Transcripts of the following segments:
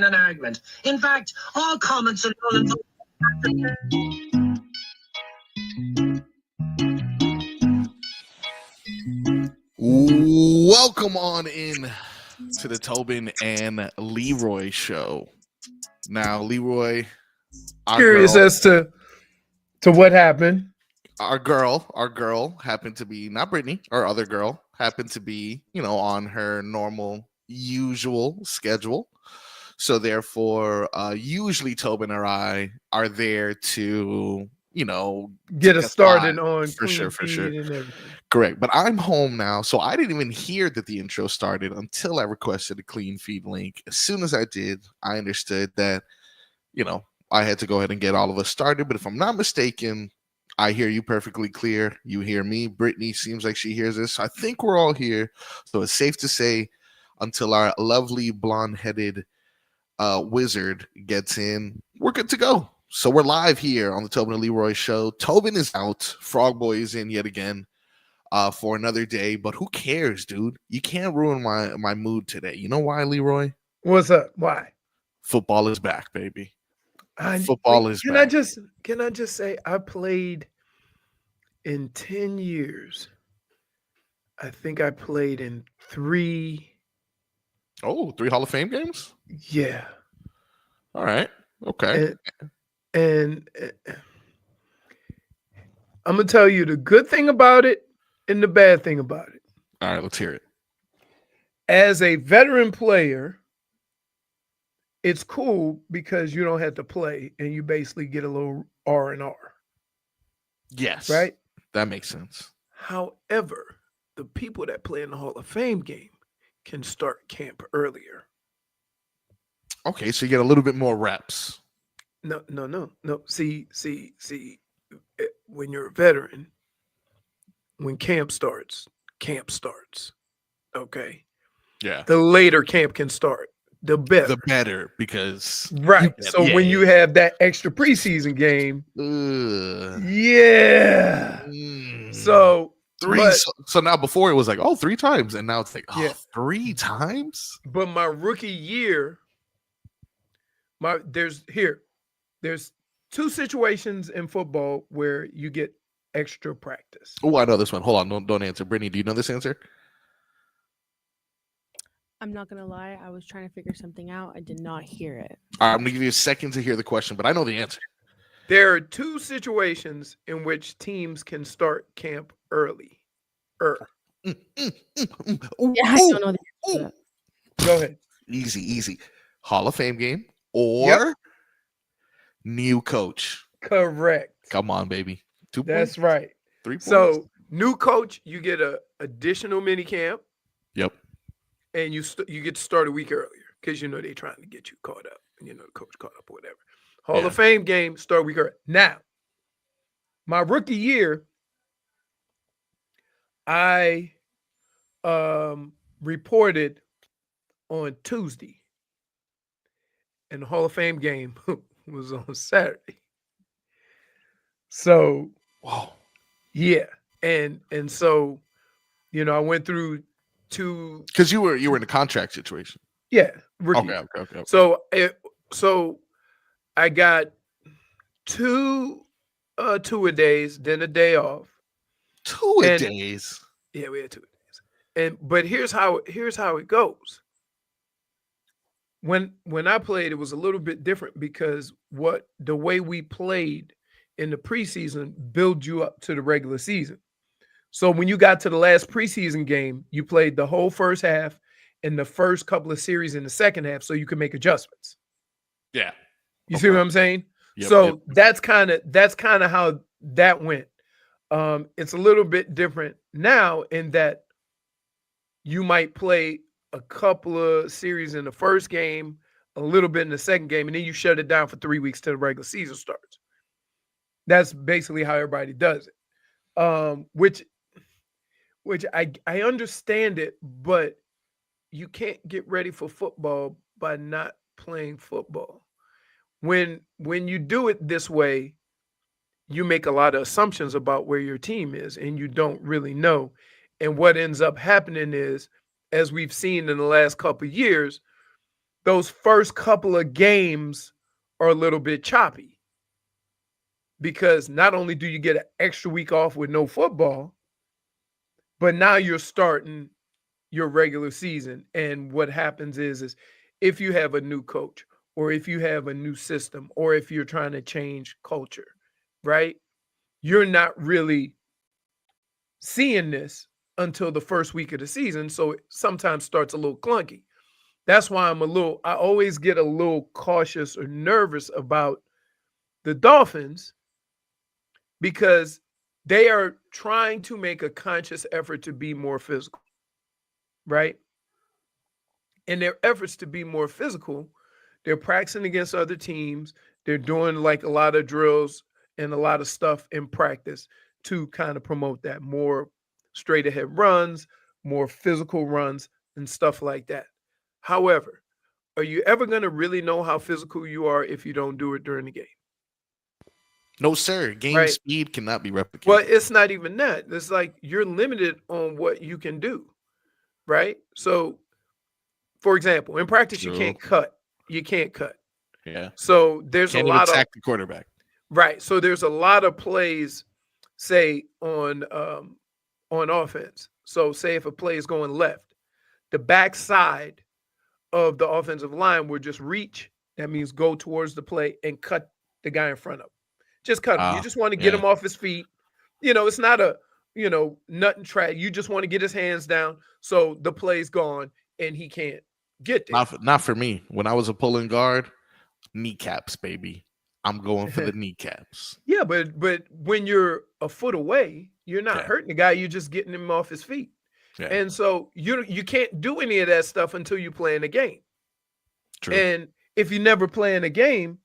an argument. In fact, all comments are null and void. Welcome on in to the Tobin and Leroy show. Now, Leroy, Curious as to what happened. Our girl happened to be not Brittney, our other girl happened to be, on her normal, usual schedule. So therefore, usually Tobin or I are there to, get us started on for sure. and everything. Correct. But I'm home now, so I didn't even hear that the intro started until I requested a clean feed link. As soon as I did, I understood that, I had to go ahead and get all of us started. But if I'm not mistaken, I hear you perfectly clear. You hear me. Brittney seems like she hears us. So I think we're all here. So it's safe to say until our lovely blonde-headed wizard gets in, we're good to go. So we're live here on the Tobin and Leroy show. Tobin is out. Frog Boy is in yet again for another day. But who cares, dude? You can't ruin my mood today. You know why, Leroy? What's up? Why? Football is back, baby. Football is back. Can I just say I played in 10 years. I think I played in 3. Oh, 3 Hall of Fame games? Yeah. All right. Okay. And I'm going to tell you the good thing about it and the bad thing about it. All right, let's hear it. As a veteran player, it's cool because you don't have to play and you basically get a little R&R. Yes. Right? That makes sense. However, the people that play in the Hall of Fame game can start camp earlier. Okay, so you get a little bit more reps. No. See, when you're a veteran, when camp starts. Okay. Yeah. The later camp can start, the better. The better, because right. So when you have that extra preseason game, yeah. So 3. So now before it was like, 3 times, and now it's like, yeah. 3 times. But my rookie year, there's 2 situations in football where you get extra practice. Oh, I know this one. Hold on, don't answer. Brittney, do you know this answer? I'm not going to lie. I was trying to figure something out. I did not hear it. All right, I'm going to give you a second to hear the question, but I know the answer. There are 2 situations in which teams can start camp early. Yeah, I don't know the answer. Go ahead. Easy. Hall of Fame game or new coach. Correct. Come on, baby. 2 points. That's right. 3 points. So new coach, you get a additional mini camp. Yep. And you get to start a week earlier because they're trying to get you caught up, and the coach caught up or whatever. Hall of Fame game, start a week early. Now, my rookie year, I reported on Tuesday, and the Hall of Fame game was on Saturday. So, wow, yeah, and so, I went through 2 because you were in a contract situation. Yeah, rookie. Okay. So I got 2 two-a-days, then a day off. 2-a-days. Yeah, we had 2-a-days. But here's how it goes. When I played, it was a little bit different because the way we played in the preseason built you up to the regular season. So when you got to the last preseason game, you played the whole first half and the first couple of series in the second half so you can make adjustments. Yeah. You see what I'm saying? Yep, so that's kind of how that went. It's a little bit different now in that you might play a couple of series in the first game, a little bit in the second game, and then you shut it down for 3 weeks till the regular season starts. That's basically how everybody does it. Which I understand it, but you can't get ready for football by not playing football. When you do it this way, you make a lot of assumptions about where your team is, and you don't really know. And what ends up happening is, as we've seen in the last couple of years, those first couple of games are a little bit choppy because not only do you get an extra week off with no football, but now you're starting your regular season. And what happens is if you have a new coach or if you have a new system or if you're trying to change culture, right? You're not really seeing this until the first week of the season. So it sometimes starts a little clunky. That's why I always get a little cautious or nervous about the Dolphins because they are trying to make a conscious effort to be more physical, right? In their efforts to be more physical, they're practicing against other teams. They're doing like a lot of drills and a lot of stuff in practice to kind of promote that, more straight ahead runs, more physical runs and stuff like that. However, are you ever going to really know how physical you are if you don't do it during the game? No, sir. Game Right. speed cannot be replicated. Well, it's not even that. It's like you're limited on what you can do, right? So, for example, in practice, you True. can't cut. You can't cut. Yeah. So there's Can't a even lot of sack the quarterback. right. So there's a lot of plays, say on offense. So say if a play is going left, the backside of the offensive line will just reach. That means go towards the play and cut the guy in front of him. Just cut him. You just want to get him off his feet. You know, it's not a, nut and track. You just want to get his hands down so the play's gone and he can't get there. Not for me. When I was a pulling guard, kneecaps, baby. I'm going for the kneecaps. Yeah, but when you're a foot away, you're not hurting the guy. You're just getting him off his feet. Yeah. And so you can't do any of that stuff until you play in a game. True. And if you never play in a game,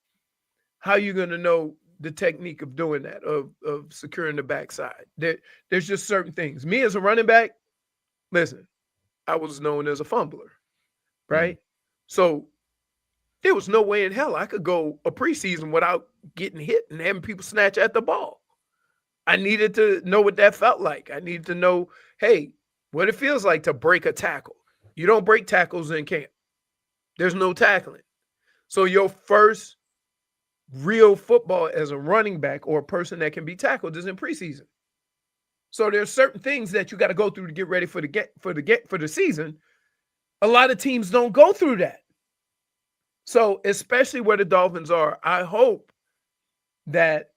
how are you going to know the technique of doing that, of securing the backside? There's just certain things. Me as a running back, listen, I was known as a fumbler, right? So there was no way in hell I could go a preseason without getting hit and having people snatch at the ball. I needed to know what that felt like. I needed to know, hey, what it feels like to break a tackle. You don't break tackles in camp. There's no tackling. So your first real football as a running back or a person that can be tackled is in preseason. So there's certain things that you got to go through to get ready for the season. A lot of teams don't go through that. So especially where the Dolphins are, I hope that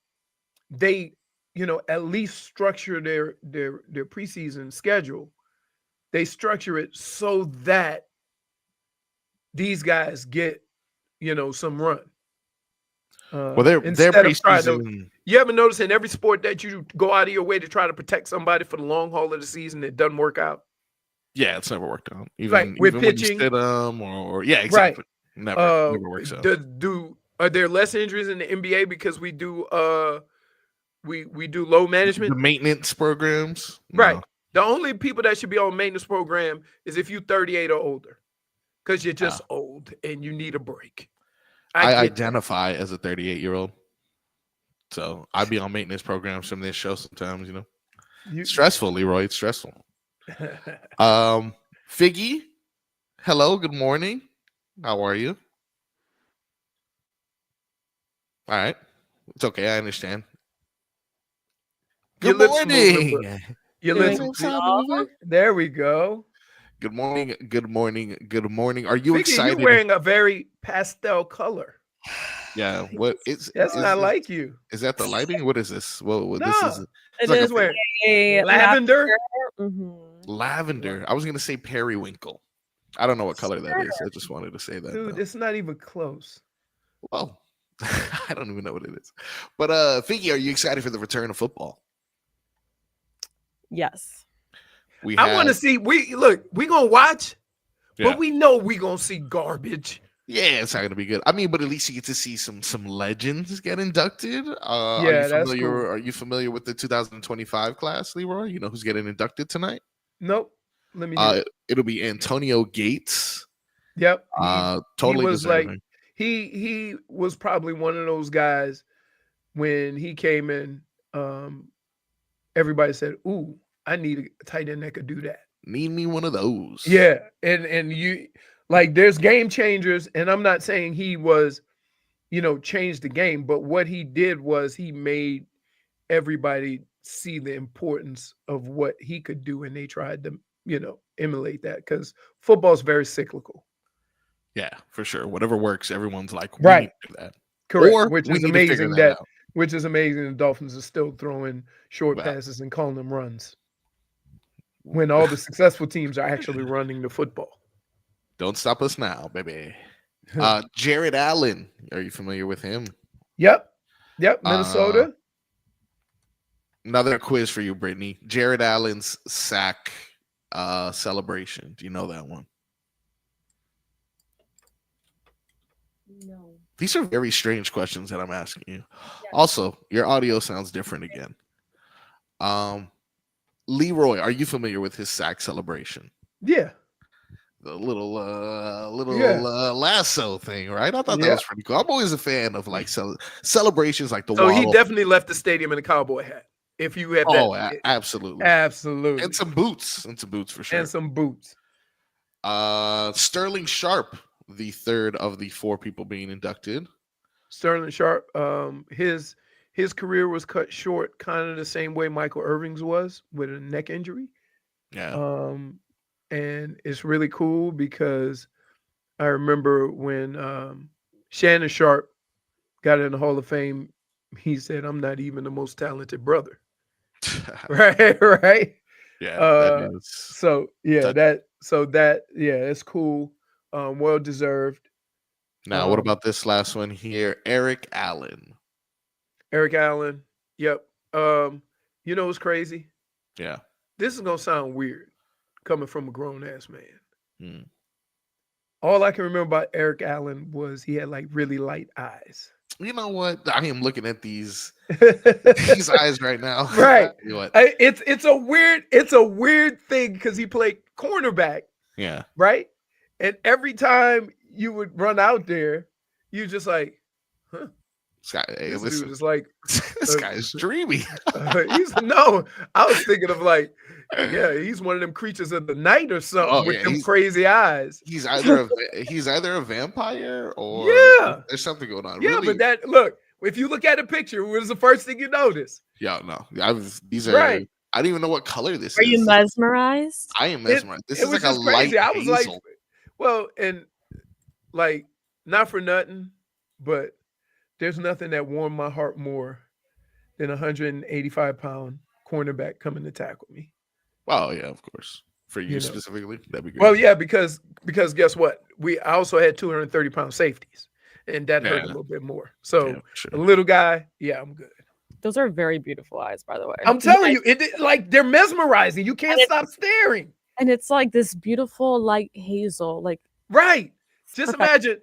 they, at least structure their preseason schedule. They structure it so that these guys get, some run. Well, their preseason. You ever notice in every sport that you go out of your way to try to protect somebody for the long haul of the season, it doesn't work out? Yeah, it's never worked out. Even with pitching, when you sit them or exactly. Right. Never works out. Are there less injuries in the NBA because we do we do load management? The maintenance programs? Right. No. The only people that should be on maintenance program is if you're 38 or older, because you're just old and you need a break. I identify as a 38-year-old, so I'd be on maintenance programs from this show sometimes. It's stressful, Leroy. It's stressful. Figgy, hello. Good morning. How are you? All right. It's okay. I understand. Good morning. There we go. Good morning. Good morning. Good morning. Are you Figgy, excited? You're wearing a very pastel color. Yeah. What is? That's is not this, like you. Is that the lighting? What is this? Well, no, this is. It is wearing lavender. Lavender. I was gonna say periwinkle. I don't know what color that is. I just wanted to say that. Dude, it's not even close. Well, I don't even know what it is. But Figgy, are you excited for the return of football? Yes. I want to see. We're gonna watch, but we know we're gonna see garbage. Yeah, it's not gonna be good. I mean, but at least you get to see some legends get inducted. That's cool. Are you familiar with the 2025 class, Leroy? You know who's getting inducted tonight? Nope. Let me. It'll be Antonio Gates. Yep. Totally he was deserving. Like, he was probably one of those guys when he came in. Everybody said, "Ooh, I need a tight end that could do that. Need me one of those." Yeah, and you Like there's game changers, and I'm not saying he was, changed the game, but what he did was he made everybody see the importance of what he could do, and they tried to, emulate that because football's very cyclical. Yeah, for sure. Whatever works, everyone's like, we Right. need to do that. Correct. Or which we is need to figure amazing that out. which is amazing. The Dolphins are still throwing short Wow. passes and calling them runs when all the successful teams are actually running the football. Don't stop us now, baby. Jared Allen. Are you familiar with him? Yep. Minnesota. Another quiz for you, Brittney. Jared Allen's sack celebration. Do you know that one? No. These are very strange questions that I'm asking you. Yeah. Also, your audio sounds different again. Leroy, are you familiar with his sack celebration? Yeah. The little lasso thing, right? I thought that was pretty cool. I'm always a fan of like celebrations like the. So he definitely left the stadium in a cowboy hat. If you have that, absolutely, and some boots, for sure, and some boots. Sterling Sharp, the third of the 4 people being inducted. Sterling Sharp, his career was cut short, kind of the same way Michael Irving's was, with a neck injury. Yeah. And it's really cool because I remember when Shannon Sharp got in the Hall of Fame, he said, "I'm not even the most talented brother." right. Yeah. It's cool. Well deserved. Now, what about this last one here? Eric Allen. Yep. What's crazy? Yeah. This is gonna sound weird coming from a grown-ass man. All I can remember about Eric Allen was he had like really light eyes. You know what? I am looking at these eyes right now. Right. It's a weird thing because he played cornerback. Yeah. Right. And every time you would run out there, you just like, huh? This dude is like, this guy is dreamy. I was thinking of like, he's one of them creatures of the night or something with them crazy eyes. He's either a vampire or there's something going on. Yeah, really. But look, if you look at a picture, what is the first thing you notice? Yeah, no, these are. Right. I don't even know what color this is. Are you mesmerized? I am mesmerized. This is like a light I was hazel. Like, well, and like not for nothing, but there's nothing that warmed my heart more than a 185-pound cornerback coming to tackle me. Oh yeah, of course. For you specifically, that'd be great. Well, yeah, because guess what? I also had 230-pound safeties, and that hurt a little bit more. So a little guy, I'm good. Those are very beautiful eyes, by the way. I'm telling you, like they're mesmerizing. You can't stop staring. And it's like this beautiful light hazel, like right. Just imagine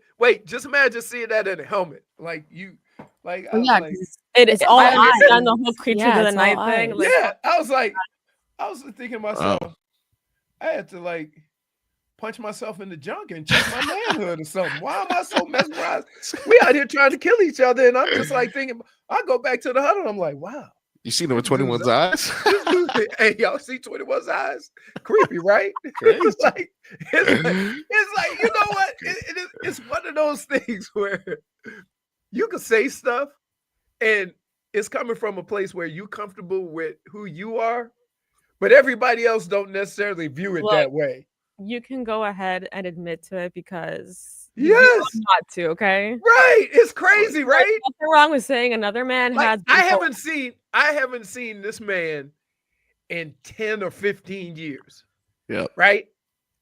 seeing that in a helmet. Like you, like it's all eyes on the whole creature of the night thing. Like, I was thinking to myself, I had to like punch myself in the junk and check my manhood or something. Why am I so mesmerized? We out here trying to kill each other, and I'm just like thinking. I go back to the huddle, and I'm like, wow. You seen him with 21's eyes? Hey, y'all see 21's eyes? Creepy, right? It's like you know what? It's one of those things where you can say stuff, and it's coming from a place where you're comfortable with who you are, but everybody else don't necessarily view it that way. You can go ahead and admit to it because not to, okay? Right. It's crazy, right? There's nothing wrong with saying another man has. I haven't seen this man in 10 or 15 years. Yeah. Right?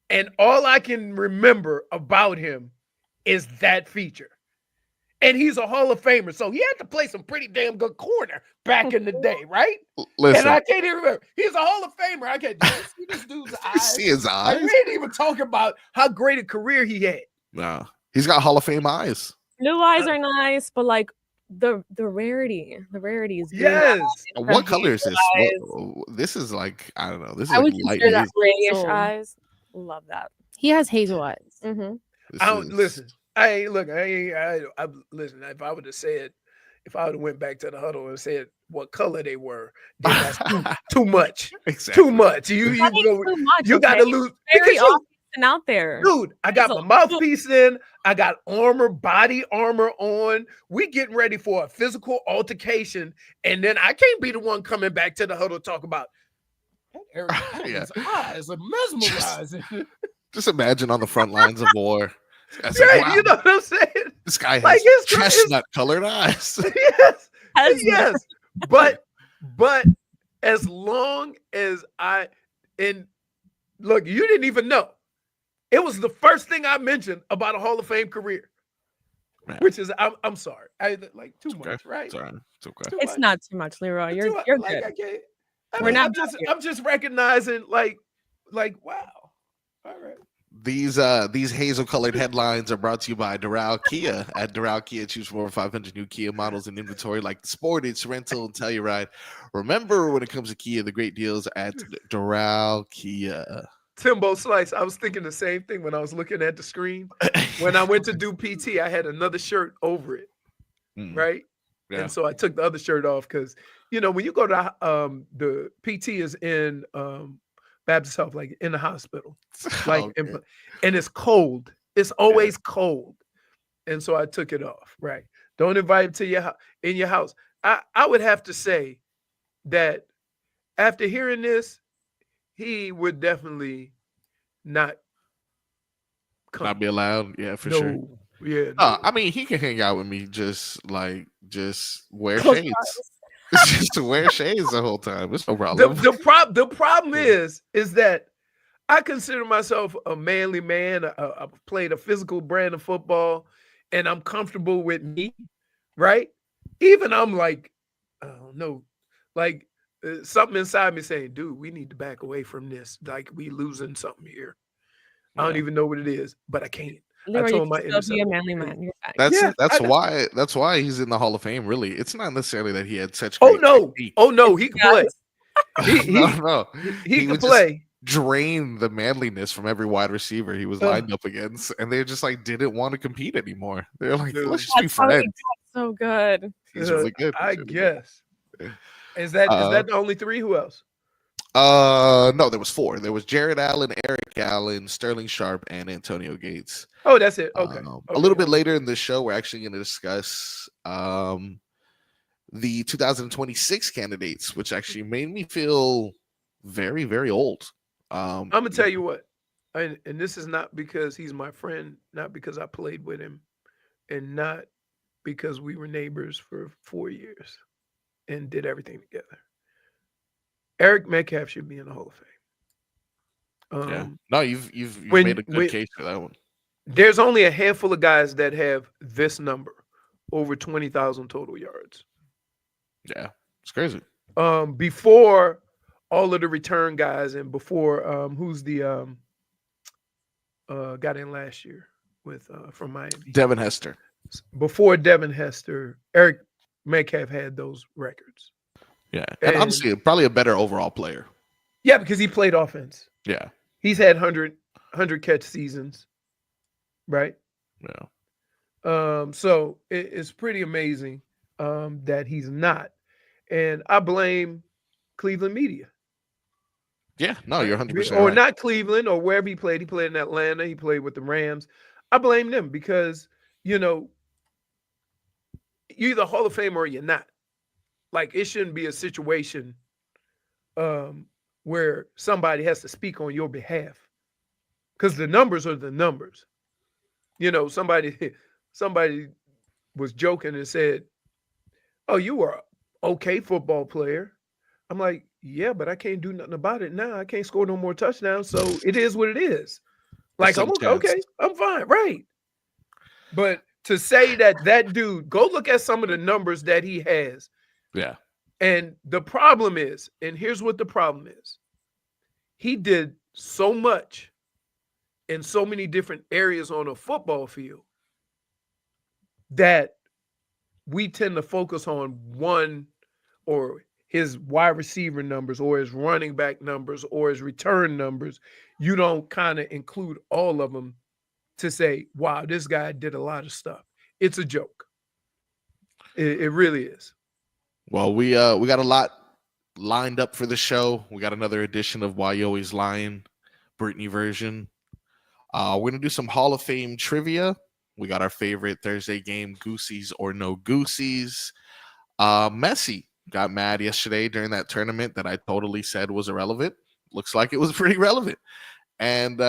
And all I can remember about him is that feature. And he's a Hall of Famer, so he had to play some pretty damn good corner back in the day, right? Listen. And I can't even remember. He's a Hall of Famer. I can't see this dude's eyes. See his eyes? We ain't even talking about how great a career he had. No, he's got Hall of Fame eyes. Blue eyes are nice, but like the rarity is yes. What color is this? This is like, I don't know. This is like light grayish eyes. Love that. He has hazel eyes. Mm-hmm. Listen. Listen. If I would have said, if I would have went back to the huddle and said what color they were, then that's too much. Exactly. Too much. You got to lose. something out there. Dude, I got Hazel. my mouthpiece in. I got body armor on. We getting ready for a physical altercation. And then I can't be the one coming back to the huddle to talk about Eric Adams' eyes are mesmerizing. Just imagine on the front lines of war. Right, like, wow, you know what I'm saying? this guy has Like, chestnut-colored eyes. Yes. But as long as and look, you didn't even know. It was the first thing I mentioned about a Hall of Fame career. Man. Which is, I'm sorry. Like too much, right? It's all right. It's okay. It's not too much, Leroy. You're like, good. I'm just recognizing, like, wow. All right. These hazel colored headlines are brought to you by Doral Kia. At Doral Kia, choose from over 500 new Kia models in inventory like the Sportage, Rental, and Telluride. Remember, when it comes to Kia, the great deals at Doral Kia. Timbo Slice, I was thinking the same thing when I was looking at the screen. When I went to do PT, I had another shirt over it, right? Yeah. And so I took the other shirt off because, when you go to the PT is in Baptist Health, like in the hospital, like, okay. And it's cold. It's always cold, and so I took it off. Right? Don't invite him to in your house. I would have to say that after hearing this, he would definitely not be allowed. Yeah, for sure. Yeah. No. I mean, he can hang out with me. Just wear shades. Just to wear shades the whole time. It's no problem. The problem is that I consider myself a manly man. I played a physical brand of football, and I'm comfortable with me, right? Even I'm like, I don't know, like something inside me saying, dude, we need to back away from this. Like, we losing something here. Yeah. I don't even know what it is, but I can't. Leroy, I told my be a manly man. That's why he's in the Hall of Fame. Really, it's not necessarily that he had such. He can play. He can play. Drain the manliness from every wide receiver he was lined up against, and they just like didn't want to compete anymore. They're like, let's just be friends. So good. He's really good. I guess. Is that the only three? Who else? No, there was four. There was Jared Allen, Eric Allen, Sterling Sharp, and Antonio Gates. Oh, that's it. Okay. A little bit later in the show, we're actually going to discuss the 2026 candidates, which actually made me feel very, very old. I'm gonna tell you what, and this is not because he's my friend, not because I played with him, and not because we were neighbors for 4 years and did everything together. Eric Metcalf should be in the Hall of Fame. Yeah. No, you've made a good case for that one. There's only a handful of guys that have this number, over 20,000 total yards. Yeah, it's crazy. Before all of the return guys, and before who's the got in last year with from Miami? Devin Hester. Before Devin Hester, Eric Metcalf had those records. Yeah, and honestly, probably a better overall player. Yeah, because he played offense. Yeah, he's had 100 catch seasons, right? Yeah. So it's pretty amazing that he's not, and I blame Cleveland media. Yeah, no, you're 100% or right. Not Cleveland or wherever he played. He played in Atlanta. He played with the Rams. I blame them because you're either Hall of Fame or you're not. Like, it shouldn't be a situation where somebody has to speak on your behalf, because the numbers are the numbers. Somebody was joking and said, "Oh, you were an okay football player." I'm like, yeah, but I can't do nothing about it now. I can't score no more touchdowns, so it is what it is. Like, I'm okay. I'm fine, right? But to say that dude, go look at some of the numbers that he has. Yeah. And the problem is, and here's what the problem is. He did so much in so many different areas on a football field that we tend to focus on one, or his wide receiver numbers, or his running back numbers, or his return numbers. You don't kind of include all of them to say, wow, this guy did a lot of stuff. It's a joke. It really is. Well, we got a lot lined up for the show. We got another edition of Why You Always Lying, Brittney version. We're going to do some Hall of Fame trivia. We got our favorite Thursday game, Goosies or no Goosies. Messi got mad yesterday during that tournament that I totally said was irrelevant. Looks like it was pretty relevant. And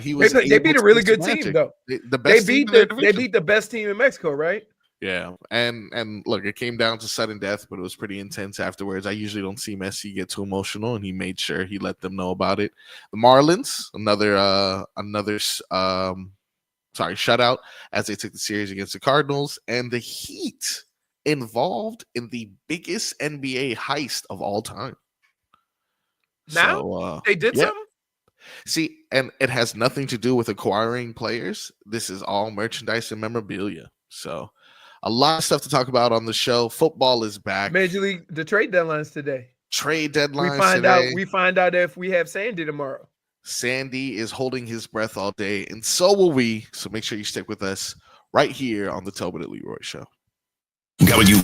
he was They beat a really good team, though. The best team in their division. They beat the best team in Mexico, right? Yeah, and look, it came down to sudden death, but it was pretty intense afterwards. I usually don't see Messi get too emotional, and he made sure he let them know about it. The Marlins, another shutout as they took the series against the Cardinals, and the Heat involved in the biggest NBA heist of all time. Now they did something. See, and it has nothing to do with acquiring players. This is all merchandise and memorabilia. So a lot of stuff to talk about on the show. Football is back. Major League, the trade deadline's today. Trade deadlines We find out if we have Sandy tomorrow. Sandy is holding his breath all day, and so will we. So make sure you stick with us right here on the Tobin and Leroy Show. Coming you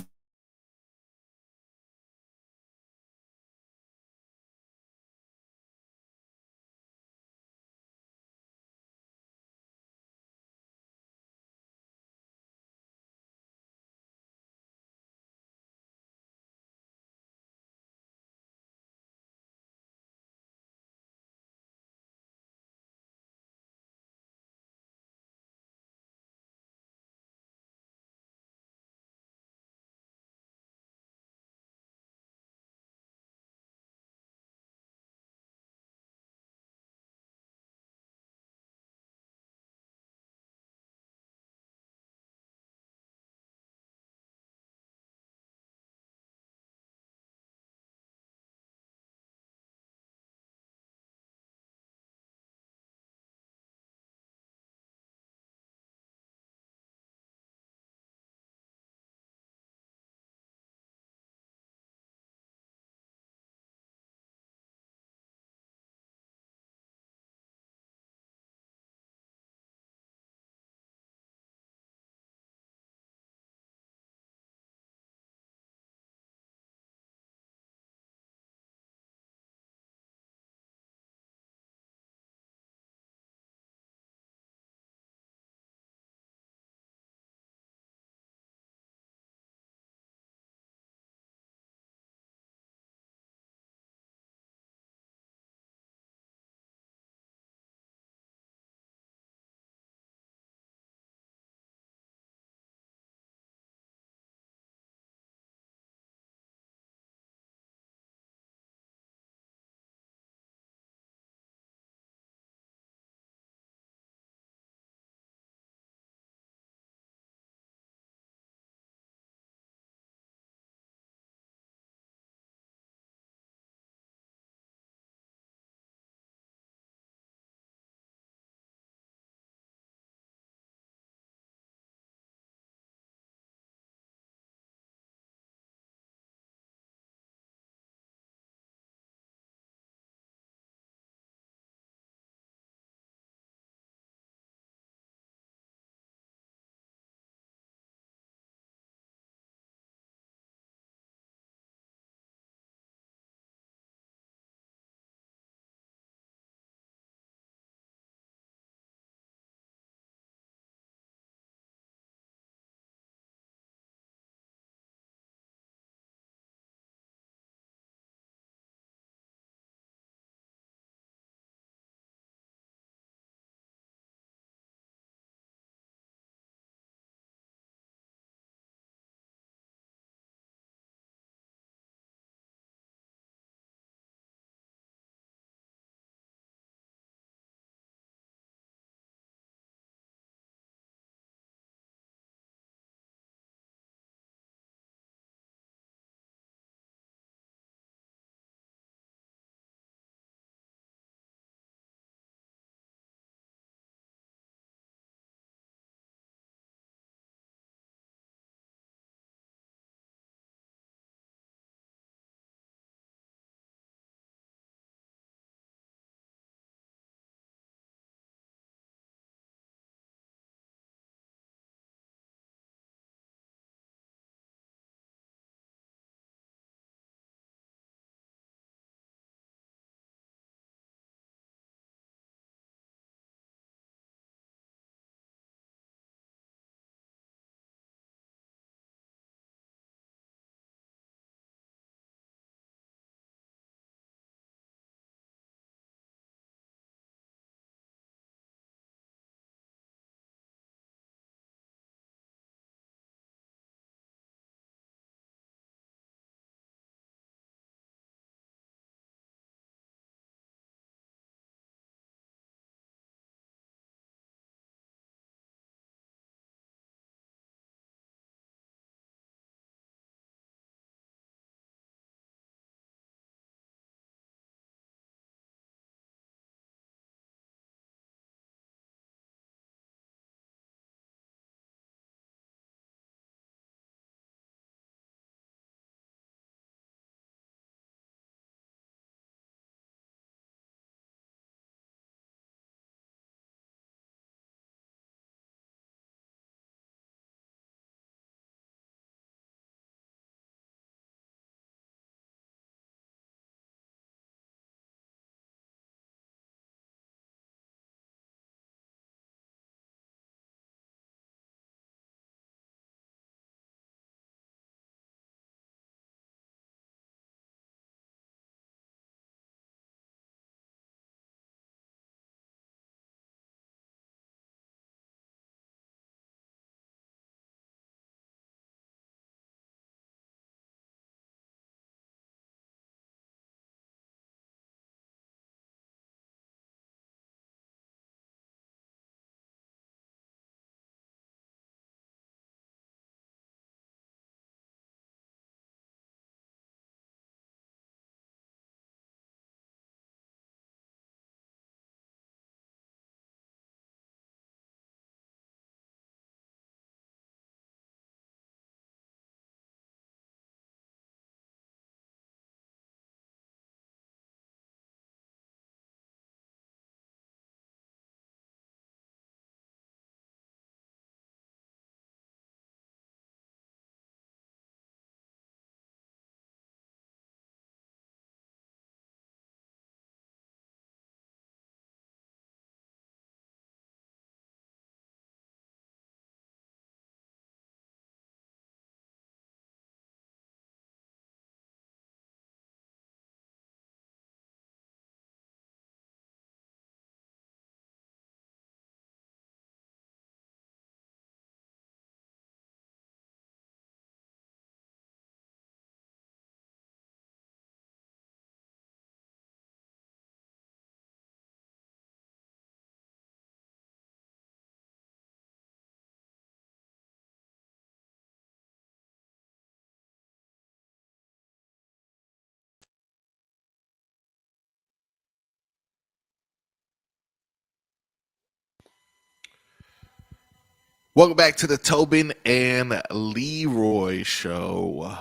Welcome back to the Tobin and Leroy show.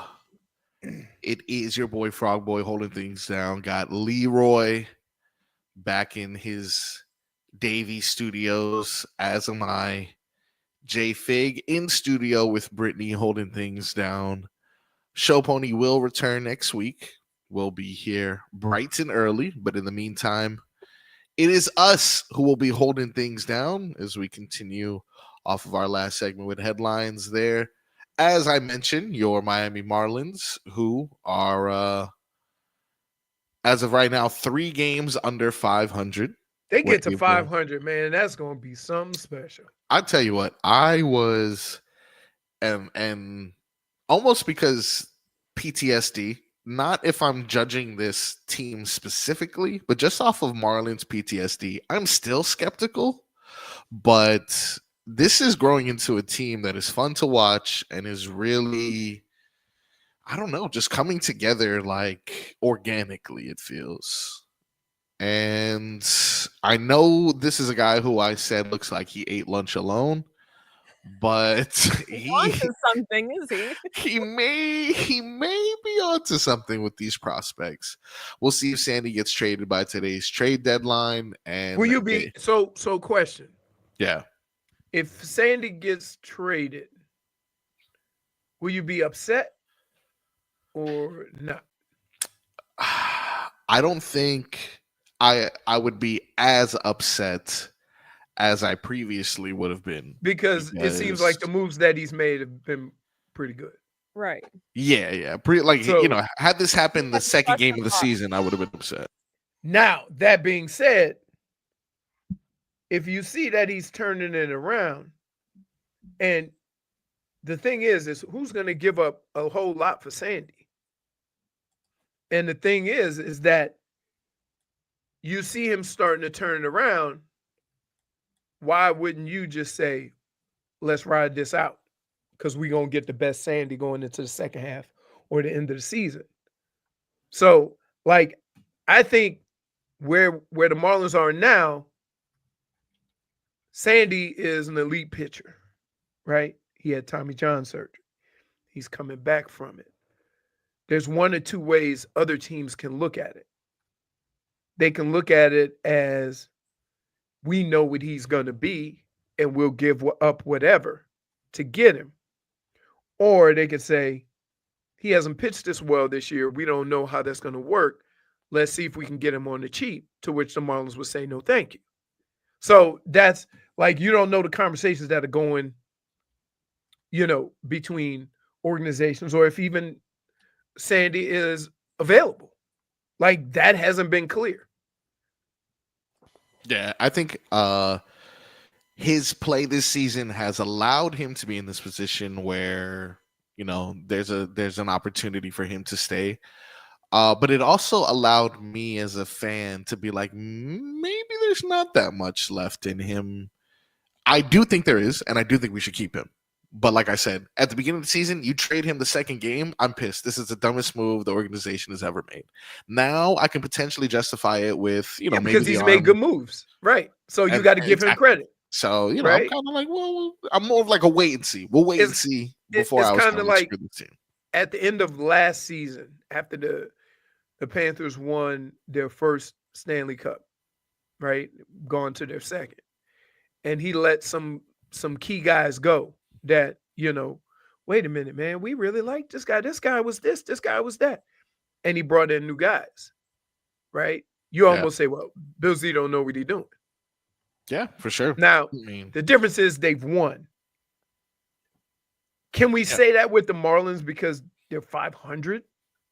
It is your boy Frog Boy holding things down. Got Leroy back in his Davey studios, as am I. JFig in studio with Brittney holding things down. Show Pony will return next week. We'll be here bright and early, but in the meantime, it is us who will be holding things down as we continue off of our last segment with headlines there. As I mentioned, your Miami Marlins, who are, as of right now, 3 games under 500. They get to 500, man. That's going to be something special. I tell you what, I was, and almost because PTSD, not if I'm judging this team specifically, but just off of Marlins PTSD, I'm still skeptical, but this is growing into a team that is fun to watch and is really, I don't know, just coming together like organically, it feels. And I know this is a guy who I said looks like he ate lunch alone, but He's onto something, is he? he may be onto something with these prospects. We'll see if Sandy gets traded by today's trade deadline. And will you be so question? Yeah. If Sandy gets traded, will you be upset or not? I don't think I would be as upset as I previously would have been. Because it seems like the moves that he's made have been pretty good. Right. Yeah. Had this happened the second game of the season, I would have been upset. Now, that being said, if you see that he's turning it around, and the thing is who's going to give up a whole lot for Sandy? And the thing is that you see him starting to turn it around. Why wouldn't you just say, let's ride this out? Because we're going to get the best Sandy going into the second half or the end of the season. So, like, I think where the Marlins are now, Sandy is an elite pitcher, right? He had Tommy John surgery. He's coming back from it. There's one or two ways other teams can look at it. They can look at it as, we know what he's going to be and we'll give up whatever to get him. Or they could say, he hasn't pitched this well this year. We don't know how that's going to work. Let's see if we can get him on the cheap, to which the Marlins would say, no, thank you. So that's like, you don't know the conversations that are going, between organizations, or if even Sandy is available. Like, that hasn't been clear. Yeah, I think his play this season has allowed him to be in this position where, there's an opportunity for him to stay. But it also allowed me as a fan to be like, maybe there's not that much left in him. I do think there is, and I do think we should keep him. But like I said, at the beginning of the season, you trade him the second game, I'm pissed. This is the dumbest move the organization has ever made. Now I can potentially justify it with, maybe because he's made good moves. Right. So you got to give him credit. So, right? I'm kind of like, well, I'm more of like a wait and see. We'll wait and see before I was kind of like the team. At the end of last season, after the Panthers won their first Stanley Cup, right? Gone to their second. And he let some key guys go that, wait a minute, man, we really like this guy. This guy was this guy was that. And he brought in new guys, right? You almost say, well, Bill Z don't know what he's doing. Yeah, for sure. Now, the difference is they've won. Can we say that with the Marlins because they're 500?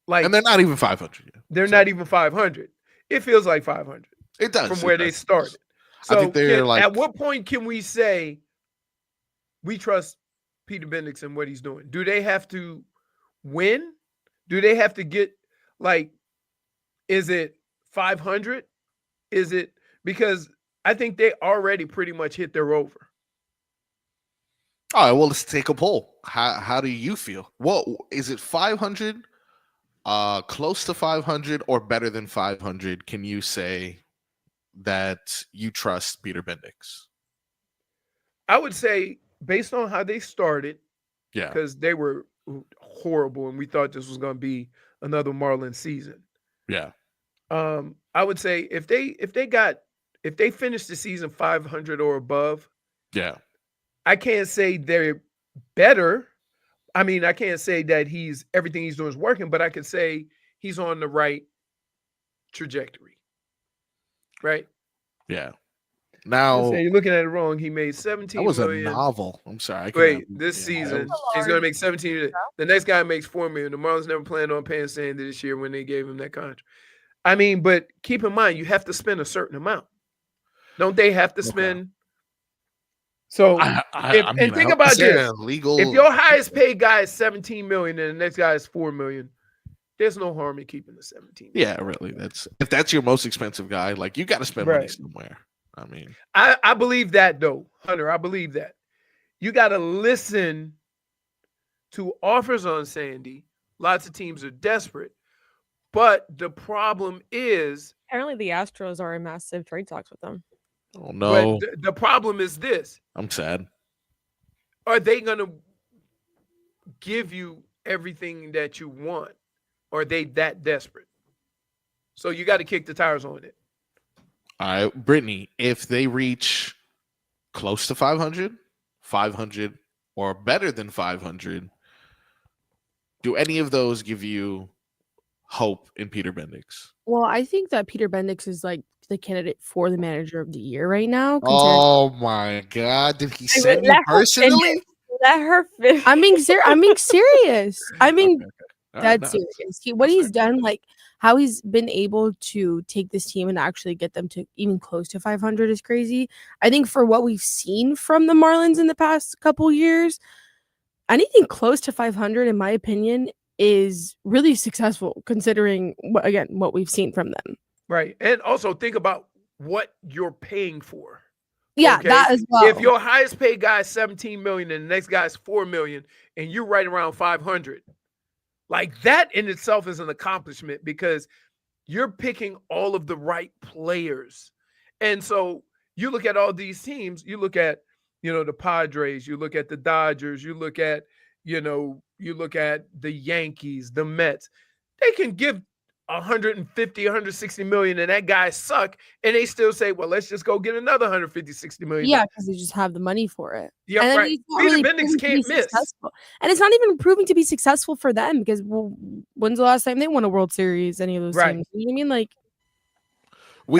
Like, and they're not even 500 yet. They're not even 500. It feels like 500. It does. From where they started. So I think they're at what point can we say we trust Peter Bendix and what he's doing? Do they have to win? Do they have to get, like, is it 500? Is it, because I think they already pretty much hit their over. All right, well, let's take a poll. How do you feel? Well, is it 500, close to 500, or better than 500? Can you say that you trust Peter Bendix? I would say based on how they started, Yeah. because they were horrible, and we thought this was going to be another Marlins season. Yeah. I would say if they finish the season 500 or above, Yeah. I can't say they're better. I mean, I can't say that everything he's doing is working, but I could say he's on the right trajectory. Right? Yeah. Now You're looking at it wrong. He made that 17 was a million. novel. I'm sorry. Wait, this yeah, season that he's going to make 17. The next guy makes 4 million. The Marlins never planned on paying Sandy this year when they gave him that contract. I mean, but keep in mind, you have to spend a certain amount. Don't they have to spend? So, think about this: legal. If your highest paid guy is 17 million and the next guy is 4 million, there's no harm in keeping the 17 million. Yeah, really. If that's your most expensive guy, like you got to spend money somewhere. I mean, I believe that though, Hunter. I believe that you got to listen to offers on Sandy. Lots of teams are desperate, but the problem is apparently the Astros are in massive trade talks with them. Oh no! But the problem is this: I'm sad. Are they going to give you everything that you want? Or are they that desperate? So you got to kick the tires on it. All right, Brittney, if they reach close to 500, 500, or better than 500, do any of those give you hope in Peter Bendix? Well, I think that Peter Bendix is like the candidate for the manager of the year right now. Oh my God! Did he send you personally? Let her finish. I'm being serious. I mean, okay. that's serious. What he's done, like how he's been able to take this team and actually get them to even close to 500 is crazy. I think for what we've seen from the Marlins in the past couple years, anything close to 500, in my opinion, is really successful considering what we've seen from them. Right. And also think about what you're paying for. Yeah, that as well. If your highest paid guy is 17 million and the next guy is 4 million and you're right around 500, like that in itself is an accomplishment because you're picking all of the right players. And so you look at all these teams, you look at, the Padres, you look at the Dodgers, you look at the Yankees, the Mets. They can give 150, 160 million and that guy suck. And they still say, well, let's just go get another 150, 60 million. Yeah, because they just have the money for it. Yeah, and right. Peter Bendix can't miss. And it's not even proving to be successful for them because when's the last time they won a World Series? Any of those teams? You know what I mean? Like,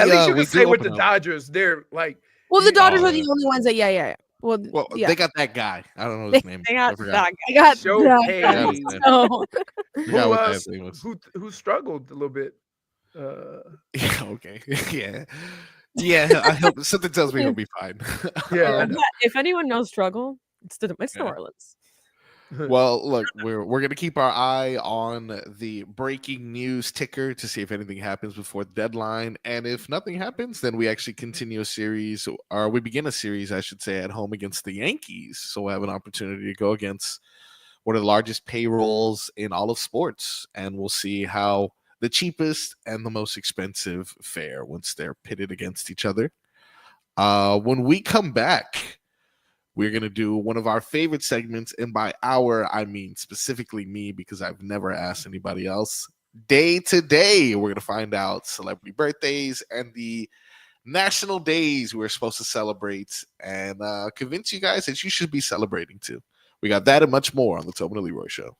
at least you can say with the Dodgers, they're like. Well, the Dodgers are the only ones that, yeah. Well, they got that guy. I don't know his name. They got that guy. Who struggled a little bit. Yeah, okay. Yeah. I hope something tells me he'll be fine. If anyone knows struggle, it's the Marlins. Well, look, we're gonna keep our eye on the breaking news ticker to see if anything happens before the deadline, and if nothing happens, then we actually continue a series, or we begin a series, I should say, at home against the Yankees. So we'll have an opportunity to go against one of the largest payrolls in all of sports, and we'll see how the cheapest and the most expensive fare once they're pitted against each other. When we come back, we're going to do one of our favorite segments, and by our, I mean specifically me, because I've never asked anybody else. Day to day, we're going to find out celebrity birthdays and the national days we're supposed to celebrate, and convince you guys that you should be celebrating too. We got that and much more on the Tobin and Leroy Show.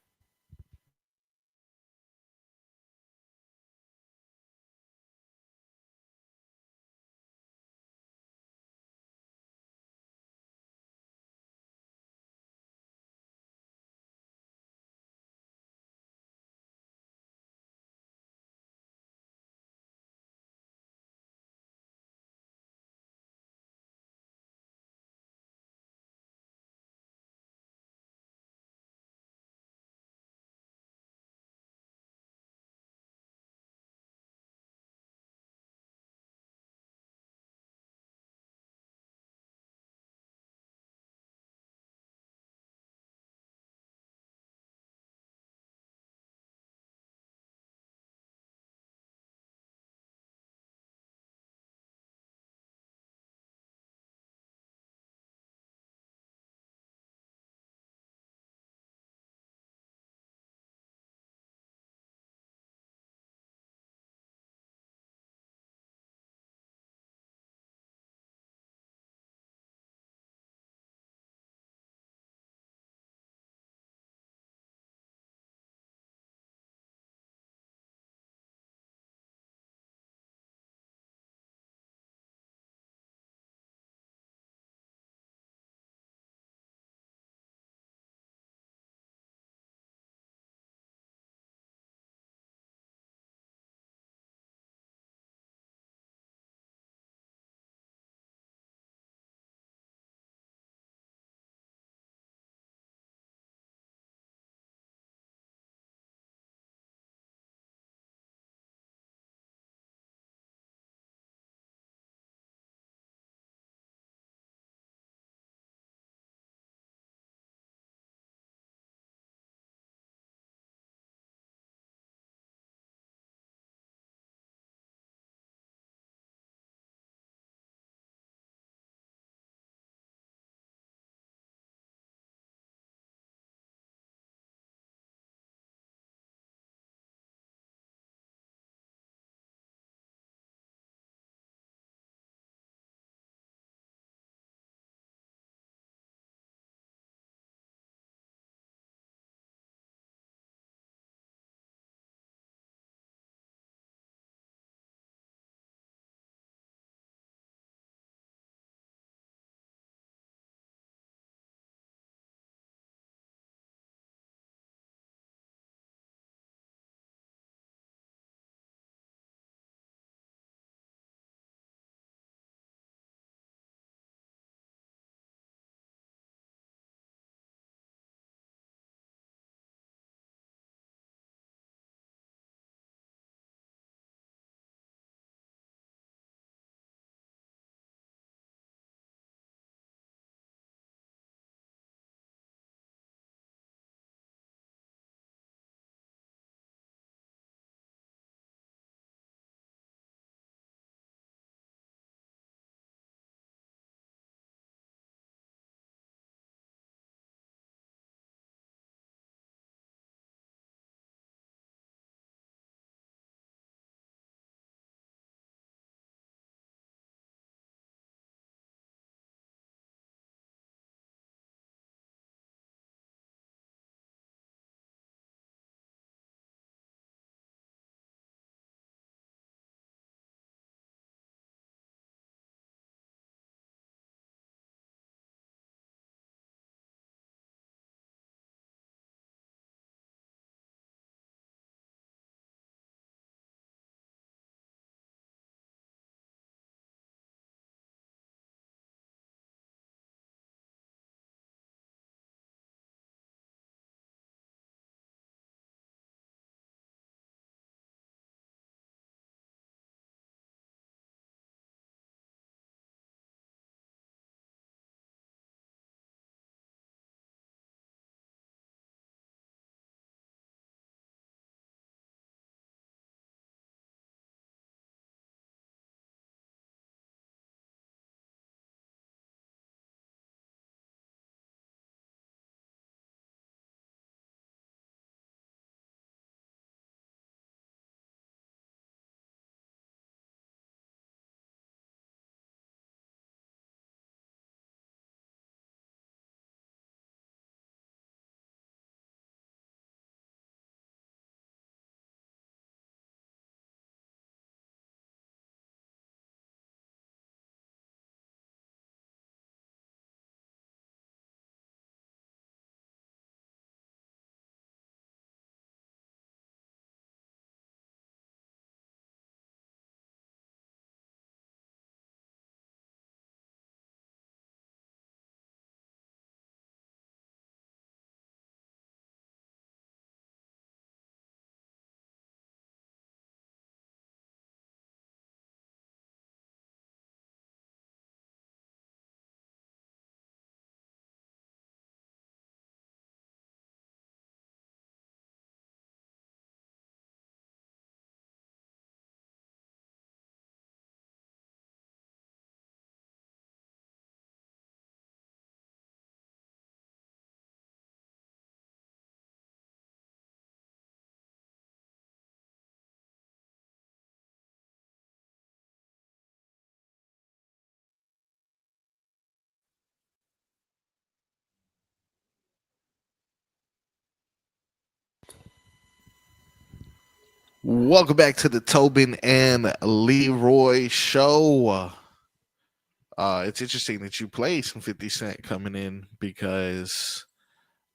Welcome back to the Tobin and Leroy show. It's interesting that you play some 50 Cent coming in because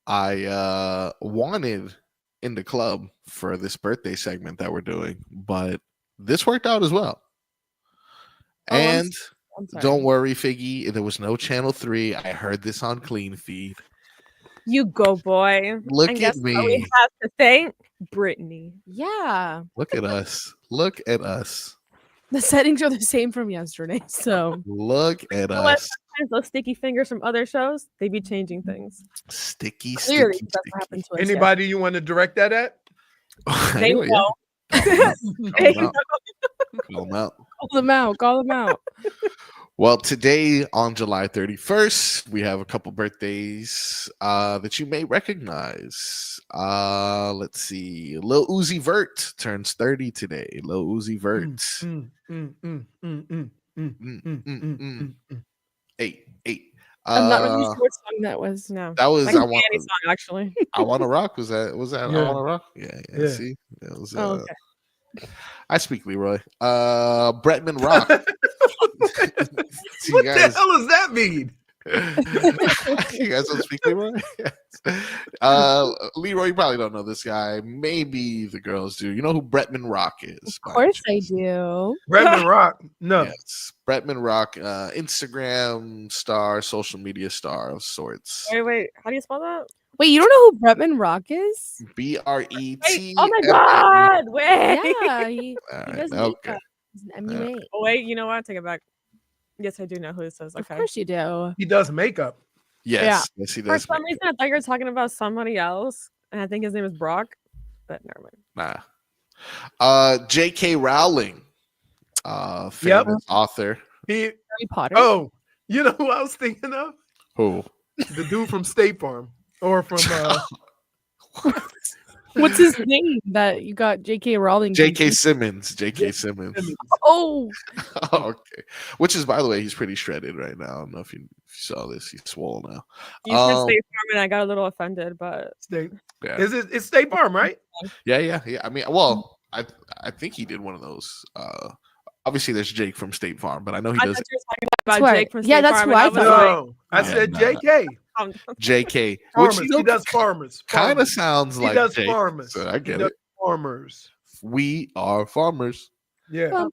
I wanted in the club for this birthday segment that we're doing, but this worked out as well. And don't worry, Figgy, there was no Channel 3. I heard this on Clean Feed. You go, boy. Look and at guess me. what we have to thank Brittney. Yeah. Look at us. Look at us. The settings are the same from yesterday, so Look at You know what? us. Sometimes those sticky fingers from other shows, they be changing things. Sticky, clearly sticky, that's what happened to us. Anybody you want to direct that at? They Anyway, know. yeah. They Call 'em out. Call 'em out. Call them out. Call them out. Well, today on July 31st, we have a couple birthdays that you may recognize. Let's see. Lil Uzi Vert turns 30 today. Lil Uzi Vert. Eight. I'm not really sure what song that was. No. That was Like a I want. Danny song, actually. I want to rock. Was that? Yeah. I want to rock? Yeah. Yeah. See, that was. Oh, okay. I speak Leroy. Bretman Rock. What the hell does that mean? You guys don't speak Leroy? Yes. Leroy, you probably don't know this guy. Maybe the girls do. You know who Bretman Rock is? Of course I do. Redmond Rock. No. Yes. Bretman Rock, Instagram star, social media star of sorts. Wait. How do you spell that? Wait, you don't know who Bretman Rock is? BRET. Wait, oh my God. Wait. Yeah, he does Okay. makeup. He's an MUA. Oh, wait, you know what? I take it back. Yes, I do know who this is. Of Okay. course you do. He does makeup. Yes. Yes, he For does. some reason, I thought you were talking about somebody else, and I think his name is Brock, but never mind. Nah. J.K. Rowling, famous author. Harry Potter. Oh, you know who I was thinking of? Who? The dude from State Farm. Or from What's his name that you got J.K. Rowling? J.K. Simmons. J.K. Simmons. Oh. Okay. Which is, by the way, he's pretty shredded right now. I don't know if you saw this. He's swole now. You said State Farm, and I got a little offended, but State. Yeah. It's State Farm, right? Yeah. I mean, well, I think he did one of those. Obviously, there's Jake from State Farm, but I know he I does. thought you were talking about Jake from State Yeah, that's Farm. who I and was thought. No, I said JK. JK. Farmers. Which He does farmers. kind of sounds He like does Jake, farmers. so I He get does it. farmers. We are farmers. Yeah.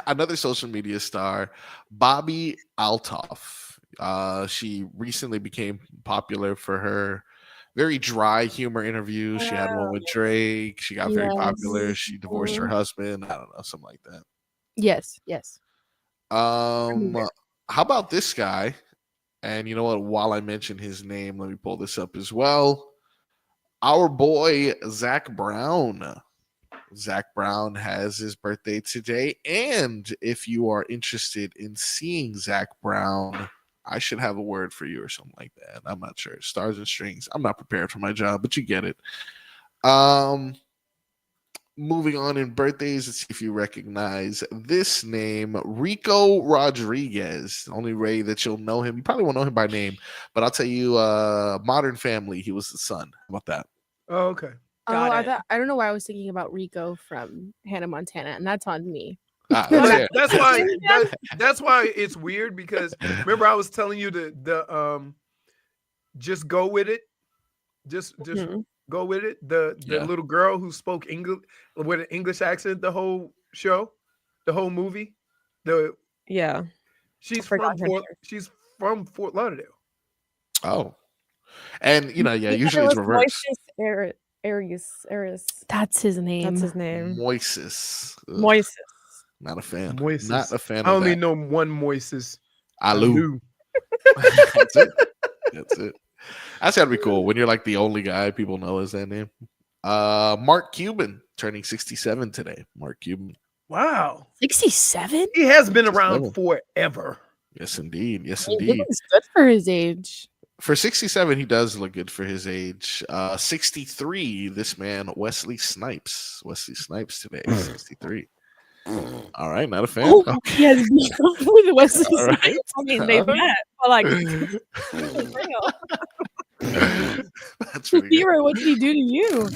Another social media star, Bobby Altoff. She recently became popular for her very dry humor interviews. She had one with Drake. She got very popular. She divorced her husband. I don't know, something like that. Yes. How about this guy? And you know what? While I mention his name, let me pull this up as well. Our boy, Zach Brown. Zach Brown has his birthday today. And if you are interested in seeing Zach Brown, I should have a word for you or something like that. I'm not sure. Stars and strings. I'm not prepared for my job, but you get it. Moving on in birthdays, let's see if you recognize this name, Rico Rodriguez. The only way that you'll know him, you probably won't know him by name, but I'll tell you, Modern Family, he was the son. How about that? Oh, okay. I don't know why I was thinking about Rico from Hannah Montana, and that's on me. That's why it's weird, because remember I was telling you the just go with it. Just go with it. The little girl who spoke English with an English accent the whole show, the whole movie. She's from Fort Lauderdale. Oh. And usually it's reversed. Aries. That's his name. Moises. Not a fan. Moises. Not a fan. I only know one Moises. Alou. That's it. That's gotta be cool when you're like the only guy people know is that name. Mark Cuban turning 67 today. Mark Cuban. Wow. 67? He has been around forever. Yes, indeed. He's good for his age. For 67, he does look good for his age. 63, this man, Wesley Snipes. Wesley Snipes today, 63. All right, not a fan. Oh, okay. Yes, with Wesley All Snipes. right. I mean, they met, but like, That's pretty good. Leroy, what did he do to you?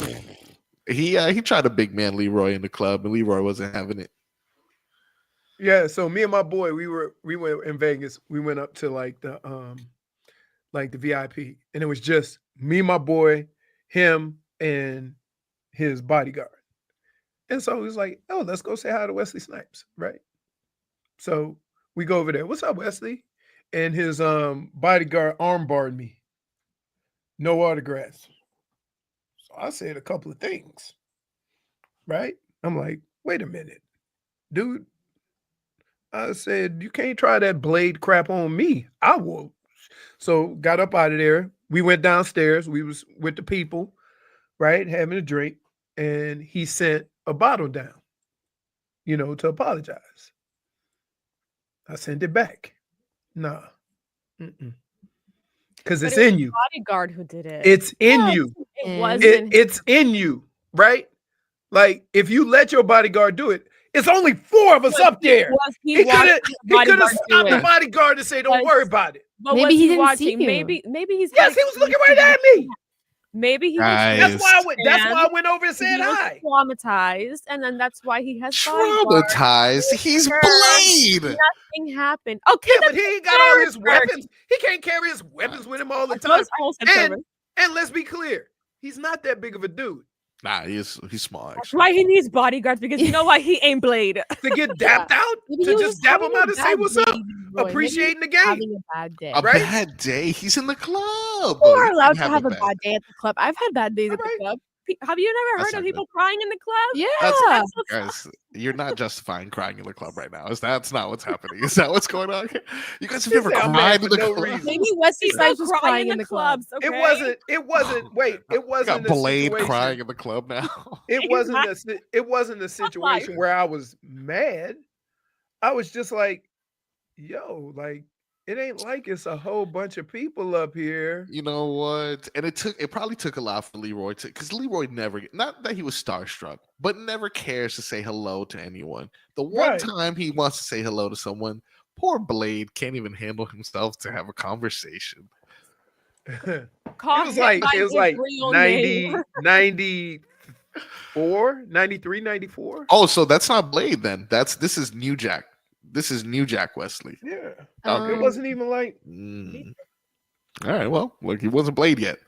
He tried to big man Leroy in the club, and Leroy wasn't having it. Yeah, so me and my boy, we went in Vegas. We went up to like the VIP, and it was just me, my boy, him, and his bodyguard. And so he was like, "Oh, let's go say hi to Wesley Snipes," right? So we go over there. "What's up, Wesley?" And his bodyguard armbarred me. No autographs. So I said a couple of things, right? I'm like, "Wait a minute, dude." I said, "You can't try that blade crap on me. I will." So got up out of there. We went downstairs. We was with the people, right, having a drink, and he sent a bottle down, to apologize. I sent it back. Nah. Because it's in you. Bodyguard who did it. It's in you. It wasn't. It's in you, right? Like, if you let your bodyguard do it, it's only 4 of us up there. He could have stopped the bodyguard and say, "Don't worry about it." But maybe he didn't watching? see you. Maybe he's. Yes, he was looking right at me. Maybe he was. That's why I went over and said hi. Traumatized, and then that's why he has traumatized. He's Blade. Nothing happened. Okay, yeah, but he ain't got all his weapons. He can't carry his weapons with him all the time. And let's be clear, he's not that big of a dude. Nah, he's small. That's why he needs bodyguards, because you know why he ain't Blade to get dapped out, to just dap him out and say what's up, appreciating the game. Having a bad day. Bad day. He's in the club. You are allowed to have a bad day at the club. I've had bad days at the club. Have you never heard of people crying in the club? Yeah. Guys, you're not justifying crying in the club right now. That's not what's happening. Is that what's going on here? You guys have never cried in the club. Maybe Wesley Snipes was crying in the clubs. Okay? It wasn't. Wait, it wasn't. Got Blade crying in the club now. It wasn't a situation where I was mad. I was just like, "Yo, like, it ain't like it's a whole bunch of people up here." You know what? And it probably took a lot for Leroy because Leroy never, not that he was starstruck, but never cares to say hello to anyone. The one time he wants to say hello to someone, poor Blade can't even handle himself to have a conversation. It was like 90, 94, 93, 94. Oh, so that's not Blade then. This is New Jack. This is New Jack Wesley. Yeah. It wasn't even like. All right. Well, look, he wasn't Blade yet.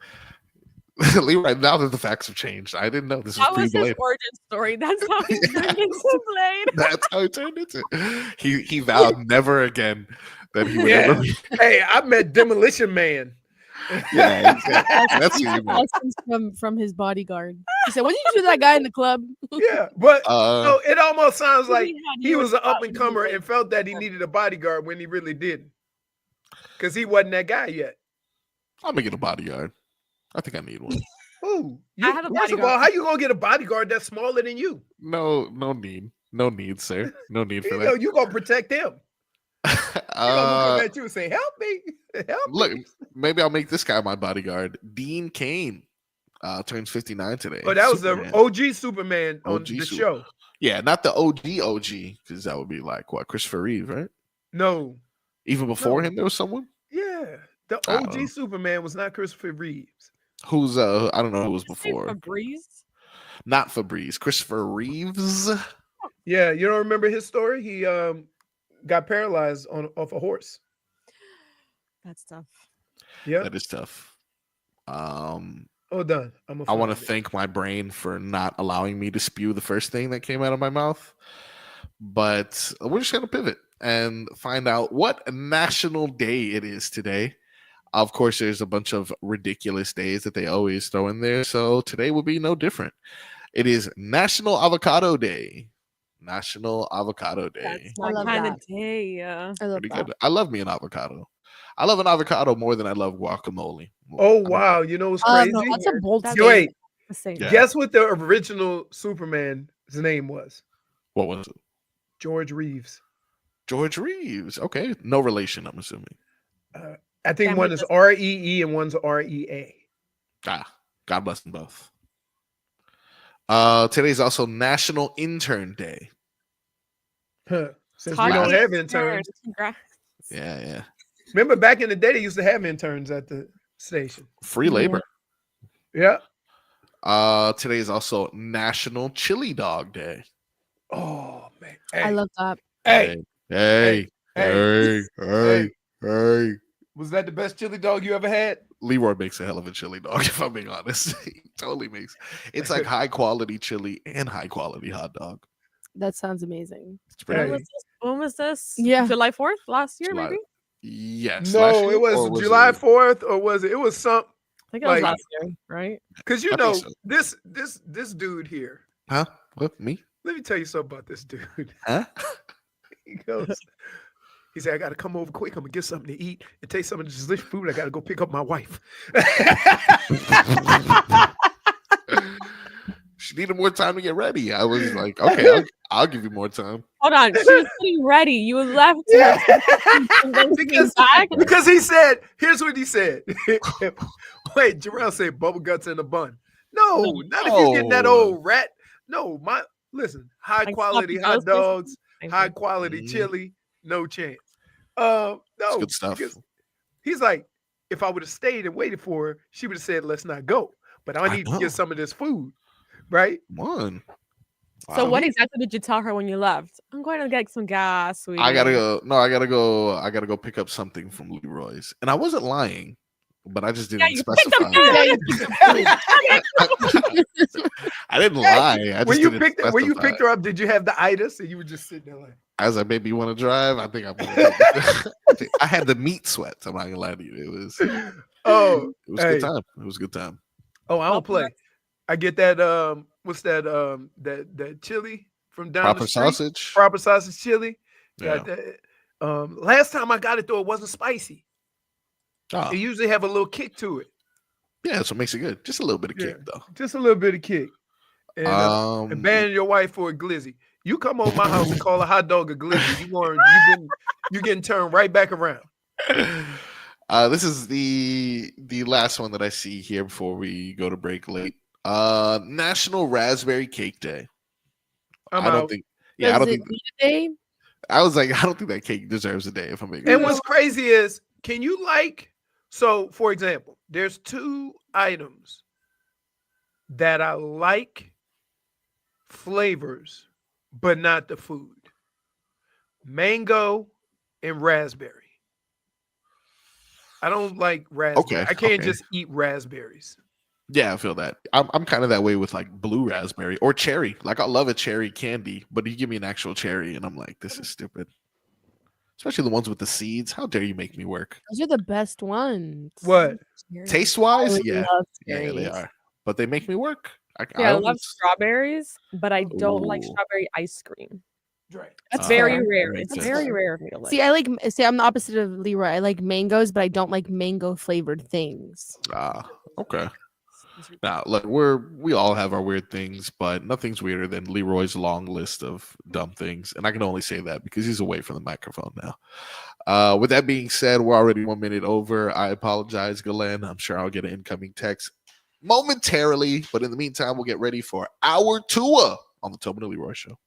Leroy, now that the facts have changed, I didn't know this was pre-Blade. That was his origin story. That's how he turned into Blade. That's how he turned into. He vowed never again that he would ever be. Hey, I met Demolition Man. Yeah, that's who you met. From his bodyguard. He said, "What did you do to that guy in the club?" Yeah, but so it almost sounds like he was an up and comer and felt that he needed a bodyguard when he really didn't, because he wasn't that guy yet. I'm gonna get a bodyguard. I think I need one. Ooh, I have a first of all, how you gonna get a bodyguard that's smaller than you? No need, sir. No need for that. You gonna protect him. Come at you and say, "Help me, Look, maybe I'll make this guy my bodyguard. Dean Cain turns 59 today. Oh, that was the OG Superman on the show. Yeah, not the OG, because that would be like what, Christopher Reeve, right? No, even before him, there was someone. Yeah, the OG Superman was not Christopher Reeves. Who's I don't know who was before. Febreze? Not Febreze. Christopher Reeves. Yeah, you don't remember his story? He got paralyzed off a horse. That's tough. Yeah, that is tough. Hold on. I want to thank my brain for not allowing me to spew the first thing that came out of my mouth. But we're just gonna pivot and find out what national day it is today. Of course, there's a bunch of ridiculous days that they always throw in there, so today will be no different. It is National Avocado Day. National Avocado Day. That's my kind of day. I love that. Good. I love me an avocado. I love an avocado more than I love guacamole. Oh wow! You know what's crazy? No, that's a bold statement. Wait, Yeah. guess what the original Superman's name was? What was it? George Reeves. George Reeves. Okay, no relation, I'm assuming. I think one is R-E-E and one's R-E-A. God bless them both. Today's also National Intern Day. Since we don't have interns. Congrats. Yeah. Remember back in the day, they used to have interns at the station. Free labor. Yeah. Today is also National Chili Dog Day. Oh man, I love that. Hey, hey, hey, hey. was that the best chili dog you ever had? Leroy makes a hell of a chili dog, if I'm being honest. He totally makes. It's like high quality chili and high quality hot dog. That sounds amazing. It's pretty good. When was this? Yeah. July 4th last year, July. maybe? Yes. No, it was July 4th, or was it? It was some. I think it was last year, right? Because you I know think so. this dude here. Huh? What, me? Let me tell you something about this dude. Huh? He said, I got to come over quick. I'm going to get something to eat and take some of this delicious food. I got to go pick up my wife. She needed more time to get ready. I was like, okay, I'll give you more time. Hold on. She was getting ready. You left her and then she came back. Because he said, here's what he said. Wait, Jarrell said bubble guts in a bun. No, not if you're getting that old rat. No, listen, high quality hot dogs, high quality chili, no chance. No, it's good stuff. He's like, if I would have stayed and waited for her, she would have said, let's not go. But I need to get some of this food, right? Wow. So what exactly did you tell her when you left? I'm going to get some gas, sweetie. I gotta go. No, I gotta go pick up something from Leroy's. And I wasn't lying, but I just didn't specify. I didn't lie. When you picked her up, did you have the itis, and you were just sitting there like? I was like, baby, you want to drive? I think I'm. I had the meat sweats. I'm not gonna lie to you. It was. Oh, it was a good time. It was a good time. Oh, I don't play. I get that. What's that? That chili from down the street. Sausage. Proper sausage chili. Yeah. Got that. Last time I got it though, it wasn't spicy. Oh. It usually have a little kick to it. Yeah, that's what makes it good. Just a little bit of kick, though. Just a little bit of kick. And ban your wife for a glizzy. You come over my house and call a hot dog a glizzy. You getting turned right back around. This is the last one that I see here before we go to break late. National Raspberry Cake Day. I don't think day? I was like, I don't think that cake deserves a day if I'm making. And what's crazy is, can you so for example, there's two items that I like flavors, but not the food. Mango and raspberry. I don't like raspberry. I can't just eat raspberries. Yeah, I feel that. I'm kind of that way with like blue raspberry or cherry. Like I love a cherry candy, but you give me an actual cherry and I'm like, this is stupid. Especially the ones with the seeds. How dare you make me work? Those are the best ones. What? Taste wise? Yeah, they are. But they make me work. I love strawberries, but I don't like strawberry ice cream. Right. That's very rare. It's very rare of me to like. See, I'm the opposite of Leroy. I like mangoes, but I don't like mango flavored things. Okay. Now, look, we all have our weird things, but nothing's weirder than Leroy's long list of dumb things, and I can only say that because he's away from the microphone now. With that being said, we're already 1 minute over. I apologize, Glenn. I'm sure I'll get an incoming text momentarily, but in the meantime, we'll get ready for our tour on the Tobin and Leroy Show.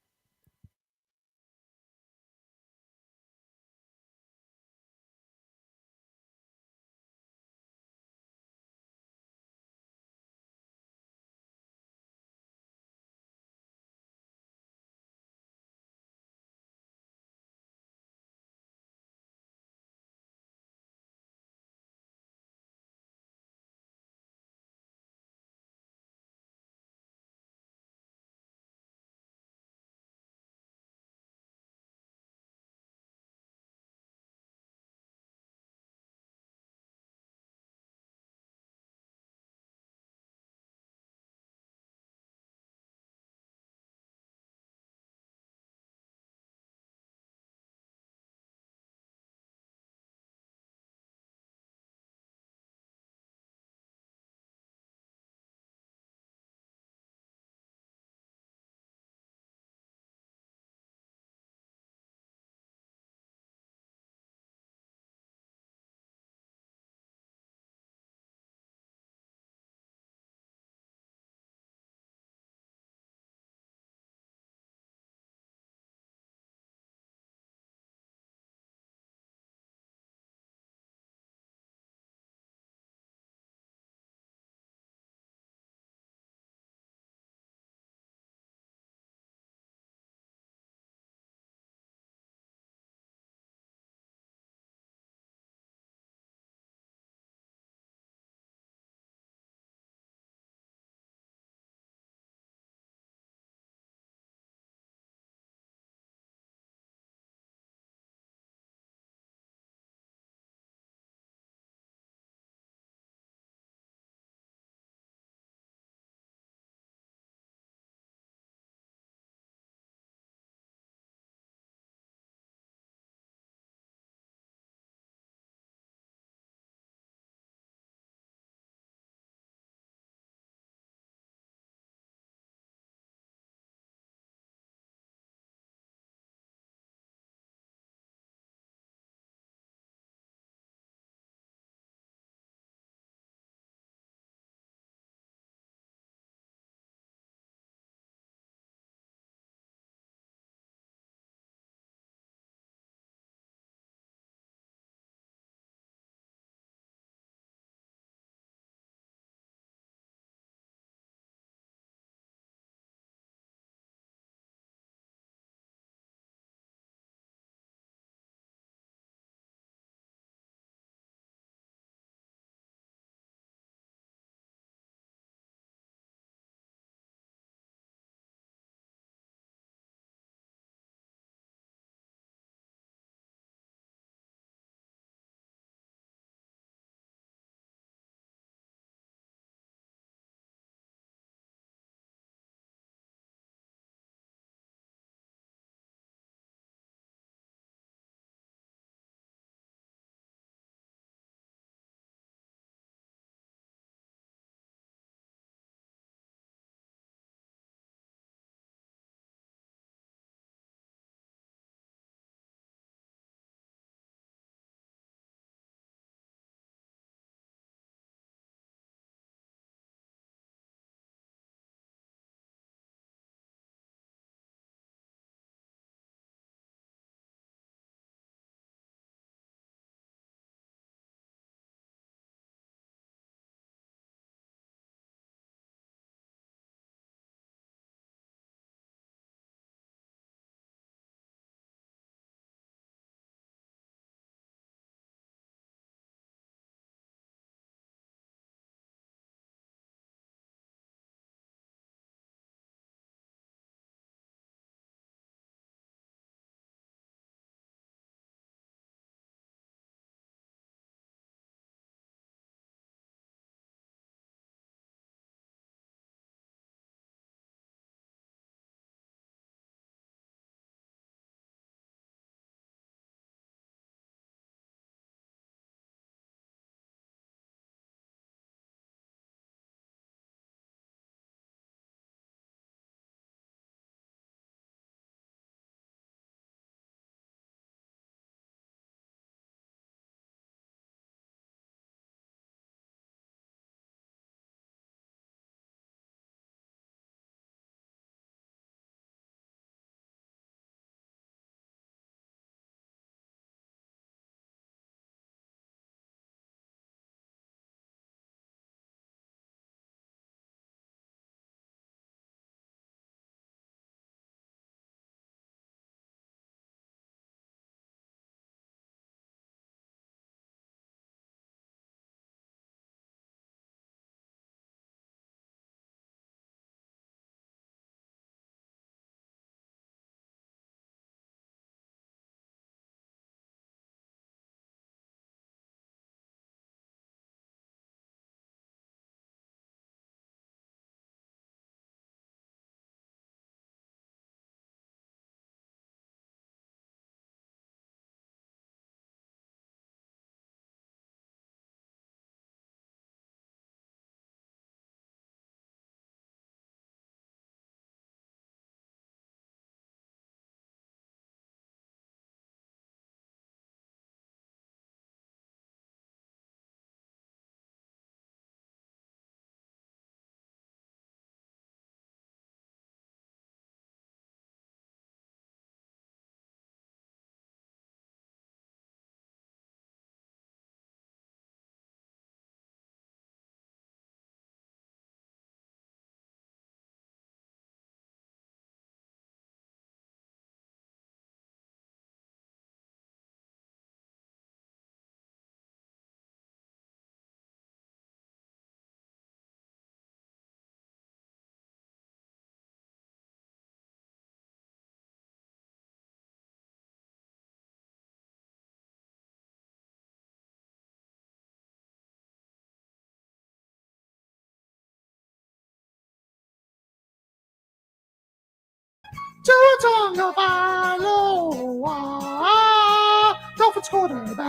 Dolphins quarterback.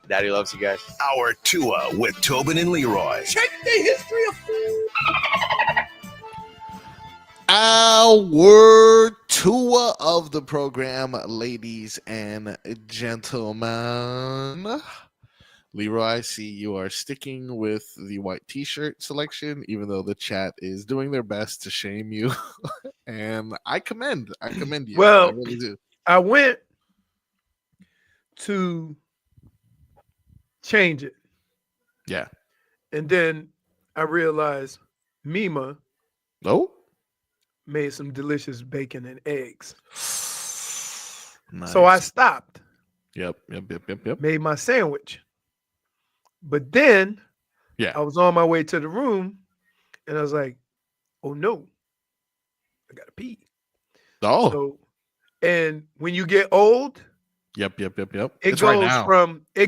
Daddy loves you guys. Our Tua with Tobin and Leroy. Check the history of food. Our Tua of the program, ladies and gentlemen. Leroy, I see you are sticking with the white t-shirt selection, even though the chat is doing their best to shame you. And I commend you. Well, I really do. I went to change it. Yeah. And then I realized Mima made some delicious bacon and eggs. Nice. So I stopped. Yep. Made my sandwich. But then I was on my way to the room and I was like, oh no, I gotta pee. Oh. So, and when you get old, Yep. It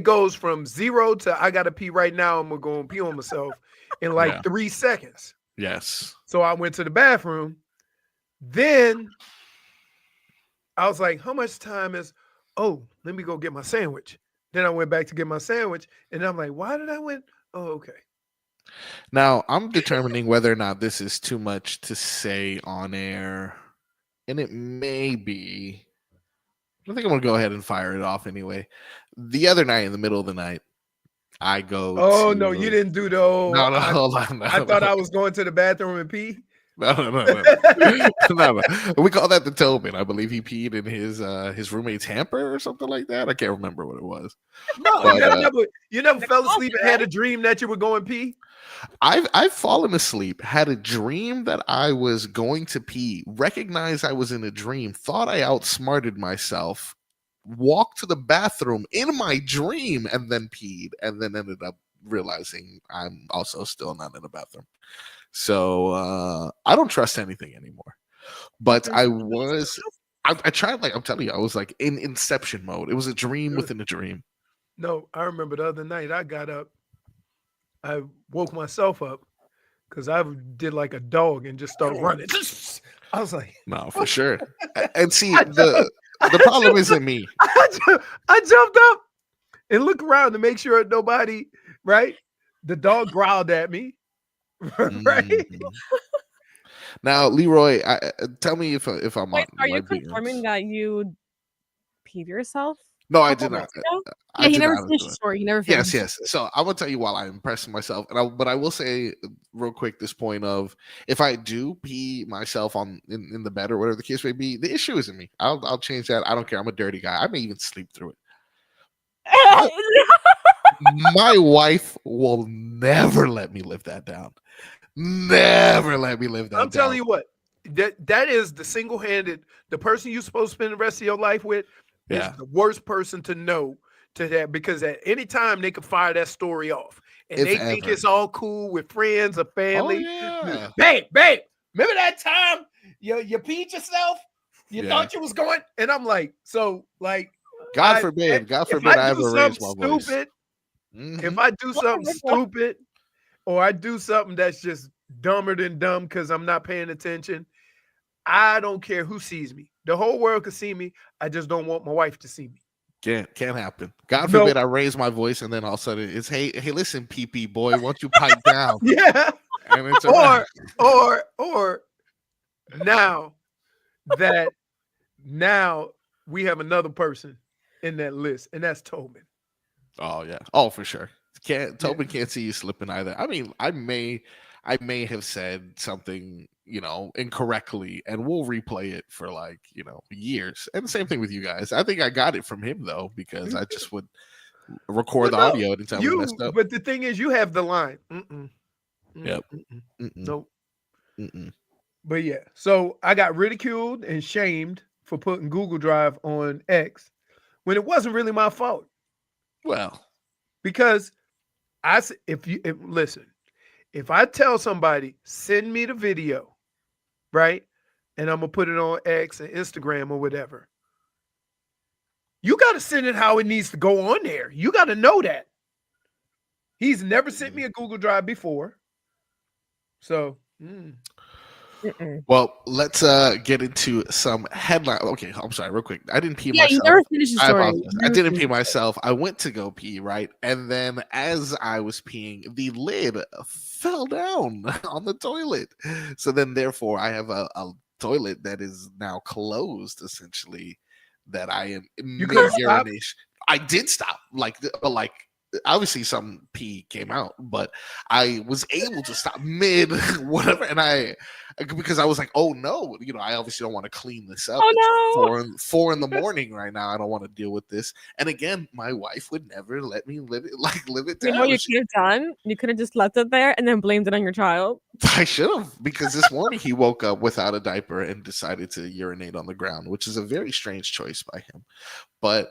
goes from 0 to I gotta pee right now and we're going to pee on myself in like 3 seconds. Yes. So I went to the bathroom. Then I was like, how much time is, let me go get my sandwich. Then I went back to get my sandwich and I'm like, why did I went? Oh, okay. Now I'm determining whether or not this is too much to say on air. And it may be. I think I'm going to go ahead and fire it off anyway. The other night, in the middle of the night, I go no, you didn't do the old. No, hold on. I thought I was going to the bathroom and pee. No. We call that the Tobin. I believe he peed in his roommate's hamper or something like that. I can't remember what it was. No, but, you never fell asleep and had a dream that you were going pee? I've fallen asleep, had a dream that I was going to pee, recognized I was in a dream, thought I outsmarted myself, walked to the bathroom in my dream, and then peed, and then ended up realizing I'm also still not in the bathroom. So I don't trust anything anymore. But I tried, like I'm telling you, I was like in Inception mode. It was a dream within a dream. No, I remember the other night I got up. I woke myself up because I did like a dog and just started running. I was like, no, for sure. And see, the problem isn't me. I jumped up and looked around to make sure nobody, right? The dog growled at me, right? Now, Leroy, tell me if I'm Wait, on. are you confirming that you peed yourself? No, I did not. Yeah, he never finished the story. He never finished. Yes. So I will tell you while I'm impressing myself, but I will say real quick this point of if I do pee myself in the bed or whatever the case may be, the issue isn't me. I'll change that. I don't care. I'm a dirty guy. I may even sleep through it. My wife will never let me live that down. Never let me live that down. I'm telling you what, that is the single-handed, the person you're supposed to spend the rest of your life with is the worst person to know to that, because at any time they could fire that story off. And they think it's all cool with friends or family. Oh, yeah. Babe, remember that time you peed yourself? You thought you was going? And I'm like, God forbid I ever raise my voice. If I do something stupid or I do something that's just dumber than dumb because I'm not paying attention, I don't care who sees me. The whole world can see me. I just don't want my wife to see me. Can't happen. God forbid I raise my voice and then all of a sudden it's hey, listen, pee boy, why don't you pipe down? Yeah. And it's or now we have another person in that list, and that's Tobin. Oh yeah. Oh, for sure. Tobin can't see you slipping either. I mean, I may have said something, incorrectly, and we'll replay it for years. And the same thing with you guys. I think I got it from him though, because I just would record the audio anytime we messed up. But the thing is, you have the line. Yep. Nope. But yeah, so I got ridiculed and shamed for putting Google Drive on X when it wasn't really my fault. Well, because if I tell somebody, send me the video, right? And I'm going to put it on X and Instagram or whatever. You got to send it how it needs to go on there. You got to know that. He's never sent me a Google Drive before. So, Mm-mm. Well, let's get into some headline. Okay, I'm sorry, real quick. I didn't pee Yeah, you myself. never finished the I story. apologize. I didn't pee myself. I went to go pee, right? And then as I was peeing, the lid fell down on the toilet. So then, therefore, I have a toilet that is now closed, essentially, that I am You couldn't stop? urination. I did stop, like obviously some pee came out, but I was able to stop mid whatever, and because I was like, oh no, I obviously don't want to clean this up. Oh It's 4 in the morning right now. I don't want to deal with this. And again, my wife would never let me live it You down. know what you could have done? You could have just left it there and then blamed it on your child. I should have, because this morning he woke up without a diaper and decided to urinate on the ground, which is a very strange choice by him. But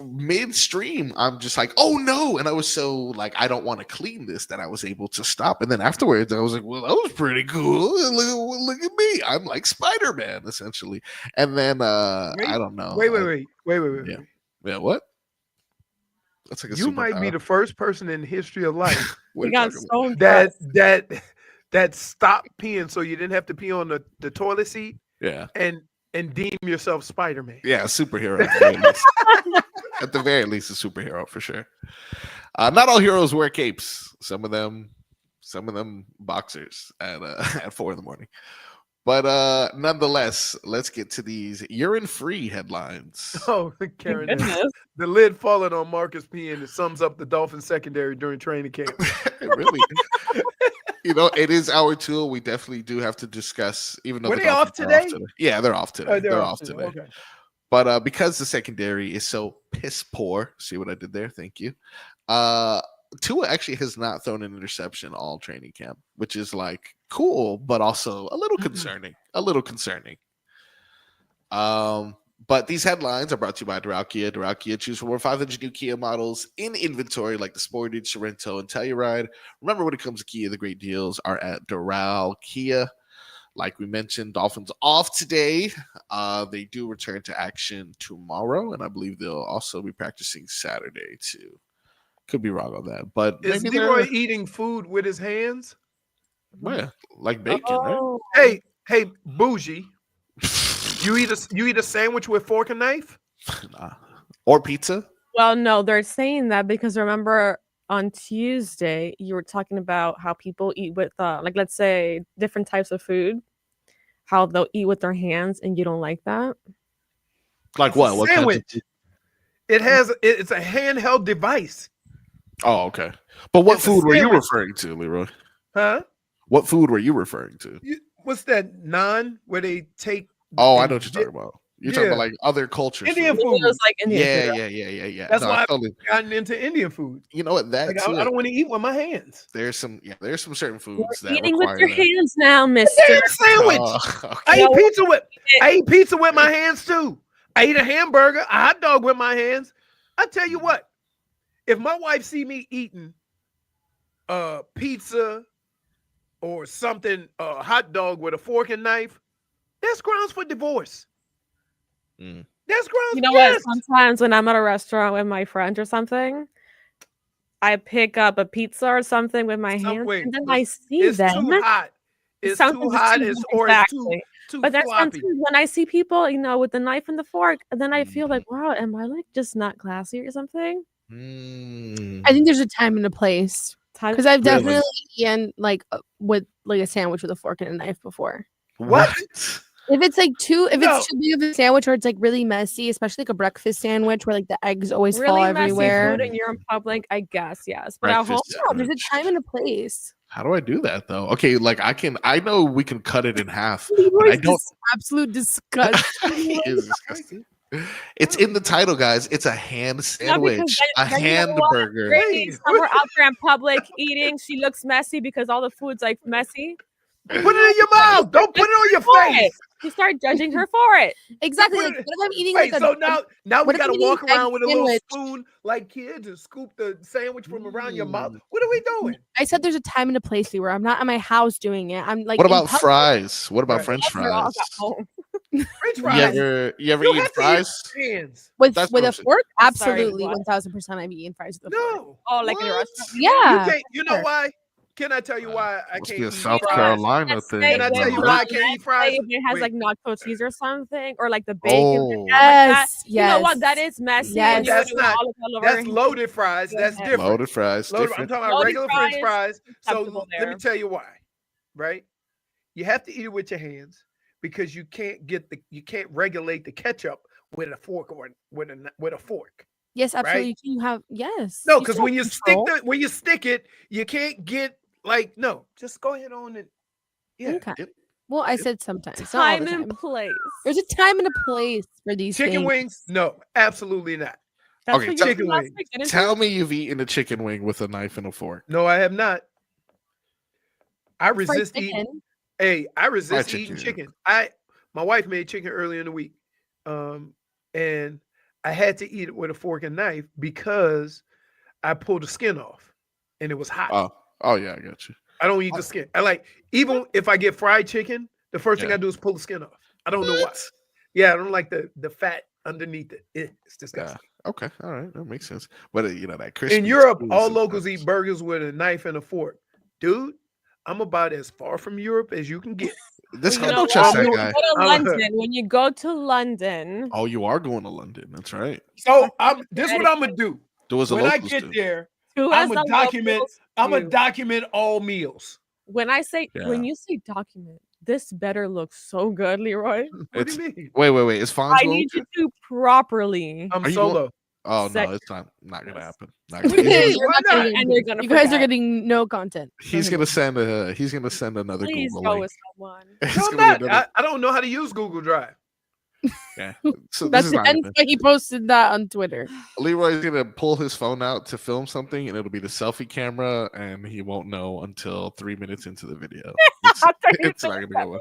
midstream, I'm just like, oh no, and I was so like, I don't want to clean this, that I was able to stop. And then afterwards I was like, well, that was pretty cool. Look at me, I'm like Spiderman essentially. And then I don't know. Wait. Yeah, what? That's like a You might be the first person in the history of life What are We you got talking so impressed. that stopped peeing so you didn't have to pee on the toilet seat about? Yeah, and deem yourself Spider-Man. yeah, superhero at the very least. At the very least, a superhero for sure. Not all heroes wear capes. Some of them boxers at 4 in the morning. But nonetheless, let's get to these urine-free headlines. Oh, Thank Karen, goodness. the lid falling on Marcus peeing. It sums up the Dolphins secondary during training camp. Really, it is our tool. We definitely do have to discuss. Even though Were the they off Dolphins are today? Yeah, they're off today. Oh, they're off today. Okay. But because the secondary is so piss poor, see what I did there? Thank you. Tua actually has not thrown an interception all training camp, which is like cool, but also a little concerning. But these headlines are brought to you by Doral Kia. Doral Kia, choose from over 500 new Kia models in inventory like the Sportage, Sorento, and Telluride. Remember, when it comes to Kia, the great deals are at Doral Kia. Like we mentioned, Dolphins off today. They do return to action tomorrow, and I believe they'll also be practicing Saturday too. Could be wrong on that, but Is maybe Leroy eating food with his hands? well, like bacon, Oh. Hey, bougie. You eat a sandwich with fork and knife? right? Nah. Or pizza. Well, no, they're saying that because remember on Tuesday you were talking about how people eat with like, let's say, different types of food, how they'll eat with their hands, and you don't like that. Like It's what? a What kind of? sandwich. It's a handheld device. Oh, okay. But what It's a food were you sandwich. referring to, Leroy? Huh? What food were you referring to? What's that naan where they take? Oh, I and know what you're dip- talking about. You're talking about Yeah. like other cultures. Indian It food. was like Indian food. Yeah. That's No, why I I've totally. gotten into Indian food. You know what? That Like, too. I don't want to eat with my hands. There's some certain You're foods that eating with require your that. hands now, mister. Damn sandwich. Oh, okay. I No, eat pizza with my hands too. I eat a hamburger, a hot dog with my hands. I tell you what, if my wife see me eating pizza or something, a hot dog with a fork and knife, that's grounds for divorce. Mm. That's grounds. You know yes. what? Sometimes when I'm at a restaurant with my friends or something, I pick up a pizza or something with my hands, Wait, and then but I see It's them. too hot. It's too Sometimes hot. too It's hot, or exactly. it's too But there's floppy. sometimes when I see people, with the knife and the fork, and then I feel Mhm. like, wow, am I like just not classy or something? Mm. I think there's a time and a place Time- because I've Really? definitely eaten with like a sandwich with a fork and a knife before. What? If it's like too, if No. it's too big of a sandwich or it's like really messy, especially like a breakfast sandwich where like the eggs always fall really messy everywhere. food and you're in public, I guess, yes. But at home, Breakfast No, there's a sandwich. time and a place. How do I do that though? Okay, like I know we can cut it in half, but I Leroy's don't. absolute disgust. It is disgusting. It's in the title, guys. It's a hand sandwich, a then you know what? hamburger. Brittney, somewhere out there in public eating, she looks messy because all the food's like messy. Put it in your mouth. Don't put it on your For face. it. You start judging her for it. Exactly. What Like, if- what if I'm eating Wait, like so a now we what if gotta I'm eating walk egg around with a little sandwich? spoon like kids and scoop the sandwich from around your mouth? What are we doing? I said there's a time and a place where I'm not at my house doing it. I'm like What in about public. fries? What about Right. French You're all fries? at home. French You fries. ever You eat have to fries? eat with hands. with That's with what a I'm saying. fork? I'm sorry, Absolutely, what? 1000%. I've eaten fries with a fork. No. Oh, like in a What? restaurant. You Yeah. can't. You know sure. why? Can I tell you why I Must can't be a eat South fries? Carolina Let's thing. say Can I tell you they're why I not- can't eat let's fries? say if it has Wait. like nacho cheese or something, or like the bacon. Oh, Yes, You know what? That is messy. Yes. And you That's would want not- olive oil over That's it. loaded fries. Go That's ahead. different. loaded fries. I'm Different. talking about Loaded regular French fries, fries. So acceptable let me there. tell you why. Right? You have to eat it with your hands because you can't regulate the ketchup with a fork or with a fork. Yes, absolutely. Right? You have yes. No, you because still when have you control. stick it, you can't get like no. Just go ahead on and Okay. Yep. Well, I said sometimes. Not all the Time and time. place. There's a time and a place for these chicken things. wings. No, absolutely not. That's Okay, what tell- you're Chicken last wings. week, didn't Tell you? me you've eaten a chicken wing with a knife and a fork. No, I have not. I Fried resist eating. chicken. Hey, I resist Fried eating chicken. chicken. My wife made chicken earlier in the week, and I had to eat it with a fork and knife because I pulled the skin off, and it was hot. Oh yeah, I got you. I don't eat the skin. Even if I get fried chicken, the first thing Yeah. I do is pull the skin off. I don't know why. Yeah, I don't like the fat underneath it. It's disgusting. Okay, all right, that makes sense. But that crispy. In Europe, cheese all is locals nice. eat burgers with a knife and a fork. Dude, I'm about as far from Europe as you can get. This Well, guy you know don't trust what? that When guy. you go to I'm- London, when you go to London, Oh, you are going to London. That's right. So this is what I'm gonna do. Do as the When I locals get do. there, who I'm has a the document. locals I'm gonna do? document all meals. When Yeah. you say document, this better look so good, Leroy. What do you mean? Wait. Is Fonz I going need to? you to properly. I'm Are you going- solo. Oh Sec- no, it's not gonna Yes. happen. Not You're gonna, he's, Why not not? getting And you're gonna you guys are forget. getting no content. he's gonna send another Please Google go link. with someone. It's No, I'm gonna be not. another- I don't know how to use Google Drive. yeah. So this That's is the not end. gonna, He posted that on Twitter. Leroy's gonna pull his phone out to film something, and it'll be the selfie camera, and he won't know until 3 minutes into the video. It's not gonna go well.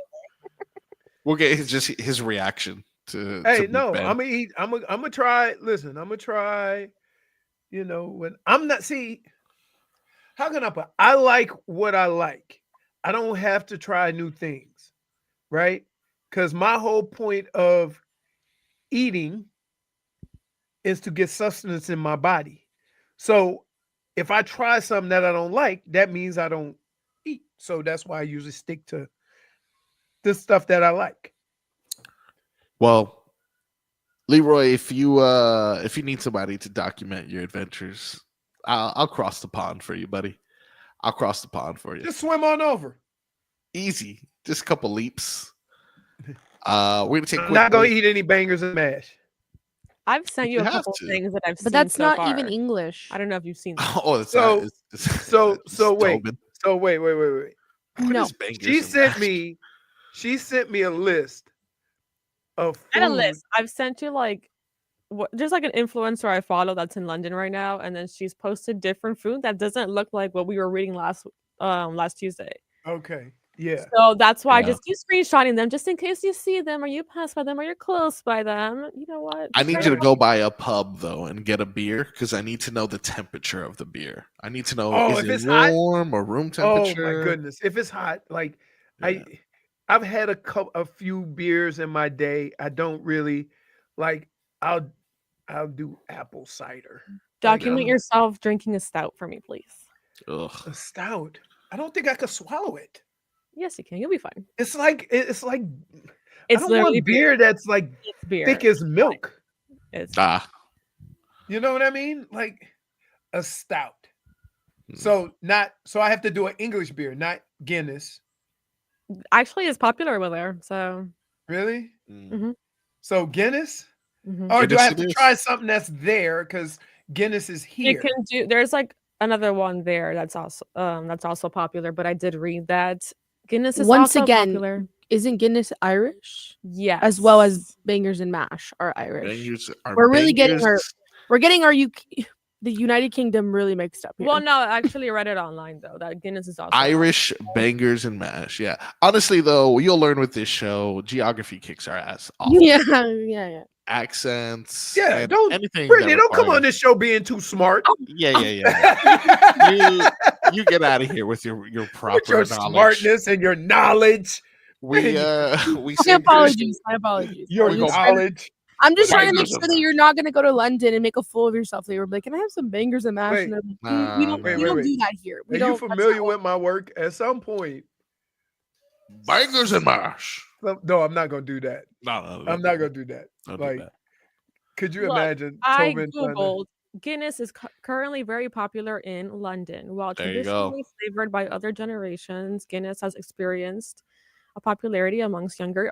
We'll get his reaction to. Hey, Big no, Ben. I'm gonna eat. I'm gonna try. Listen, I'm gonna try. You know, when I'm not how can I put? I like what I like. I don't have to try new things, right? Because my whole point of eating is to get sustenance in my body. So if I try something that I don't like, that means I don't eat. So that's why I usually stick to the stuff that I like. Well, Leroy, if you need somebody to document your adventures, I'll cross the pond for you, buddy. I'll cross the pond for you. Just swim on over. Easy, just a couple leaps. We're gonna take. a I'm quick not gonna break. eat any bangers and mash. I've sent you You a have couple to. things that I've seen. But that's so not far. even English. I don't know if you've seen that. Oh, that's So- not, so wait. Tobin. So wait. What No. is bangers She and sent mash? me a list of food. And a list. I've sent you there's like an influencer I follow that's in London right now, and then she's posted different food that doesn't look like what we were reading last Tuesday. Okay. Yeah. So that's why I Yeah. just keep screenshotting them just in case you see them or you pass by them or you're close by them. You know what? I Just need try you to go by a pub though and get a beer because I need to know the temperature of the beer. I need to know Oh, is if it it's hot? warm or room Oh temperature. my goodness. If it's hot, like Yeah. I've had a few beers in my day. I don't really like I'll do apple cider. document I'm- yourself drinking a stout for me, please. Ugh. A stout. I don't think I could swallow it. Yes, you can. You'll be fine. It's like I It's don't literally want beer that's like It's beer. thick as milk. It's You know what I mean? Like a stout. Hmm. So I have to do an English beer, not Guinness. actually it's popular over there. So Really? Mm. So Guinness? mhm. Or do I Guinness have it to is. try something that's there because Guinness is you here? can do. There's like another one there that's also popular. But I did read that Guinness is Once also again, popular. Isn't Guinness Irish? Yes, As well as bangers and mash are Irish. Bangers are We're really getting bangers. We're getting the United Kingdom really mixed up here. Well, no, I actually read it online though. That Guinness is also Irish bangers and mash. Yeah. Honestly, though, you'll learn with this show. Geography kicks our ass off. yeah. Accents. Yeah, and don't- anything. Brittany, that don't come on requires- this show being too smart. Yeah. You get out of here with your proper With your knowledge. smartness and your knowledge. We My say apologies. My apologies. Your we go- knowledge. I'm just trying to make Bangers sure and that you're not going to go to London and make a fool of yourself. They were like, "Can I have some bangers and mash?" Wait. And they're like, Nah, "We don't, nah. we don't Wait. do that here. We Are don't." you familiar with my work? At some point, Bangers and mash. no, I'm not gonna do that. No, I'm not gonna do that. Don't do Like, that. could you Look, imagine I Tobin trying to- googled Guinness is currently very popular in London. While There you go. traditionally flavored by other generations, Guinness has experienced a popularity amongst younger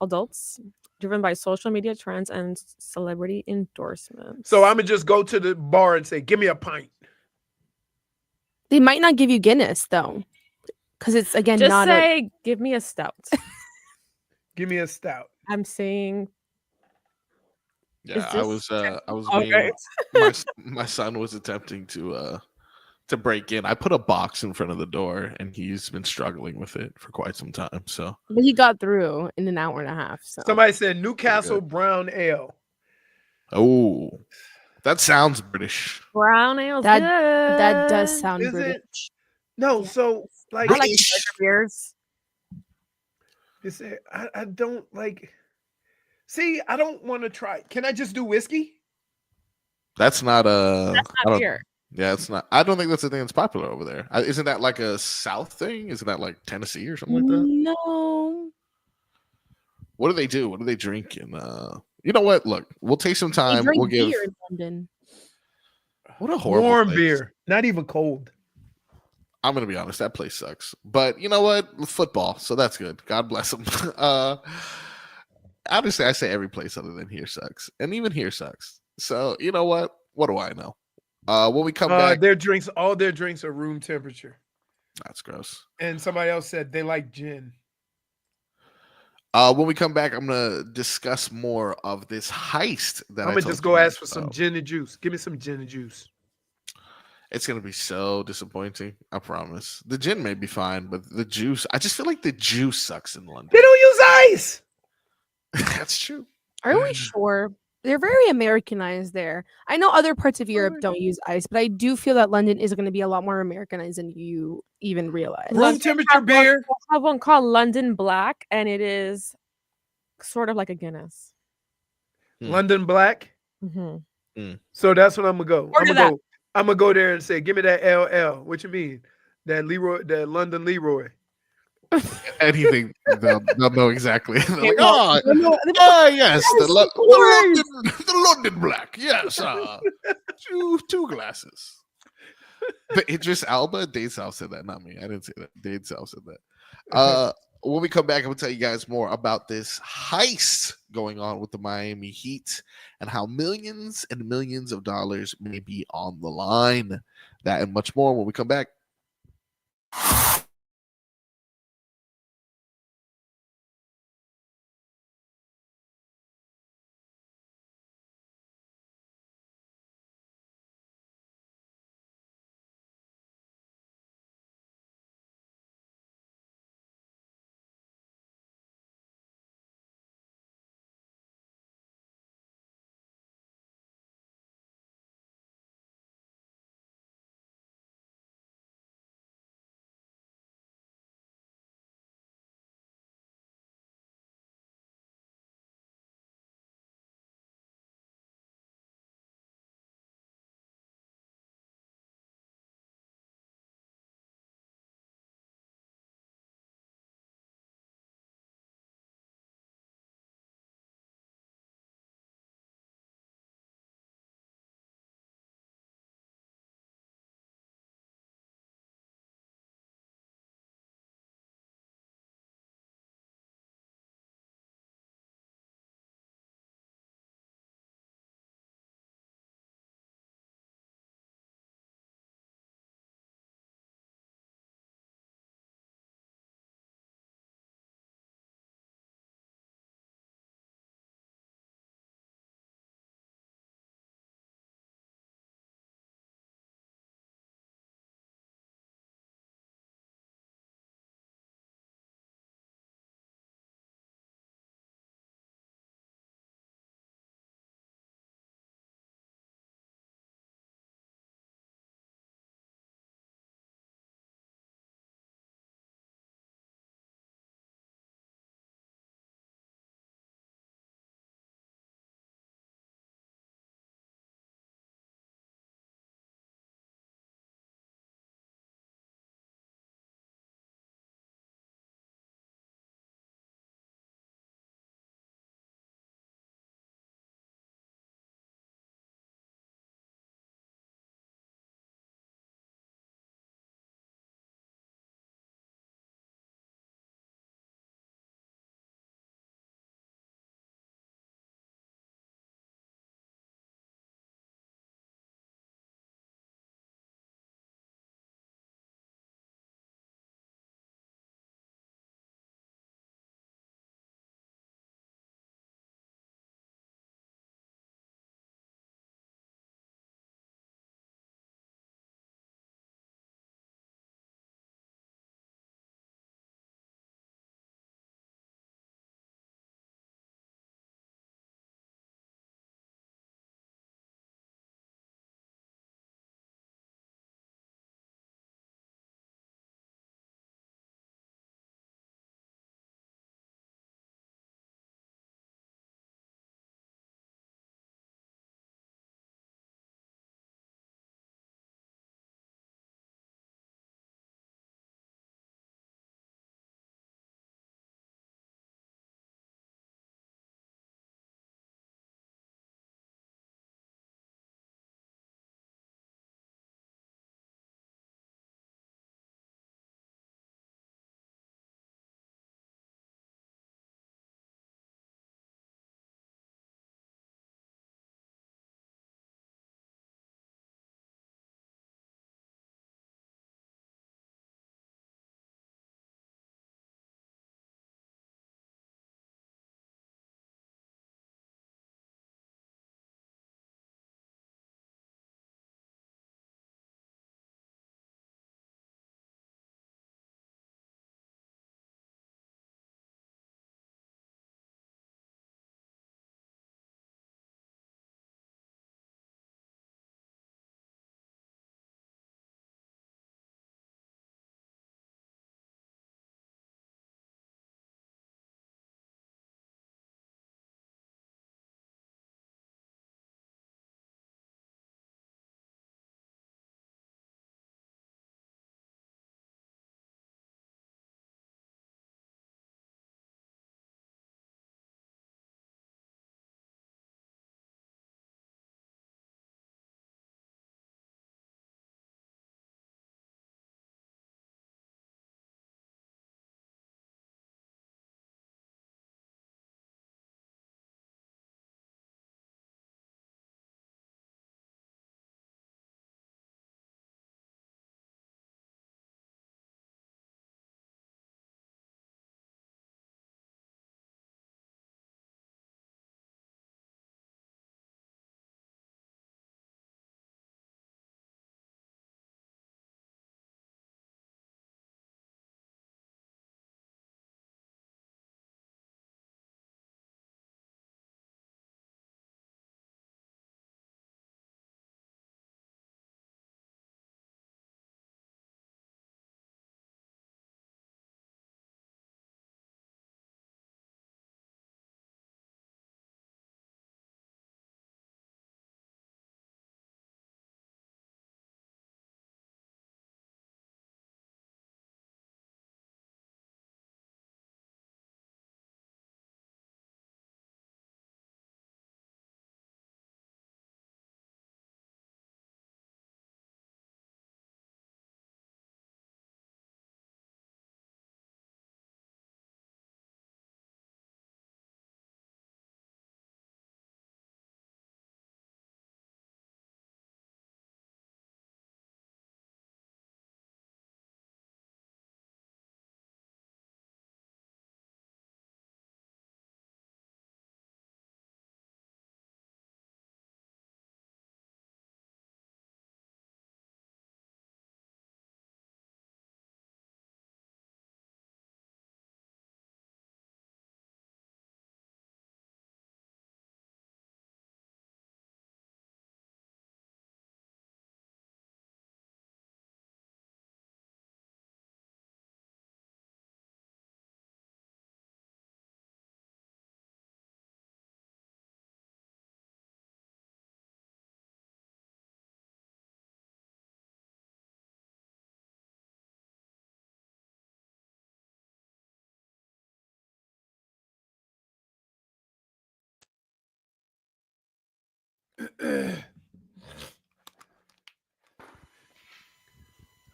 adults, driven by social media trends and celebrity endorsements. So I'm gonna just go to the bar and say, "Give me a pint." They might not give you Guinness though, because it's again just not say, "Give me a stout." Give me a stout. I'm saying, Yeah, is I this was Okay. being my son was attempting to break in. I put a box in front of the door and he's been struggling with it for quite some time. So but he got through in an hour and a half. So Somebody said Newcastle Brown Ale. oh, that sounds British. brown ale's that does good. sound Is it? British. No, Yes. so like I like British. cider beers. they said, I don't like. See, I don't want to try. Can I just do whiskey? That's not That's I not don't- beer. Yeah, it's not. I don't think that's a thing that's popular over there. Isn't that like a South thing? Isn't that like Tennessee or something like that? No, What do they do? What do they drink? And you know what? Look, we'll take some they time. drink We'll give. beer in London. What a horrible Warm place. beer, not even cold. I'm gonna be honest. That place sucks. But you know what? Football. So that's good. God bless them. Honestly, I say every place other than here sucks, and even here sucks. So you know what? What do I know? When we come back, All their drinks are room temperature. that's gross. And somebody else said they like gin. When we come back, I'm gonna discuss more of this heist that I'm I gonna told just you go guys ask for some about. gin and juice. Give me some gin and juice. It's gonna be so disappointing. I promise. The gin may be fine, but the juice, I just feel like the juice sucks in London. They don't use ice. That's true. Are we sure? They're very Americanized there. I know other parts of Europe don't use ice, but I do feel that London is going to be a lot more Americanized than you even realize. Room London temperature have one- beer. have one called London Black, and it is sort of like a Guinness. London Black. Mm-hmm. So that's what I'm gonna go. Order that. I'm gonna go there and say, "Give me that LL." What you mean? That Leroy, that London Leroy. Anything, they'll know exactly. They're like, well, yes, the London Black. Yes, two glasses. But Idris Elba, Dade South said that, not me. I didn't say that. Dade South said that. When we come back, I'm gonna tell you guys more about this heist going on with the Miami Heat and how millions and millions of dollars may be on the line. That and much more when we come back.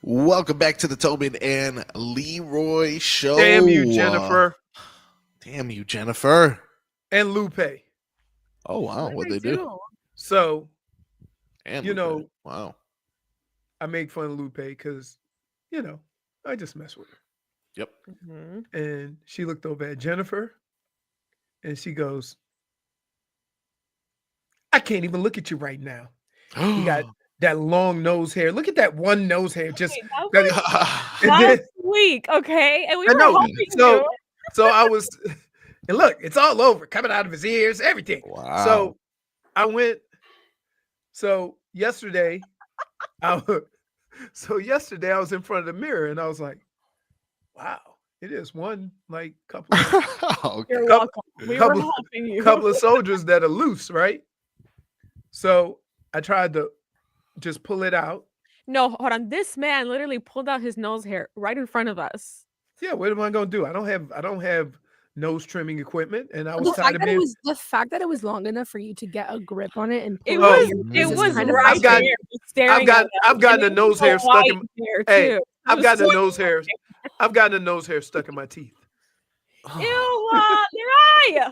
Welcome back to the Tobin and Leroy show. Damn you, Jennifer. Damn you, Jennifer. And Lupe. Oh, wow. What'd they do? So, And you Lupe. know, Wow. I make fun of Lupe because, you know, I just mess with her. Yep. Mm-hmm. And she looked over at Jennifer and she goes, I can't even look at you right now. You got that long nose hair. Look at that one nose hair. Just Okay, last week, okay? And we were helping you. So I was, and look, it's all over, coming out of his ears, everything. Wow. So I went, yesterday, I was in front of the mirror and I was like, wow, it is one like couple of, You're welcome. We were helping you. couple of soldiers that are loose, right? So I tried to just pull it out. No, hold on. This man literally pulled out his nose hair right in front of us. Yeah, what am I gonna do? I don't have nose trimming equipment, and I was the fact that it was long enough for you to get a grip on it and it pull was kind of right there, staring I've gotten a nose hair stuck in hey, I've gotten a nose hair. I've gotten a nose hair stuck in my teeth. Ew, Leroy!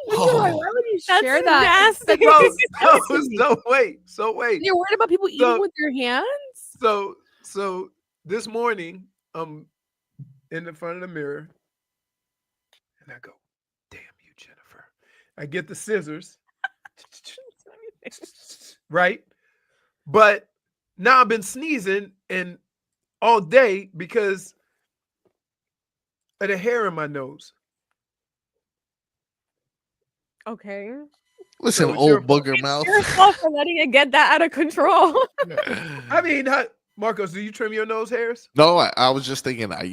Why would you share that? Nasty. So wait. You're worried about people eating with their hands? So this morning, I'm in the front of the mirror, and I go, "Damn you, Jennifer!" I get the scissors, right? But now I've been sneezing and all day because of the hair in my nose. Okay. Listen, So it's old your booger mouth. Your fault for letting it get that out of control. I mean, Marcos, do you trim your nose hairs? No, I was just thinking, I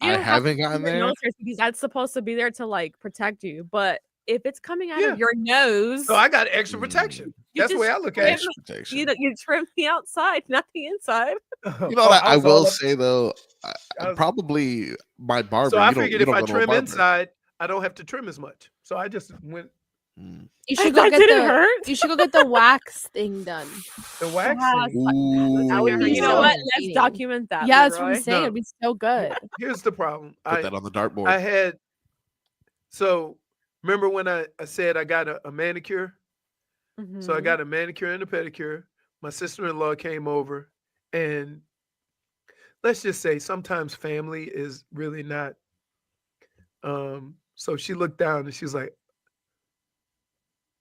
haven't gotten there. Nose hairs because that's supposed to be there to like protect you, but if it's coming out of your nose, so I got extra protection. That's the way I look at it. You trim the outside, not the inside. You know what I will say though, probably my barber. So I figured if I trim inside, I don't have to trim as much. So I just went. You should go get You should go get the wax thing done. The wax. You know what? Let's document that. Yeah, that's what I'm saying. It'd be so good. Here's the problem. Put that on the dartboard. I had. So remember when I said I got a manicure? Mm-hmm. So I got a manicure and a pedicure. My sister-in-law came over, and let's just say sometimes family is really not. So she looked down and she's like,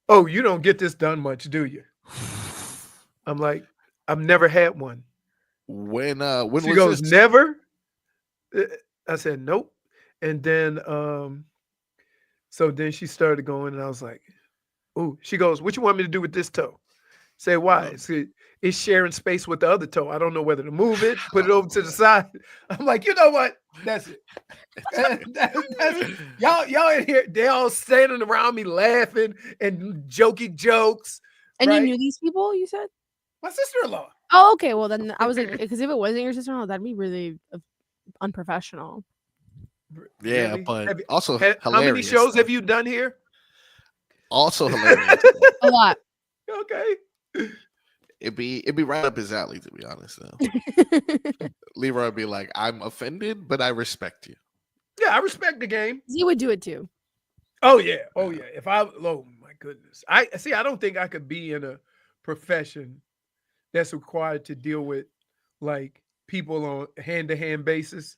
"Oh, you don't get this done much, do you?" I'm like, "I've never had one." When she goes, this? "Never?" I said, "Nope." And then so then she started going, and I was like, "Ooh." She goes, "What you want me to do with this toe?" Say, "Why?" It's sharing space with the other toe. I don't know whether to move it, put it over to the side. I'm like, you know what? That's it. That's it. Y'all in here, they all standing around me laughing and joking jokes. And right? you knew these people, you said? My sister-in-law. Oh, okay. Well, then I was like, because if it wasn't your sister-in-law, that'd be really unprofessional. Yeah, really? but also hilarious. How many shows have you done here? Also hilarious. A lot. Okay. It'd be right up his alley, to be honest. Though. Leroy would be like, "I'm offended, but I respect you." Yeah, I respect the game. He would do it too. Oh yeah. If oh my goodness, I don't think I could be in a profession that's required to deal with like people on hand-to-hand basis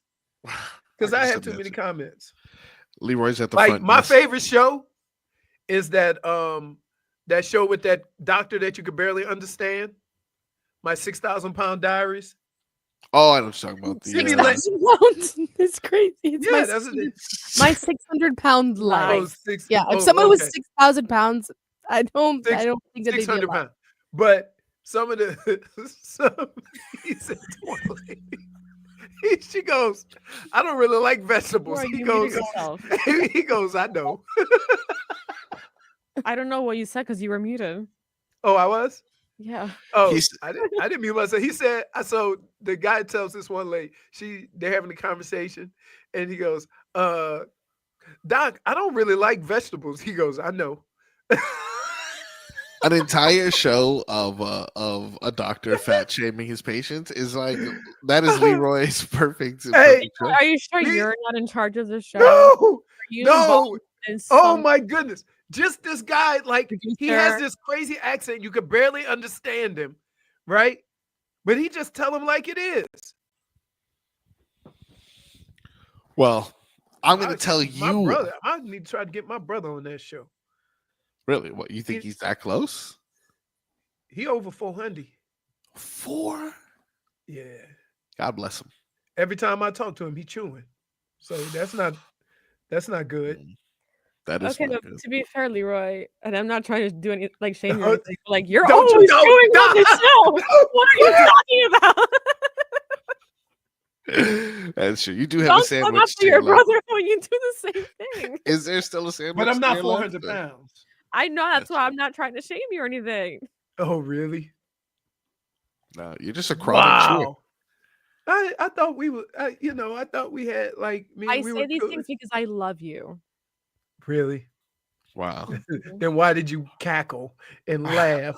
because I have too many comments. Leroy's at the like front. My favorite show is that that show with that doctor that you could barely understand. My 6,000-pound diaries. Oh, I know what you're talking about. 6,000 pounds. It's crazy. It's my 600-pound life. If someone was 6,000 pounds, I don't think that they'd be 600 pounds. But some of the he said to one lady, she goes, "I don't really like vegetables." He goes, "I know." I don't know what you said because you were muted. Oh, I was? Yeah. Oh, I didn't mute myself. He said, so the guy tells this one lady, they're having a conversation, and he goes, "Doc, I don't really like vegetables." He goes, "I know." an entire show of a doctor fat shaming his patients is like that is Leroy's perfect Hey, show. Are you sure Me- you're not in charge of the show? no, Are you no. involved in Oh some my goodness. Just this guy, like he has producer? this crazy accent. You could barely understand him, right? But he just tell him like it is. Well, I'm going to tell My you. brother. I need to try to get my brother on that show. Really, what you think he's that close? He over 400. 4? Yeah. God bless him. Every time I talk to him, he chewing. So that's not good. That is Okay, not no, good. to be fair, Leroy, and I'm not trying to do any like shame you or anything, but, like you're Don't you always know? doing on the show. What are you talking about? That's true. You do have a Don't come sandwich after your stand left. brother when you do the same thing. Is there still a sandwich? But I'm not stand left? 400 pounds. I know that's That's why I'm not trying to shame you or anything. Oh, really? No, you're just a chronic chewer. Wow. I thought we were, I thought we had like me. I We say were these good. things because I love you. Really? Wow. Then why did you cackle and laugh?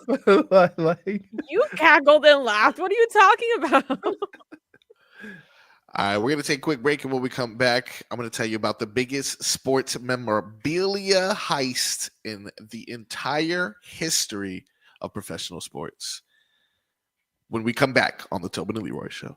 like, You cackled and laughed. What are you talking about? All right, we're going to take a quick break, and when we come back, I'm going to tell you about the biggest sports memorabilia heist in the entire history of professional sports. When we come back on the Tobin and Leroy Show.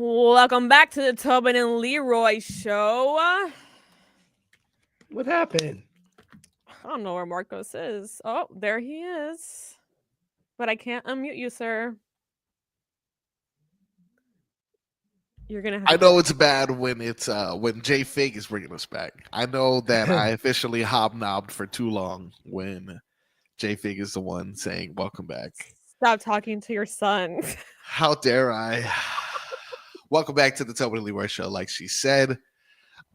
Welcome back to the Tobin and Leroy show. What happened? I don't know where Marcos is. Oh, there he is. But I can't unmute you, sir. You're gonna have I to know it's bad when it's when JFig is bringing us back. I know that I officially hobnobbed for too long when JFig is the one saying welcome back. Stop talking to your son. How dare I? Welcome back to the Tobin and Leroy show. Like she said,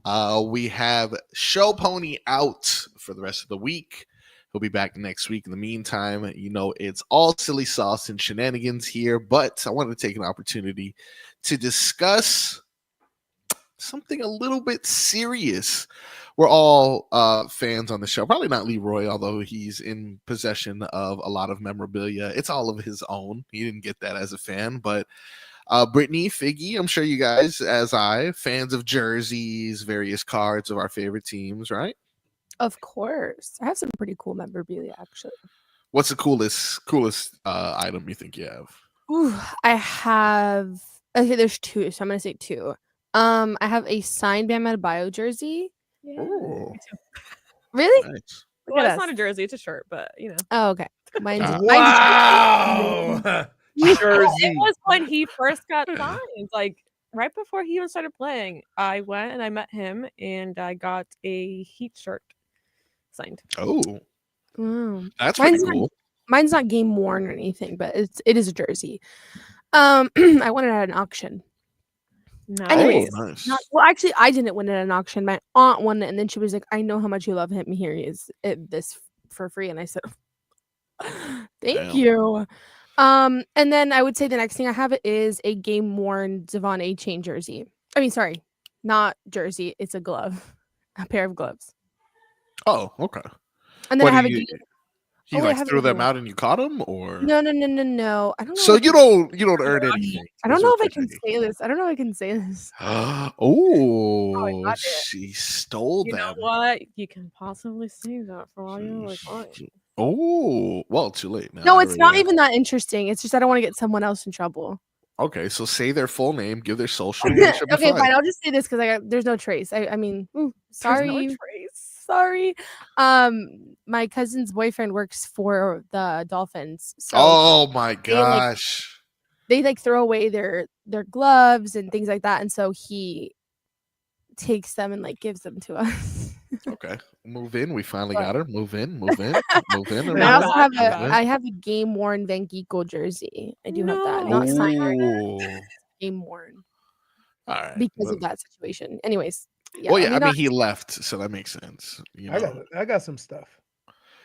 we have Show Pony out for the rest of the week. He'll be back next week. In the meantime, you know, it's all silly sauce and shenanigans here, but I wanted to take an opportunity to discuss something a little bit serious. We're all fans on the show. Probably not Leroy, although he's in possession of a lot of memorabilia. It's all of his own. He didn't get that as a fan, but Brittney, Figgy, I'm sure you guys, as I, fans of jerseys, various cards of our favorite teams, right? Of course. I have some pretty cool memorabilia, actually. What's the coolest item you think you have? Ooh, I have... Okay, there's two, so I'm going to say two. I have a signed Bam Adebayo jersey. Oh, Really? nice. Well, it's not a jersey, it's a shirt, but you know. Oh, okay. Mine's Wow. Jersey. It was when he first got signed, like right before he even started playing. I went and I met him, and I got a Heat shirt signed. Oh, Wow. that's pretty cool. Mine's not game worn or anything, but it is a jersey. I won it at an auction. Nice. Anyways, nice. well, actually, I didn't win it at an auction. My aunt won it, and then she was like, "I know how much you love him. Here he is, this for free." And I said, "Thank you." And then I would say the next thing I have is a game worn Devon A. Chain jersey. I mean, sorry, not jersey. It's a glove, a pair of gloves. Oh, okay. And then I have a game. You like threw them out and you caught them, or No. I don't know. So you don't earn anything. I don't know if I can say this. I don't know if I can say this. Oh, she stole them. You know what? You can possibly say that for all you like. Oh, well, too late now. No, it's not even that interesting. It's just I don't want to get someone else in trouble. Okay, so say their full name, give their social. Okay, fine. I'll just say this because there's no trace. I mean, sorry. There's no trace. Sorry. My cousin's boyfriend works for the Dolphins. So oh my gosh. They like throw away their gloves and things like that, and so he takes them and like gives them to us. Okay, move in. We finally got her. Move in. Move in. Move in. I also have I have a game worn Van Geekel jersey. I do have that. Not signed. Game worn. All right. Because of that situation. Anyways. Yeah, well, yeah. I mean, he left, so that makes sense. You know? I got some stuff.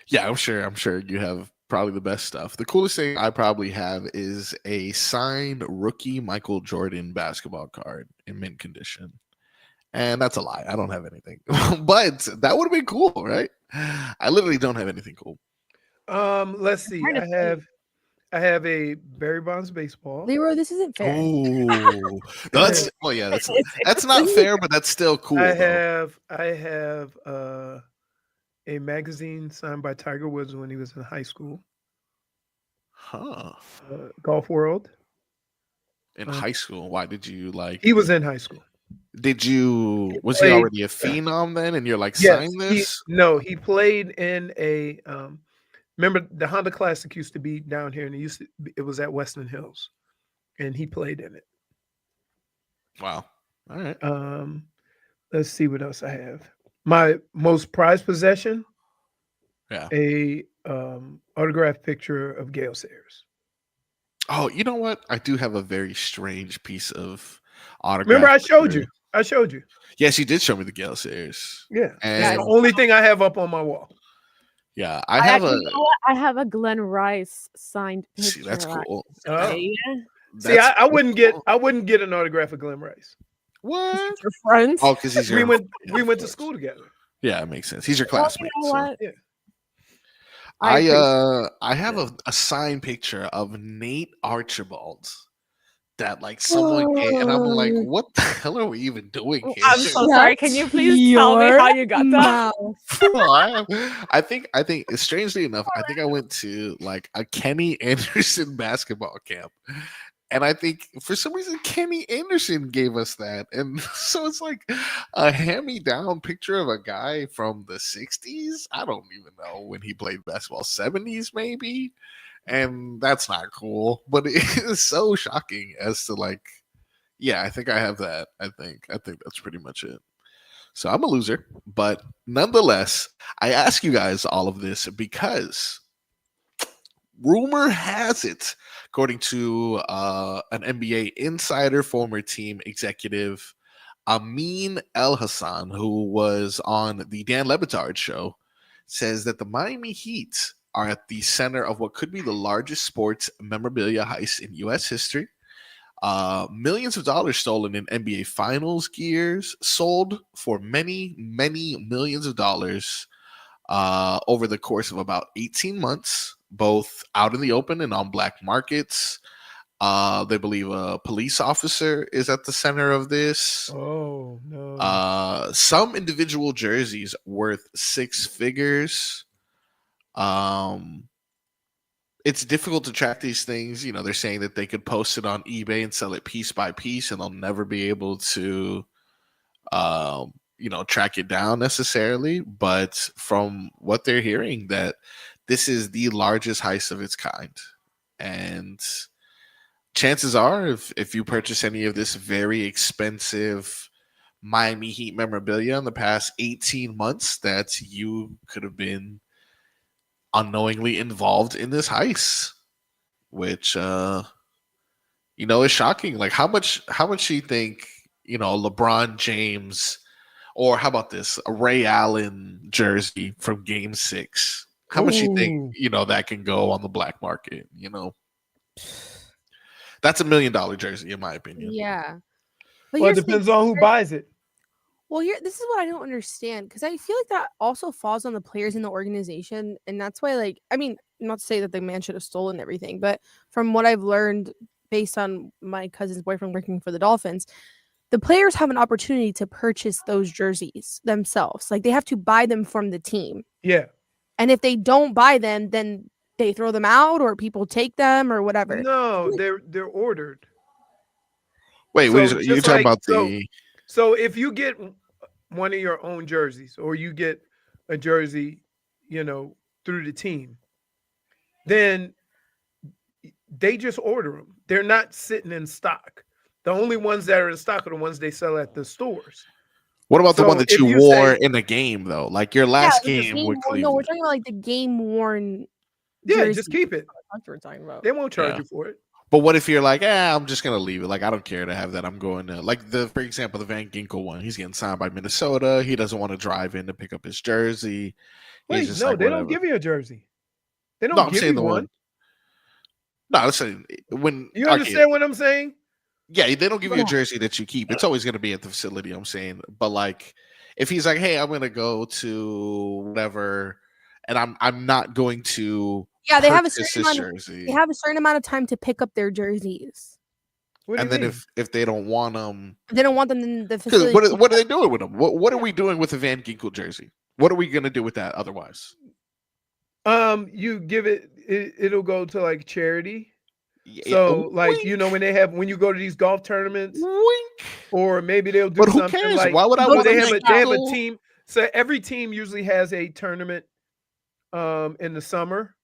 Yeah, I'm sure you have probably the best stuff. The coolest thing I probably have is a signed rookie Michael Jordan basketball card in mint condition. And that's a lie. I don't have anything. But that would have been cool, right? I literally don't have anything cool. Let's see. I have a Barry Bonds baseball. Leroy, this isn't fair. Oh, that's that's not fair, but that's still cool. I have a magazine signed by Tiger Woods when he was in high school. Huh. Golf World. In high school, why did you like? He was in high school. Was he already a phenom then? And you're like, sign this? He played in a. Remember the Honda Classic used to be down here, and it was at Western Hills, and he played in it. Wow! All right. Let's see what else I have. My most prized possession. Yeah. A autographed picture of Gale Sayers. Oh, you know what? I do have a very strange piece of autograph. Remember, I showed you. Yes, you did show me the Gale Sayers. Yeah, and it's the only thing I have up on my wall. Yeah, I have you know what? I have a Glenn Rice signed picture. See, that's cool. I wouldn't get an autograph of Glenn Rice. What? Your friends? Oh, because he's we went to school together. Yeah, it makes sense. He's your classmate. You know what? Yeah. I have a signed picture of Nate Archibald that like someone gave, and I'm like, what the hell are we even doing here? I'm so sorry. Can you please tell me how you got that? I think strangely enough, I think I went to like a Kenny Anderson basketball camp, And I think for some reason Kenny Anderson gave us that. And so it's like a hand-me-down picture of a guy from the 60s. I don't even know when he played basketball. 70s maybe? And that's not cool. But it is so shocking as to like, yeah, I think I have that. I think that's pretty much it. So I'm a loser. But nonetheless, I ask you guys all of this because rumor has it, according to an NBA insider, former team executive Amin El Hassan, who was on the Dan Le Batard show, says that the Miami Heat are at the center of what could be the largest sports memorabilia heist in U.S. history. Millions of dollars stolen in NBA Finals gears, sold for many, many millions of dollars over the course of about 18 months, both out in the open and on black markets. They believe a police officer is at the center of this. Oh, no. Some individual jerseys worth six figures. It's difficult to track these things. You know, they're saying that they could post it on eBay and sell it piece by piece, and they'll never be able to, track it down necessarily. But from what they're hearing, that this is the largest heist of its kind. And chances are, if you purchase any of this very expensive Miami Heat memorabilia in the past 18 months, that you could have been unknowingly involved in this heist, which is shocking. Like how much do you think LeBron James, or how about this, a Ray Allen jersey from Game 6? How much do you think that can go on the black market? That's $1 million jersey, in my opinion. Yeah. But Well, it depends on who buys it. Well, this is what I don't understand, because I feel like that also falls on the players in the organization. And that's why, not to say that the man should have stolen everything, but from what I've learned based on my cousin's boyfriend working for the Dolphins, the players have an opportunity to purchase those jerseys themselves. Like, they have to buy them from the team. Yeah. And if they don't buy them, then they throw them out or people take them or whatever. No, they're ordered. Wait, you're talking about the... So if you get one of your own jerseys, or you get a jersey, through the team, then they just order them. They're not sitting in stock. The only ones that are in stock are the ones they sell at the stores. What about the one that you wore in the game, though? Like your last game with Cleveland. No, we're talking about like the game worn. Yeah, just keep it. That's what we're talking about. They won't charge you for it. But what if you're like, I'm just gonna leave it? Like, I don't care to have that. I'm going to, for example, the Van Ginkel one. He's getting signed by Minnesota. He doesn't want to drive in to pick up his jersey. Wait, no, they don't give you a jersey. They don't give you one. No, listen. When you understand what I'm saying? Yeah, they don't give you a jersey that you keep. It's always gonna be at the facility. I'm saying, but like, if he's like, hey, I'm gonna go to whatever, and I'm not going to. Yeah, they have a certain amount of time to pick up their jerseys. And then if they don't want them, in the facility. What are they doing with them? What are we doing with a Van Ginkel jersey? What are we gonna do with that otherwise? You give it'll go to like charity. Yeah, so like when you go to these golf tournaments, or maybe they'll do something cares? Like, why would I want they have a team. So every team usually has a tournament in the summer.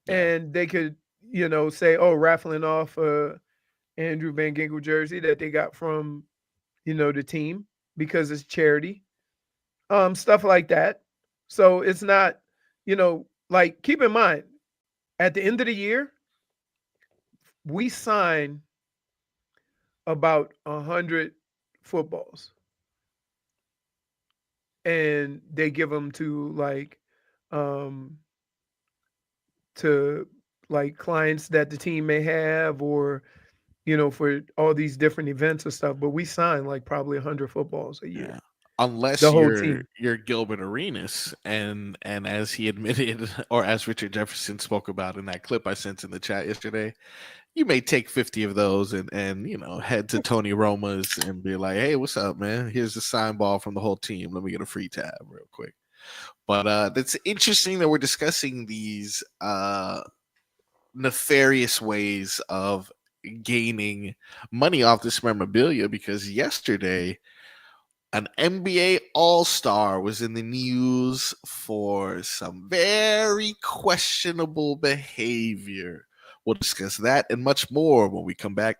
And they could, say, raffling off Andrew Van Ginkel jersey that they got from, the team, because it's charity, stuff like that. So it's not, keep in mind, at the end of the year, we sign about 100 footballs, and they give them to clients that the team may have, or for all these different events and stuff. But we sign probably 100 footballs a year. Yeah. Unless you're Gilbert Arenas, and as he admitted, or as Richard Jefferson spoke about in that clip I sent in the chat yesterday, you may take 50 of those and head to Tony Roma's and be like, hey, what's up, man? Here's the sign ball from the whole team. Let me get a free tab real quick. But that's interesting that we're discussing these nefarious ways of gaining money off this memorabilia because yesterday an NBA All-Star was in the news for some very questionable behavior. We'll discuss that and much more when we come back.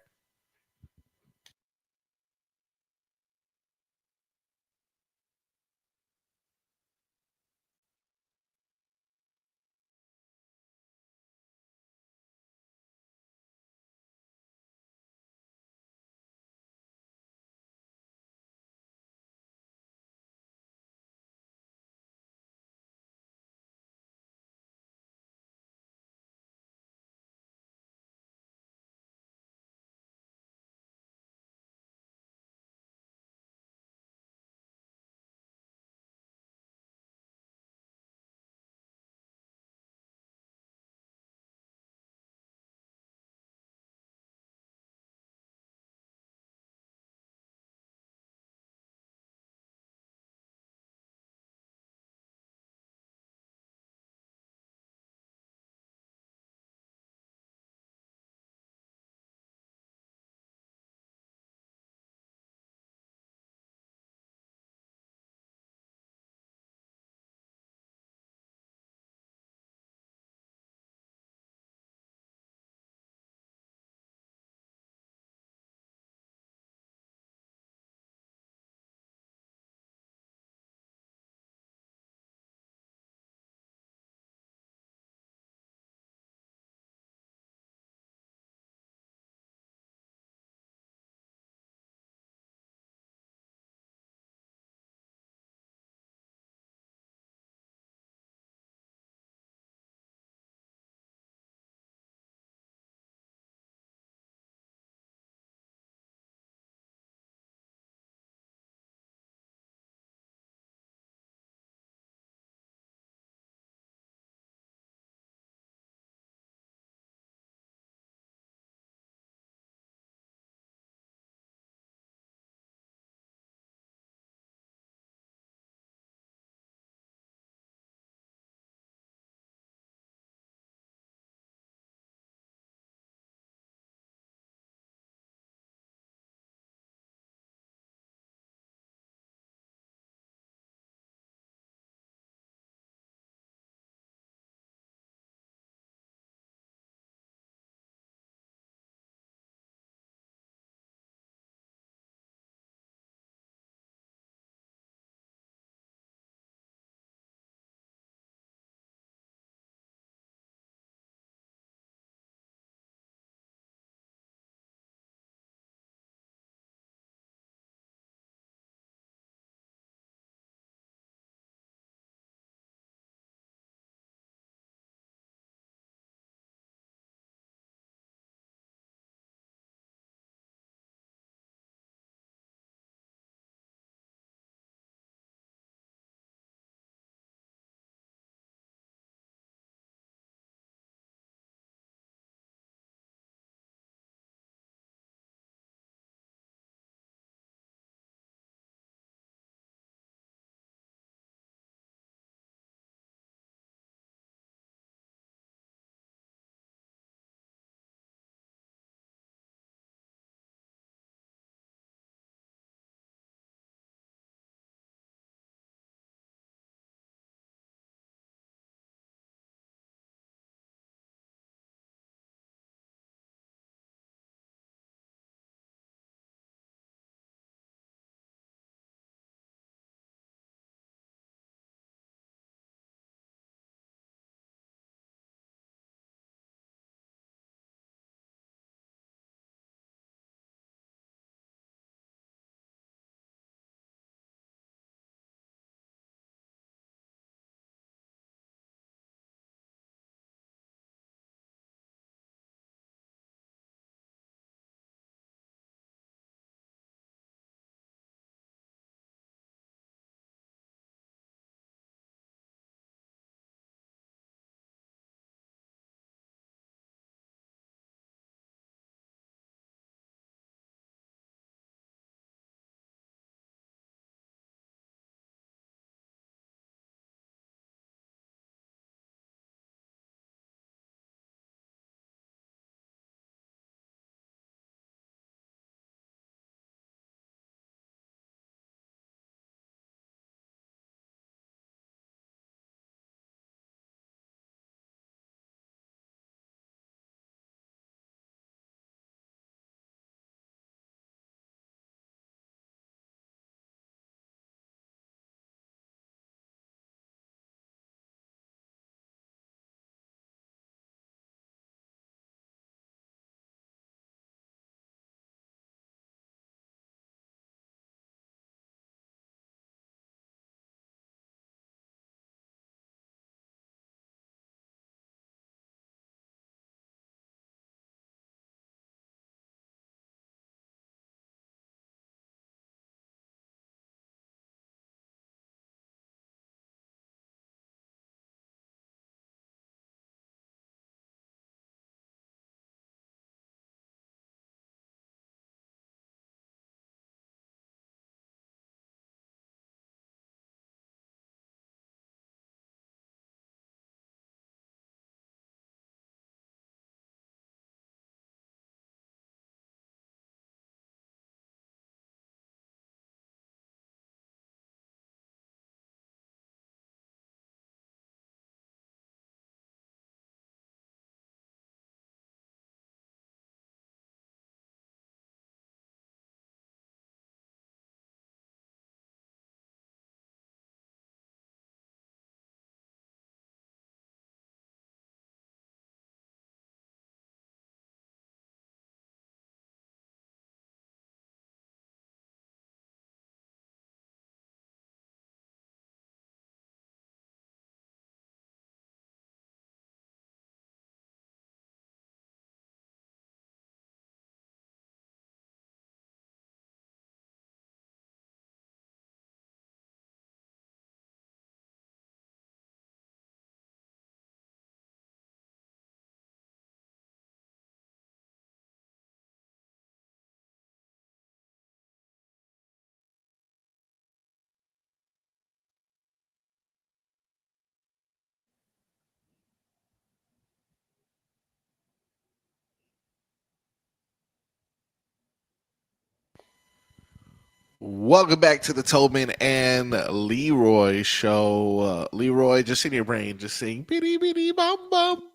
Welcome back to the Tobin and Leroy show. Leroy, just in your brain, just sing bitty bitty bum bum.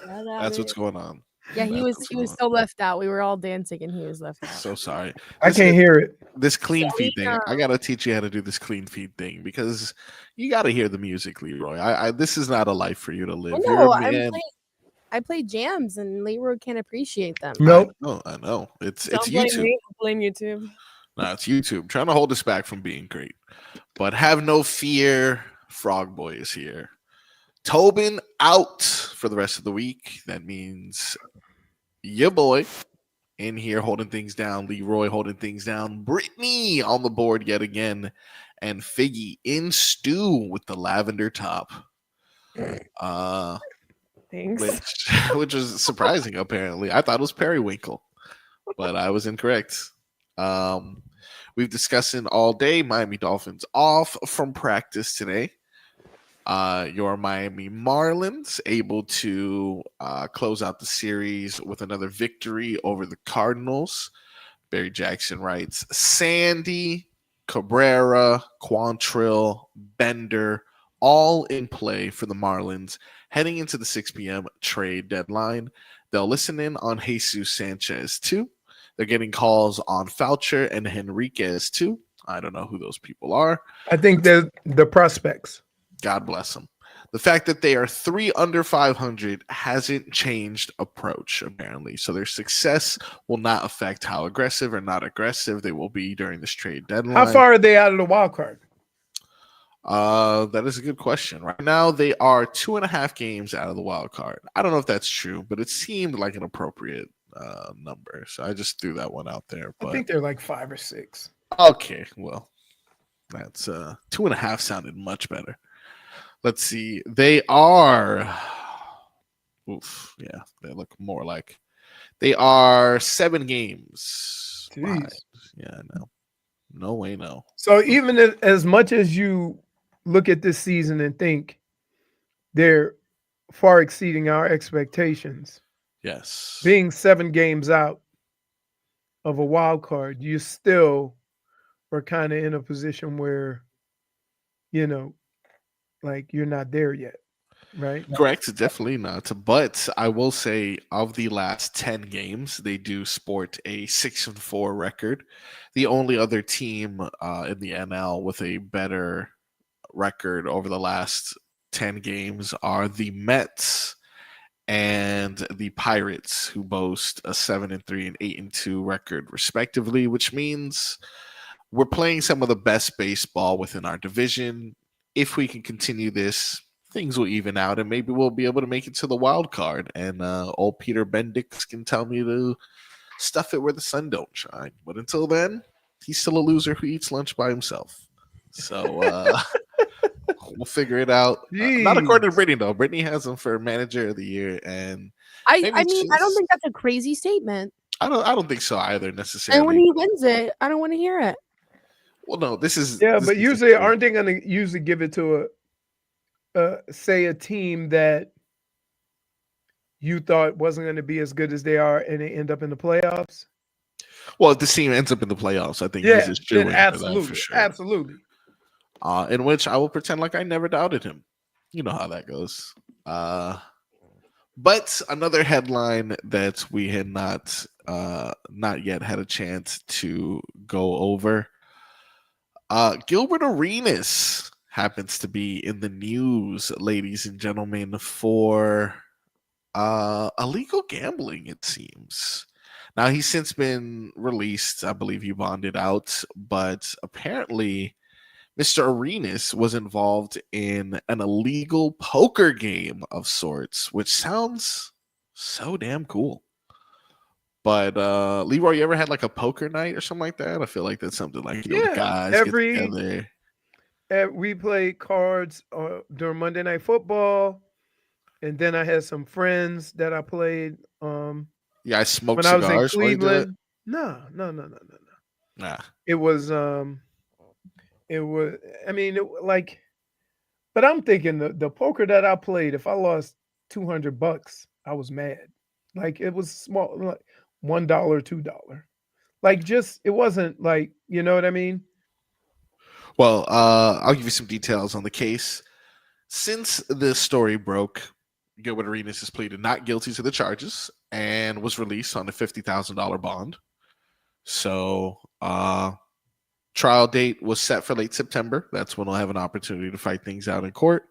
That's what's going on. Yeah, he was so left out. We were all dancing and he was left out. So sorry. I can't hear it. This clean So feed thing. I gotta teach you how to do this clean feed thing because you gotta hear the music, Leroy. This is not a life for you to live. No, I play jams and Leroy can't appreciate them. Nope. I know. It's Don't blame YouTube. me. Blame YouTube. No, it's YouTube. Trying to hold us back from being great. But have no fear. Frog Boy is here. Tobin out for the rest of the week. That means your boy in here holding things down. Leroy holding things down. Brittney on the board yet again. And Figgy in stew with the lavender top. Thanks. Which is surprising, apparently. I thought it was periwinkle, but I was incorrect. We've discussing all day. Miami Dolphins off from practice today. Your Miami Marlins able to close out the series with another victory over the Cardinals. Barry Jackson writes, Sandy, Cabrera, Quantrill, Bender, all in play for the Marlins heading into the 6 p.m. trade deadline. They'll listen in on Jesus Sanchez too. They're getting calls on Foucher and Henriquez too. I don't know who those people are. I think they're the prospects. God bless them. The fact that they are 3 under 500 hasn't changed approach, apparently. So their success will not affect how aggressive or not aggressive they will be during this trade deadline. How far are they out of the wild card? That is a good question. Right now, they are 2.5 games out of the wild card. I don't know if that's true, but it seemed like an appropriate number. So I just threw that one out there. But I think they're like 5 or 6. Okay, well, that's 2.5 sounded much better. Let's see. They are. Oof, yeah, they look more like they are 7 games. Jeez. Yeah, no. No way, no. So even as much as you look at this season and think they're far exceeding our expectations, Yes. being 7 games out of a wild card, you still are kind of in a position where, like you're not there yet, right? Correct, definitely not. But I will say, of the last 10 games, they do sport a 6-4 record. The only other team in the NL with a better record over the last 10 games are the Mets and the Pirates, who boast a 7-3 and 8-2 record, respectively, which means we're playing some of the best baseball within our division. If we can continue this, things will even out, and maybe we'll be able to make it to the wild card. And old Peter Bendix can tell me to stuff it where the sun don't shine. But until then, he's still a loser who eats lunch by himself. So we'll figure it out. Not according to Brittney, though. Brittney has him for manager of the year, and I mean, I don't think that's a crazy statement. I don't think so either necessarily. And when he wins it, I don't want to hear it. Well, no, this is but usually aren't they going to usually give it to say a team that you thought wasn't going to be as good as they are, and they end up in the playoffs? Well, if this team ends up in the playoffs, I think yeah, he's just doing absolutely, for sure. Absolutely. In which I will pretend like I never doubted him. You know how that goes. But another headline that we had not yet had a chance to go over. Gilbert Arenas happens to be in the news, ladies and gentlemen, for illegal gambling, it seems. Now, he's since been released. I believe he bonded out, but apparently Mr. Arenas was involved in an illegal poker game of sorts, which sounds so damn cool. But Leroy, you ever had like a poker night or something like that? I feel like that's something like the guys get together. We played cards during Monday Night Football, and then I had some friends that I played. Yeah, I smoked when cigars. I was in Cleveland. No. Nah. It was. I mean, but I'm thinking the poker that I played. If I lost $200, I was mad. Like it was small, like $1, $2. Like, just it wasn't like, you know what I mean? Well, I'll give you some details on the case. Since this story broke, Gilbert Arenas has pleaded not guilty to the charges and was released on a $50,000 bond. So, trial date was set for late September. That's when we'll have an opportunity to fight things out in court.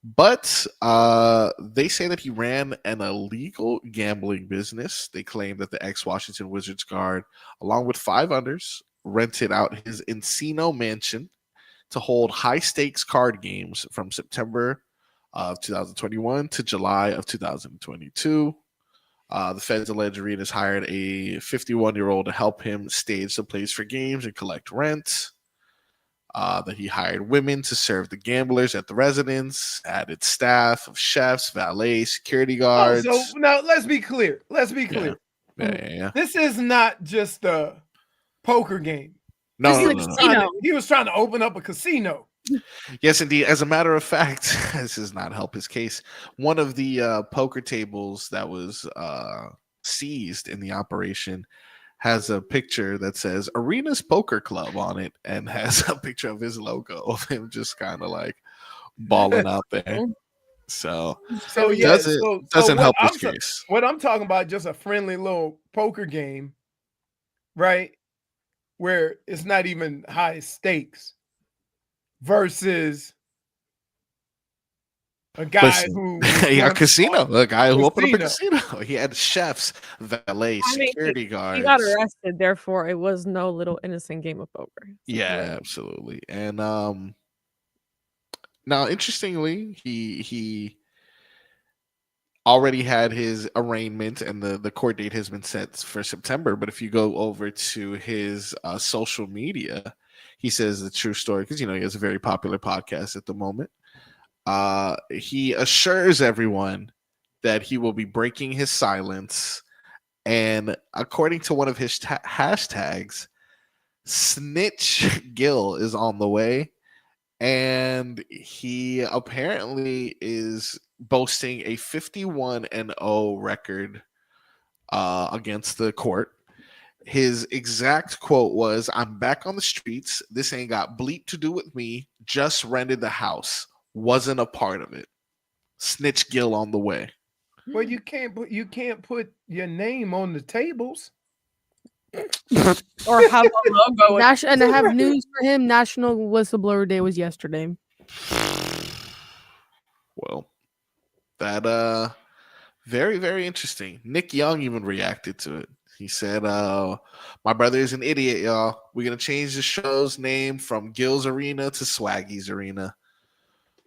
But they say that he ran an illegal gambling business. They claim that the ex-Washington Wizards guard, along with 5 others, rented out his Encino mansion to hold high-stakes card games from September of 2021 to July of 2022. The feds allege Arenas hired a 51-year-old to help him stage the place for games and collect rent. That he hired women to serve the gamblers at the residence, added staff of chefs, valets, security guards. So now let's be clear. Let's be clear. Yeah. This is not just a poker game. No, This is a casino. He was trying to open up a casino. Yes, indeed. As a matter of fact, this does not help his case. One of the poker tables that was seized in the operation has a picture that says Arenas Poker Club on it and has a picture of his logo of him just kind of like balling out there. So yeah, doesn't help his case. What I'm talking about, just a friendly little poker game, right? Where it's not even high stakes versus a guy who a casino, a guy who opened up a casino. He had chefs, valets, security guards. He got arrested, therefore it was no little innocent game of poker. Yeah, absolutely. And now interestingly, he already had his arraignment and the court date has been set for September. But if you go over to his social media, he says the true story because, he has a very popular podcast at the moment. He assures everyone that he will be breaking his silence. And according to one of his hashtags, Snitch Gil is on the way. And he apparently is boasting a 51-0 record against the court. His exact quote was, "I'm back on the streets. This ain't got bleep to do with me. Just rented the house. Wasn't a part of it. Snitch Gil on the way." Well, you can't put your name on the tables. Or have a logo. And I have news for him. National Whistleblower Day was yesterday. Well, that very, very interesting. Nick Young even reacted to it. He said, "My brother is an idiot, y'all. We're gonna change the show's name from Gil's Arena to Swaggy's Arena.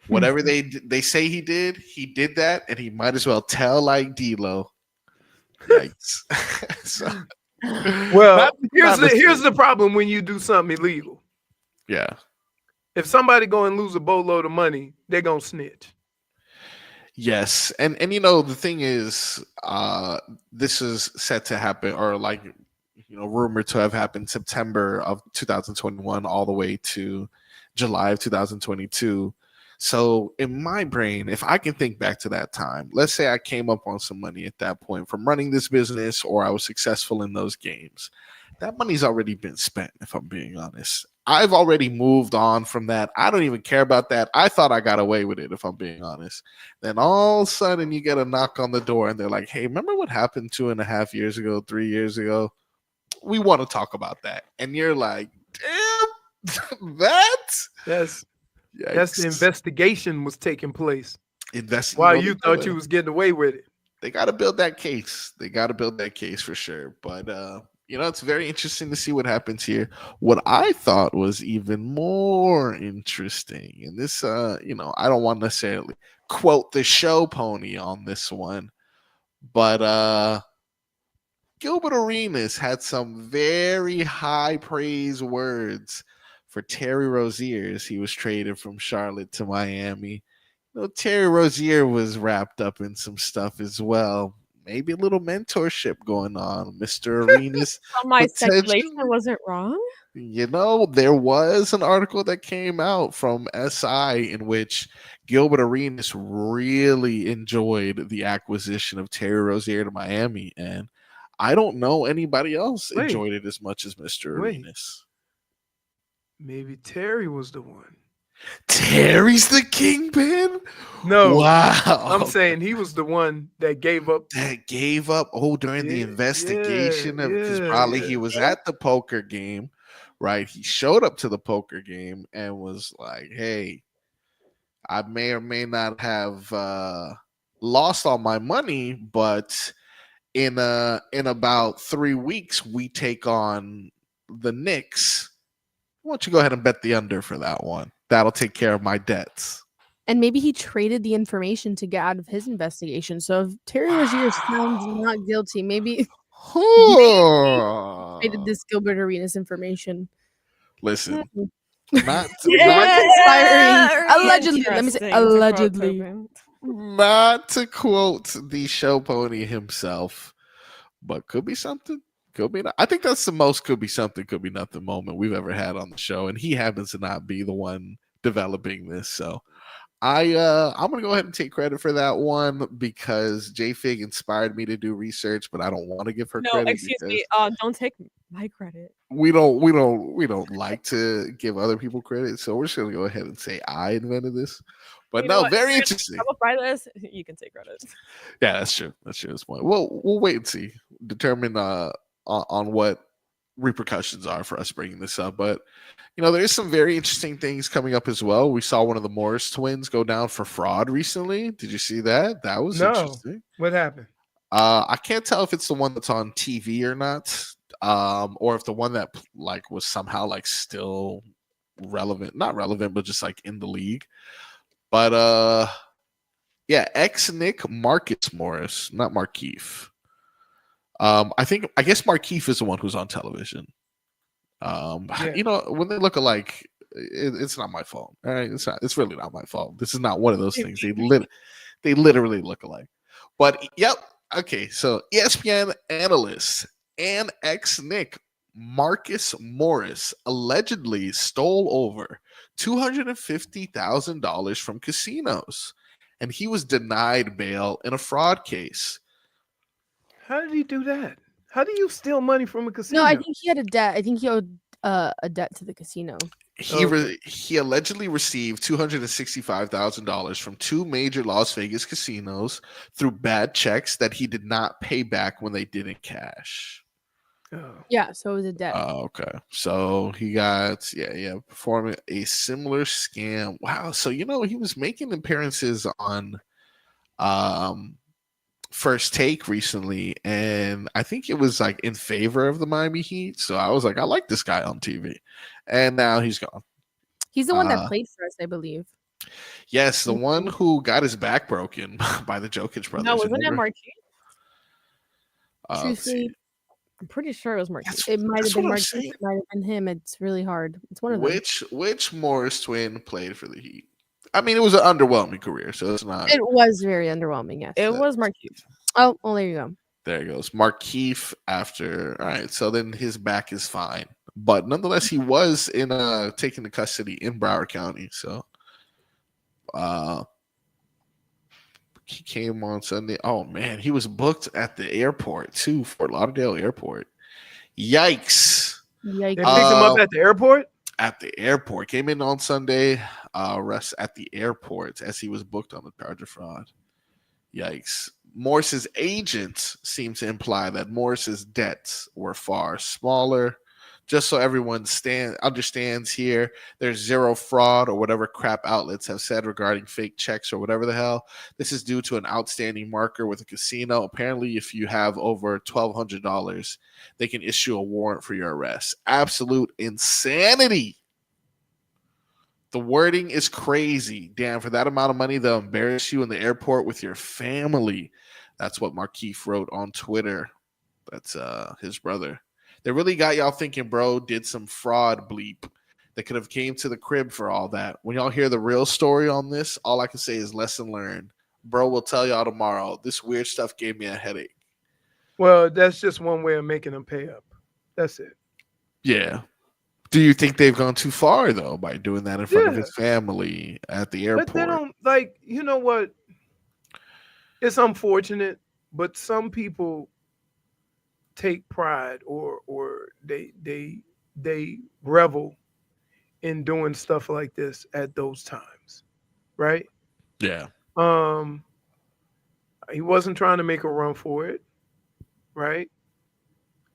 Whatever they say he did that, and he might as well tell like D-Lo." Yikes. So, well, here's the problem when you do something illegal. Yeah. If somebody go and lose a boatload of money, they're gonna snitch. Yes, and the thing is, this is set to happen, or rumored to have happened September of 2021 all the way to July of 2022. So in my brain, if I can think back to that time, let's say I came up on some money at that point from running this business, or I was successful in those games. That money's already been spent, if I'm being honest. I've already moved on from that. I don't even care about that. I thought I got away with it, if I'm being honest. Then all of a sudden you get a knock on the door and they're like, "Hey, remember what happened 2.5 years ago, 3 years ago? We want to talk about that." And you're like, "Damn, that?" That's Yikes. the investigation was taking place. While you thought you was getting away with it. They got to build that case. They got to build that case for sure. But, it's very interesting to see what happens here. What I thought was even more interesting, and this, I don't want to necessarily quote the show pony on this one, but Gilbert Arenas had some very high praise words for Terry Rozier as he was traded from Charlotte to Miami. Terry Rozier was wrapped up in some stuff as well. Maybe a little mentorship going on. Mr. Arenas. My speculation wasn't wrong. There was an article that came out from SI in which Gilbert Arenas really enjoyed the acquisition of Terry Rozier to Miami. And I don't know anybody else Wait. enjoyed it as much as Mr. Wait. Arenas. Maybe Terry was the one. Terry's the kingpin? No, Wow. I'm saying he was the one that gave up. That gave up during the Yeah, investigation because yeah, probably yeah. he was at the poker game, right? He showed up to the poker game and was like, hey, I may or may not have lost all my money, but in about 3 weeks we take on the Knicks. Why don't you go ahead and bet the under for that one? That'll take care of my debts. And maybe he traded the information to get out of his investigation. So if Terry Rozier sounds not guilty, maybe traded this Gilbert Arenas information. Listen, Not conspiring. Allegedly. Let me say Interesting to quote allegedly. Tobin. not to quote the show pony himself, but could be something. Could be not. I think that's the most could be something, could be nothing moment we've ever had on the show, and he happens to not be the one developing this. So I'm gonna go ahead and take credit for that one because JFig inspired me to do research, but I don't want to give her No, credit. excuse me. Don't take my credit. We don't like to give other people credit, so we're just gonna go ahead and say I invented this. But You know no, what? very If interesting. you're gonna by this, you can take credit. Yeah, that's true. That's true. That's point. We'll wait and see. Determine on what repercussions are for us bringing this up. But there is some very interesting things coming up as well. We saw one of the Morris twins go down for fraud recently. Did you see that? That was interesting. What happened? I can't tell if it's the one that's on TV or not, or if the one that was somehow still relevant, not relevant, but just in the league. But yeah, ex-Nick Marcus Morris, not Markeith. I guess Markeith is the one who's on television. Yeah. When they look alike, it's not my fault. All right, it's really not my fault. This is not one of those things. They literally look alike. But yep. Okay, so ESPN analyst and ex-Nick Marcus Morris allegedly stole over $250,000 from casinos, and he was denied bail in a fraud case. How did he do that? How do you steal money from a casino? No, I think he had a debt. I think he owed a debt to the casino. He allegedly received $265,000 from two major Las Vegas casinos through bad checks that he did not pay back when they didn't cash. Oh. Yeah, so it was a debt. Oh, okay. So he got performing a similar scam. Wow. So he was making appearances on First Take recently, and I think it was in favor of the Miami Heat. So I was like, I like this guy on TV, and now he's gone. He's the one that played for us, I believe. Yes, the one who got his back broken by the Jokic brothers. No, wasn't it Marquise? Truthfully, I'm pretty sure it was Marquise. it might have been Marquise. It might have been him. It's really hard. It's one of them. Which Morris twin played for the Heat? I mean, it was an underwhelming career, so it's not. It was very underwhelming. Yes, it was Marquise. Oh, well, there you go. There he goes. Markeith after. All right, so then his back is fine. But nonetheless, he was taken to custody in Broward County. So he came on Sunday. Oh, man, he was booked at the airport, too, Fort Lauderdale Airport. Yikes. Yikes. They picked him up at the airport? At the airport. Came in on Sunday, arrest at the airport as he was booked on the charge of fraud. Yikes. Morris's agents seem to imply that Morris's debts were far smaller. Just so everyone understands here, there's zero fraud or whatever crap outlets have said regarding fake checks or whatever the hell. This is due to an outstanding marker with a casino. Apparently, if you have over $1,200, they can issue a warrant for your arrest. Absolute insanity. The wording is crazy. Damn, for that amount of money, they'll embarrass you in the airport with your family. That's what Markeith wrote on Twitter. That's his brother. They really got y'all thinking bro did some fraud bleep. They could have came to the crib for all that. When y'all hear the real story on this, all I can say is lesson learned. Bro will tell y'all tomorrow, this weird stuff gave me a headache. Well, that's just one way of making them pay up. That's it. Yeah. Do you think they've gone too far, though, by doing that in front of his family at the airport? But they don't, you know what? It's unfortunate, but some people take pride or they revel in doing stuff like this at those times, right? Yeah. He wasn't trying to make a run for it, right?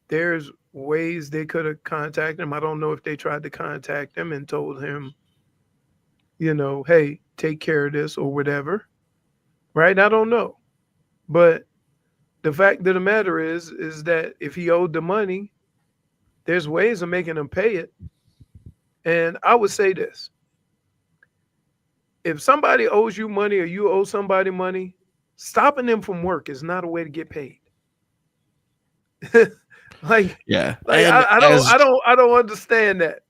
There's ways they could have contacted him. I don't know if they tried to contact him and told him, hey, take care of this or whatever, right? I don't know. But the fact of the matter is that if he owed the money, there's ways of making him pay it. And I would say this. If somebody owes you money or you owe somebody money, stopping them from work is not a way to get paid. Yeah. I don't understand that.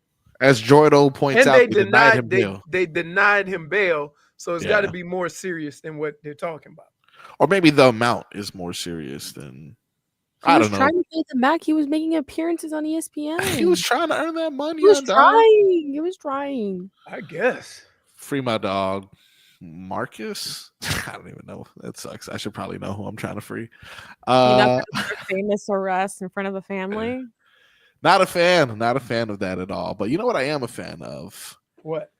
As Jordo points And out, they they denied him bail. they denied him bail, so it's got to be more serious than what they're talking about. Or maybe the amount is more serious than I don't know. He was trying to pay them back. He was making appearances on ESPN. He was trying to earn that money. He was trying. He was trying. I guess. Free my dog, Marcus. I don't even know. That sucks. I should probably know who I'm trying to free. Famous arrest in front of the family. Not a fan. Not a fan of that at all. But you know what I am a fan of? What?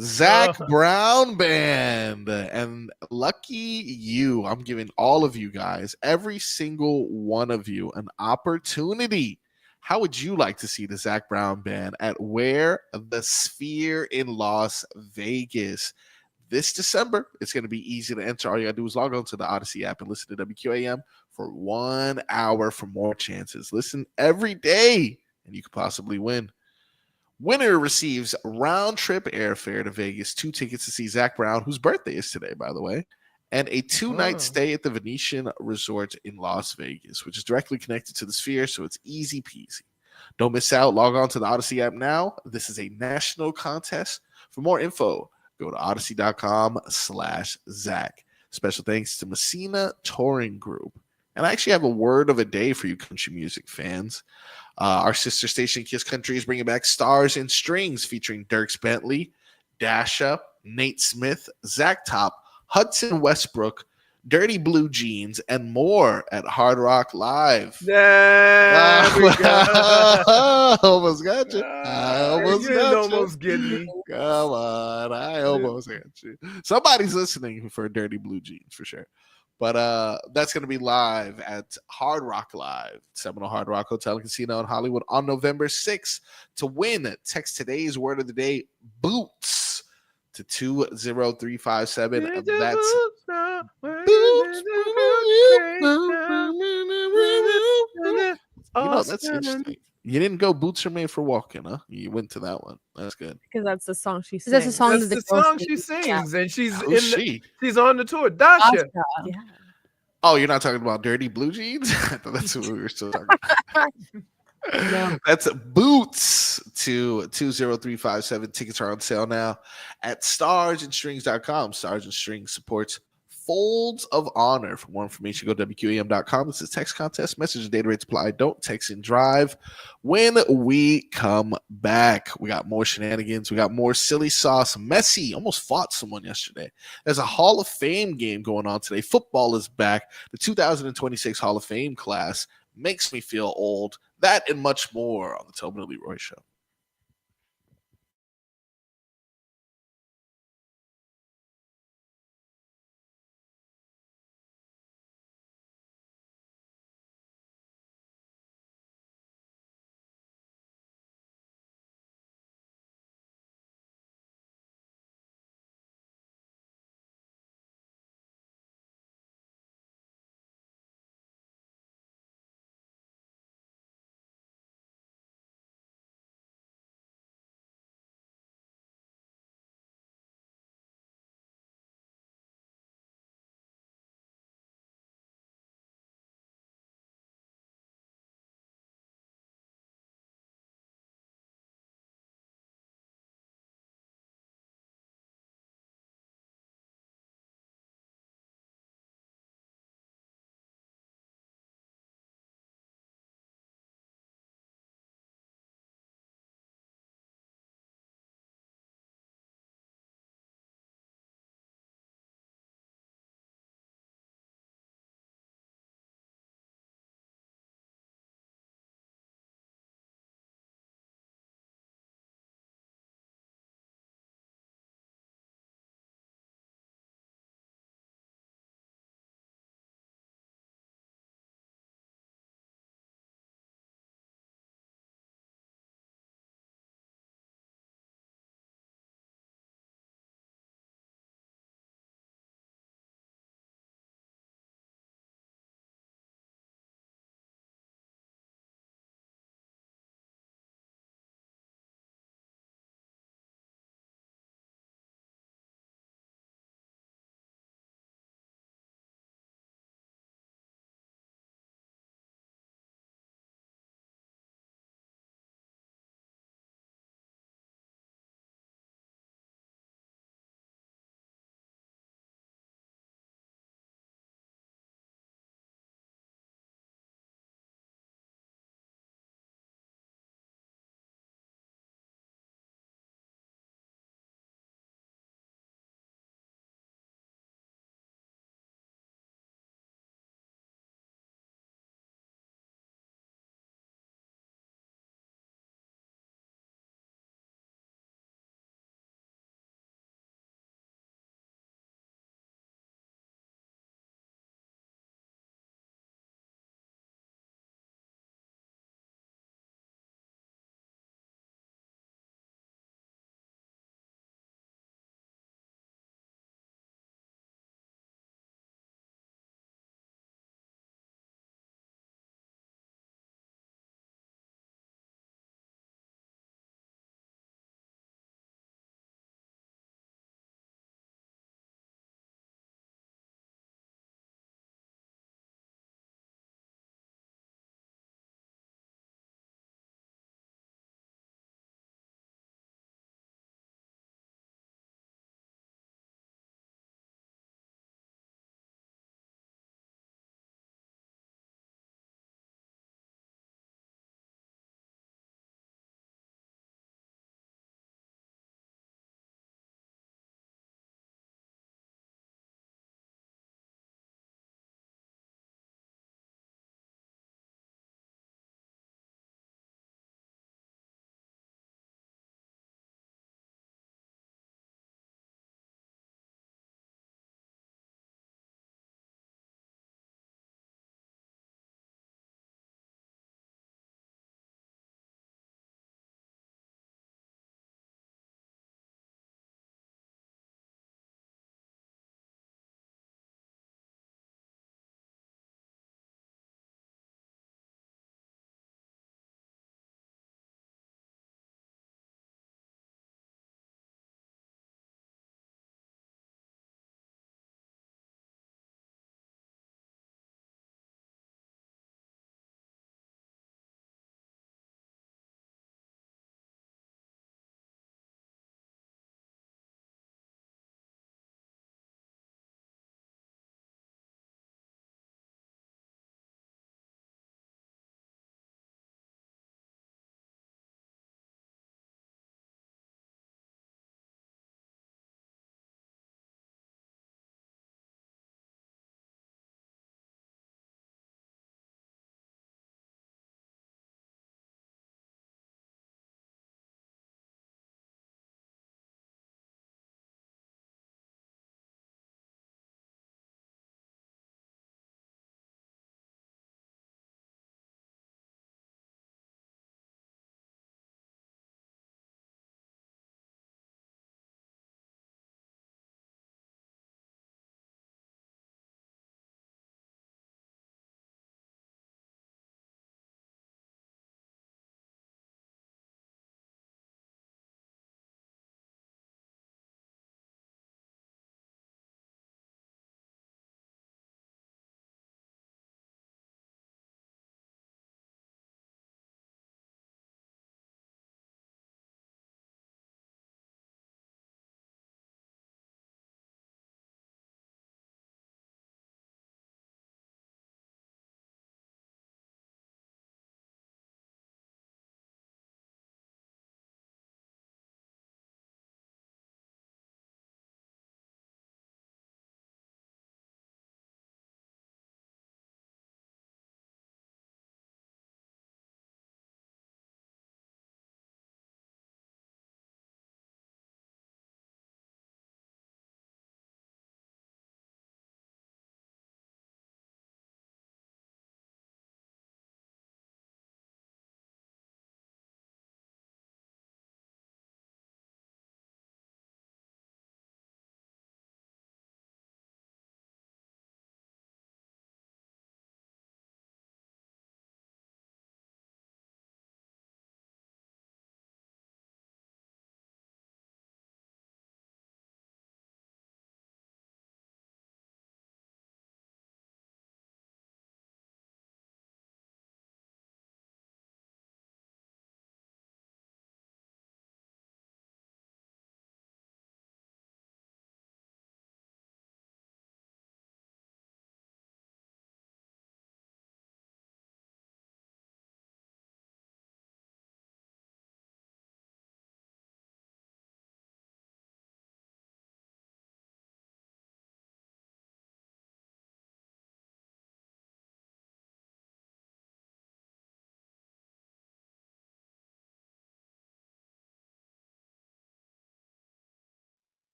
Zach Brown Band. And lucky you, I'm giving all of you guys, every single one of you, an opportunity. How would you like to see the Zach Brown Band at Where the Sphere in Las Vegas? This December, it's going to be easy to enter. All you got to do is log on to the Odyssey app and listen to WQAM for 1 hour for more chances. Listen every day, and you could possibly win. Winner receives round-trip airfare to Vegas, 2 tickets to see Zach Brown, whose birthday is today, by the way, and a 2-night stay at the Venetian Resort in Las Vegas, which is directly connected to the Sphere, so it's easy peasy. Don't miss out. Log on to the Odyssey app now. This is a national contest. For more info, go to odyssey.com/Zach. Special thanks to Messina Touring Group. And I actually have a word of a day for you country music fans. Our sister station, Kiss Country, is bringing back Stars and Strings featuring Dierks Bentley, Dasha, Nate Smith, Zach Top, Hudson Westbrook, Dirty Blue Jeans, and more at Hard Rock Live. Almost got you. Almost get me. Come on. I almost got you. Somebody's listening for Dirty Blue Jeans for sure. But that's going to be live at Hard Rock Live, Seminole Hard Rock Hotel and Casino in Hollywood on November 6th. To win, text today's word of the day, boots, to 20357. That's boots. That's interesting. You didn't go Boots Are Made for Walking, huh? You went to that one. That's good. Because that's the song she sings. That's the song, she sings, and she's she's on the tour. Dasha. Yeah. Oh, you're not talking about Dirty Blue Jeans? I thought that's what we were still talking about. No. That's Boots to 20357. Tickets are on sale now at starsandstrings.com. Stars and Strings supports Folds of Honor. For more information, go to WQAM.com. This is text contest. Message and data rates apply. Don't text and drive. When we come back, we got more shenanigans. We got more silly sauce. Messi almost fought someone yesterday. There's a Hall of Fame game going on today. Football is back. The 2026 Hall of Fame class makes me feel old. That and much more on the Tobin and Leroy Show.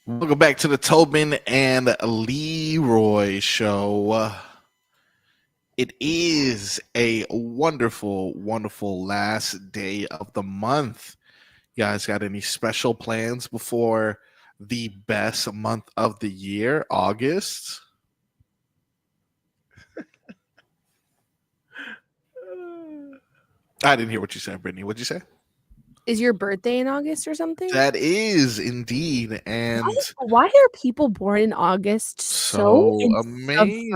Welcome back to the Tobin and Leroy show. It is a wonderful, wonderful last day of the month. You guys got any special plans before the best month of the year, August? I didn't hear what you said, Brittney. What'd you say? Is your birthday in August or something? That is indeed. And why are people born in August so amazing?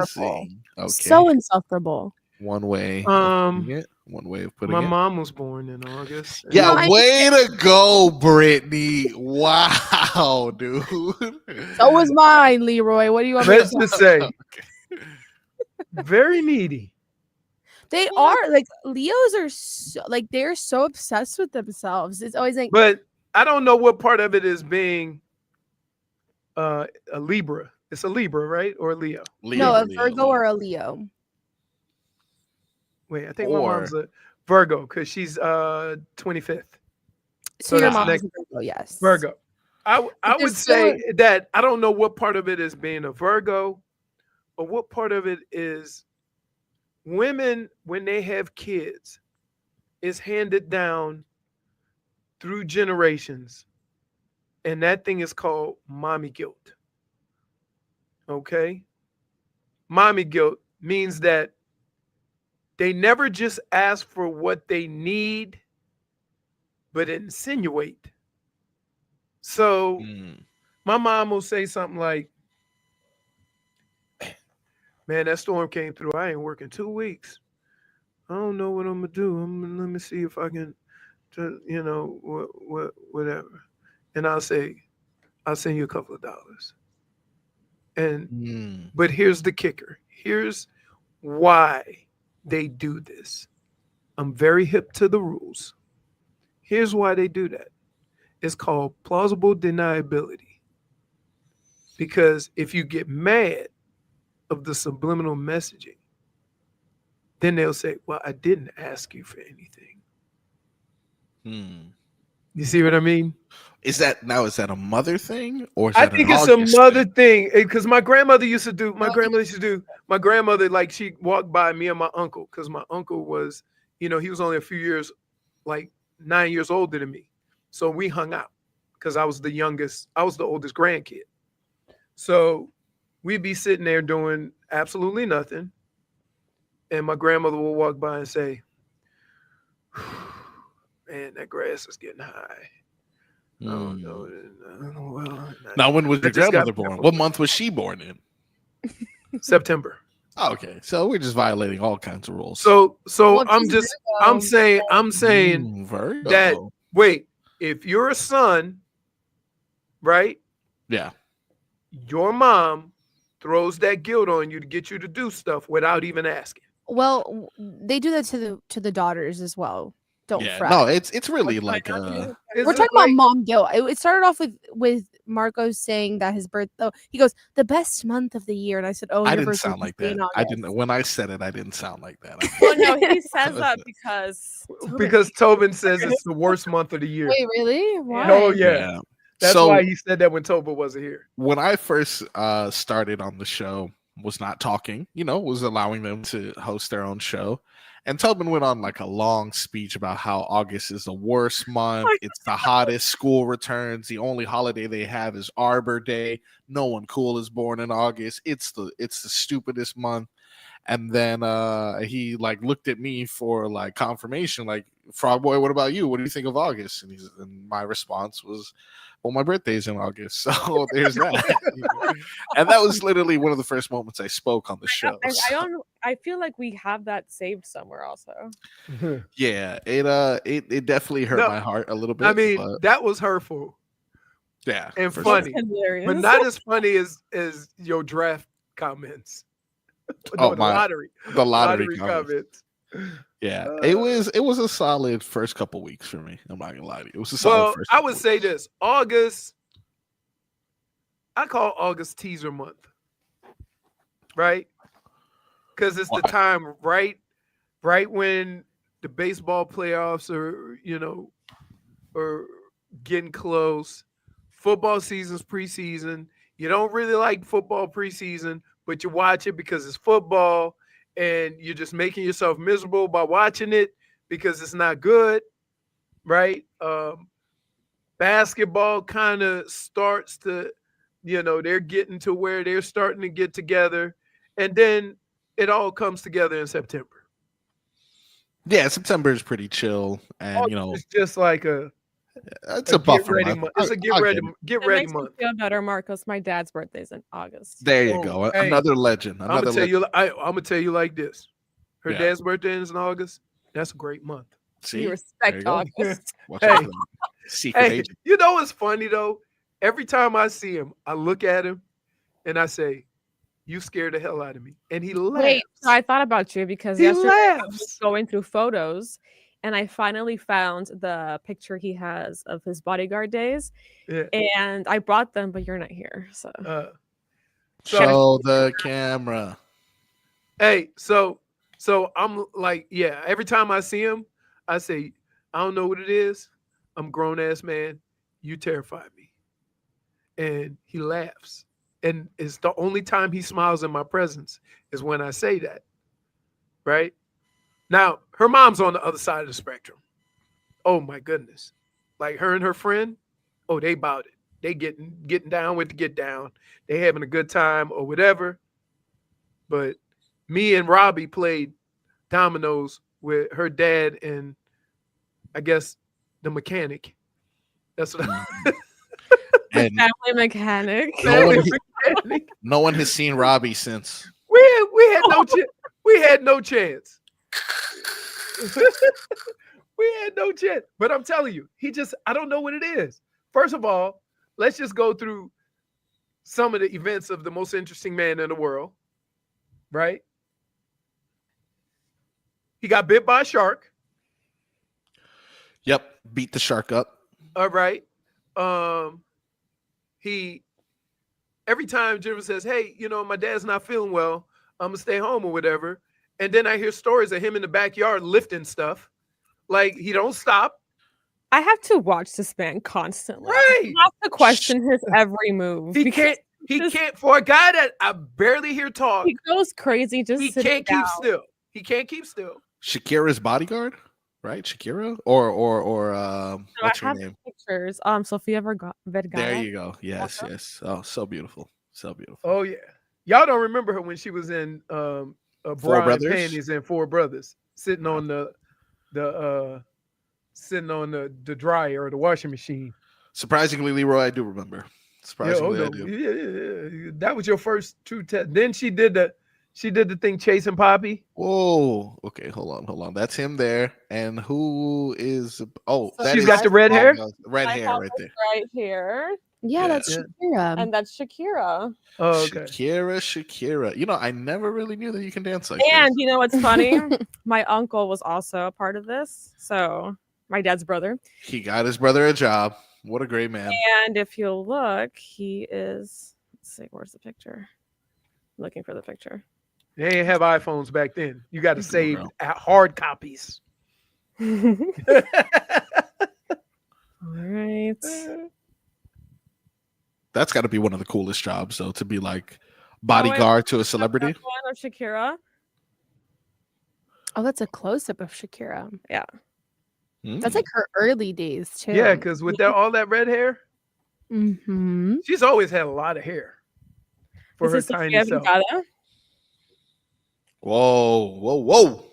Okay. So insufferable. One way. One way of putting my it. My mom was born in August. Yeah, way to go, Brittney. Wow, dude. So was mine, Leroy. What do you want Let's me to just say? Very needy. They are like Leos are so, like they're so obsessed with themselves. It's always like, but I don't know what part of it is being a Libra. It's a Libra, right? Or a Leo? No, a Virgo or a Leo. Wait, I think my mom's a Virgo because she's 25th. So your mom's a Virgo, yes. Virgo. I would say that I don't know what part of it is being a Virgo, or what part of it is women, when they have kids, is handed down through generations, and that thing is called mommy guilt. Okay? Mommy guilt means that they never just ask for what they need, but insinuate. So my mom will say something like, man, that storm came through. I ain't working 2 weeks. I don't know what I'm going to do. Let me see if I can, whatever. And I'll say, I'll send you a couple of dollars. And but here's the kicker. Here's why they do this. I'm very hip to the rules. Here's why they do that. It's called plausible deniability. Because if you get mad of the subliminal messaging, then they'll say, well, I didn't ask you for anything. You see what I mean? Is that a mother thing, or is I that think an it's August a mother thing? Because my grandmother used to do. My grandmother, like, she walked by me and my uncle, because my uncle was, he was only a few years, like 9 years older than me. So we hung out because I was the youngest. I was the oldest grandkid. So we'd be sitting there doing absolutely nothing, and my grandmother will walk by and say, man, that grass is getting high. Oh, no. Well, now, when was your grandmother born? What month was she born in? September. Oh, okay, so we're just violating all kinds of rules. So I'm saying Virgo. that, wait, if you're a son, right? Yeah. Your mom throws that guilt on you to get you to do stuff without even asking. Well, they do that to the daughters as well. Don't fret. No, it's really like we're talking about mom guilt. It started off with Marcos saying that his birthday. He goes, the best month of the year, and I said, "Oh, I didn't sound like that. I didn't. When I said it, I didn't sound like that. Well, no, he says that because Tobin says it's the worst month of the year. Wait, really? Why? Oh, yeah. That's why he said that when Tobin wasn't here. When I first started on the show, was not talking, was allowing them to host their own show. And Tobin went on like a long speech about how August is the worst month. It's the hottest. School returns. The only holiday they have is Arbor Day. No one cool is born in August. It's the stupidest month. And then he like looked at me for like confirmation, like, Frog Boy, what about you? What do you think of August? And my response was, well, my birthday's in August, so there's that. And that was literally one of the first moments I spoke on the show. I feel like we have that saved somewhere also. Yeah, it definitely hurt my heart a little bit. I mean, that was hurtful. Yeah, and funny, but not as funny as your draft comments. Oh, the lottery comments. Yeah, it was a solid first couple weeks for me. I'm not gonna lie to you. It was a solid first. I would say this: August. I call August teaser month, right? Because it's the time, right when the baseball playoffs are, are getting close. football season's preseason. You don't really like football preseason, but you watch it because it's football, and you're just making yourself miserable by watching it because it's not good, right? Basketball kind of starts to, they're getting to where they're starting to get together, and then it all comes together in September. Yeah, September is pretty chill, and it's just like it's a buffer month. It's a get ready month. It makes me feel better, Marcos. My dad's birthday's in August. There you go. Hey, another legend. I'm gonna tell you like this. Her dad's birthday is in August. That's a great month. See, you respect August. Secret agent. You know what's funny though? Every time I see him, I look at him and I say, "You scared the hell out of me," and he laughs. Wait, so I thought about you because yesterday I was going through photos. And I finally found the picture he has of his bodyguard days. Yeah. And I brought them, but you're not here. So show the camera. Hey, so I'm like, yeah, every time I see him, I say, I don't know what it is. I'm a grown-ass man. You terrify me. And he laughs. And it's the only time he smiles in my presence is when I say that. Right? Now, her mom's on the other side of the spectrum. Oh my goodness. Like her and her friend, they bout it. They getting down with the get down. They having a good time or whatever. But me and Robbie played dominoes with her dad and I guess the mechanic. That's what the family mechanic. No one has seen Robbie since. We had no chance. We had no chance. We had no chance. But I'm telling you, I don't know what it is. First of all, let's just go through some of the events of the most interesting man in the world. Right? He got bit by a shark. Yep. Beat the shark up. All right. Every time Jennifer says, hey, my dad's not feeling well, I'm gonna stay home or whatever. And then I hear stories of him in the backyard lifting stuff. Like he don't stop. I have to watch this man constantly. Right. I have to question his every move. He can't for a guy that I barely hear talk. He goes crazy. He can't keep still. He can't keep still. Shakira's bodyguard, right? Shakira or what's her name? Pictures. Sofia Vergara. There you go. Yes. Oh, so beautiful. So beautiful. Oh yeah. Y'all don't remember her when she was in Four Brothers? Panties and Four Brothers, sitting on the dryer or the washing machine. Surprisingly, Leroy, I do remember. Surprisingly, I do. Yeah. That was your first true test. Then she did the thing chasing Poppy. Whoa. Okay, hold on. That's him there. And who is? Oh, she's got the red hair. Red hair right there. Right here. Yeah, that's Shakira. And that's Shakira. Oh, okay. Shakira. I never really knew that you can dance like and this. You know what's funny? My uncle was also a part of this. So my dad's brother. He got his brother a job. What a great man. And if you look, he is, let's see, where's the picture? I'm looking for the picture. They didn't have iPhones back then. You got to save hard copies. All right. That's got to be one of the coolest jobs, though, to be like bodyguard to a celebrity. One of Shakira. Oh, that's a close-up of Shakira. Yeah. That's like her early days, too. Yeah, because with all that red hair, she's always had a lot of hair for her tiny self. Whoa.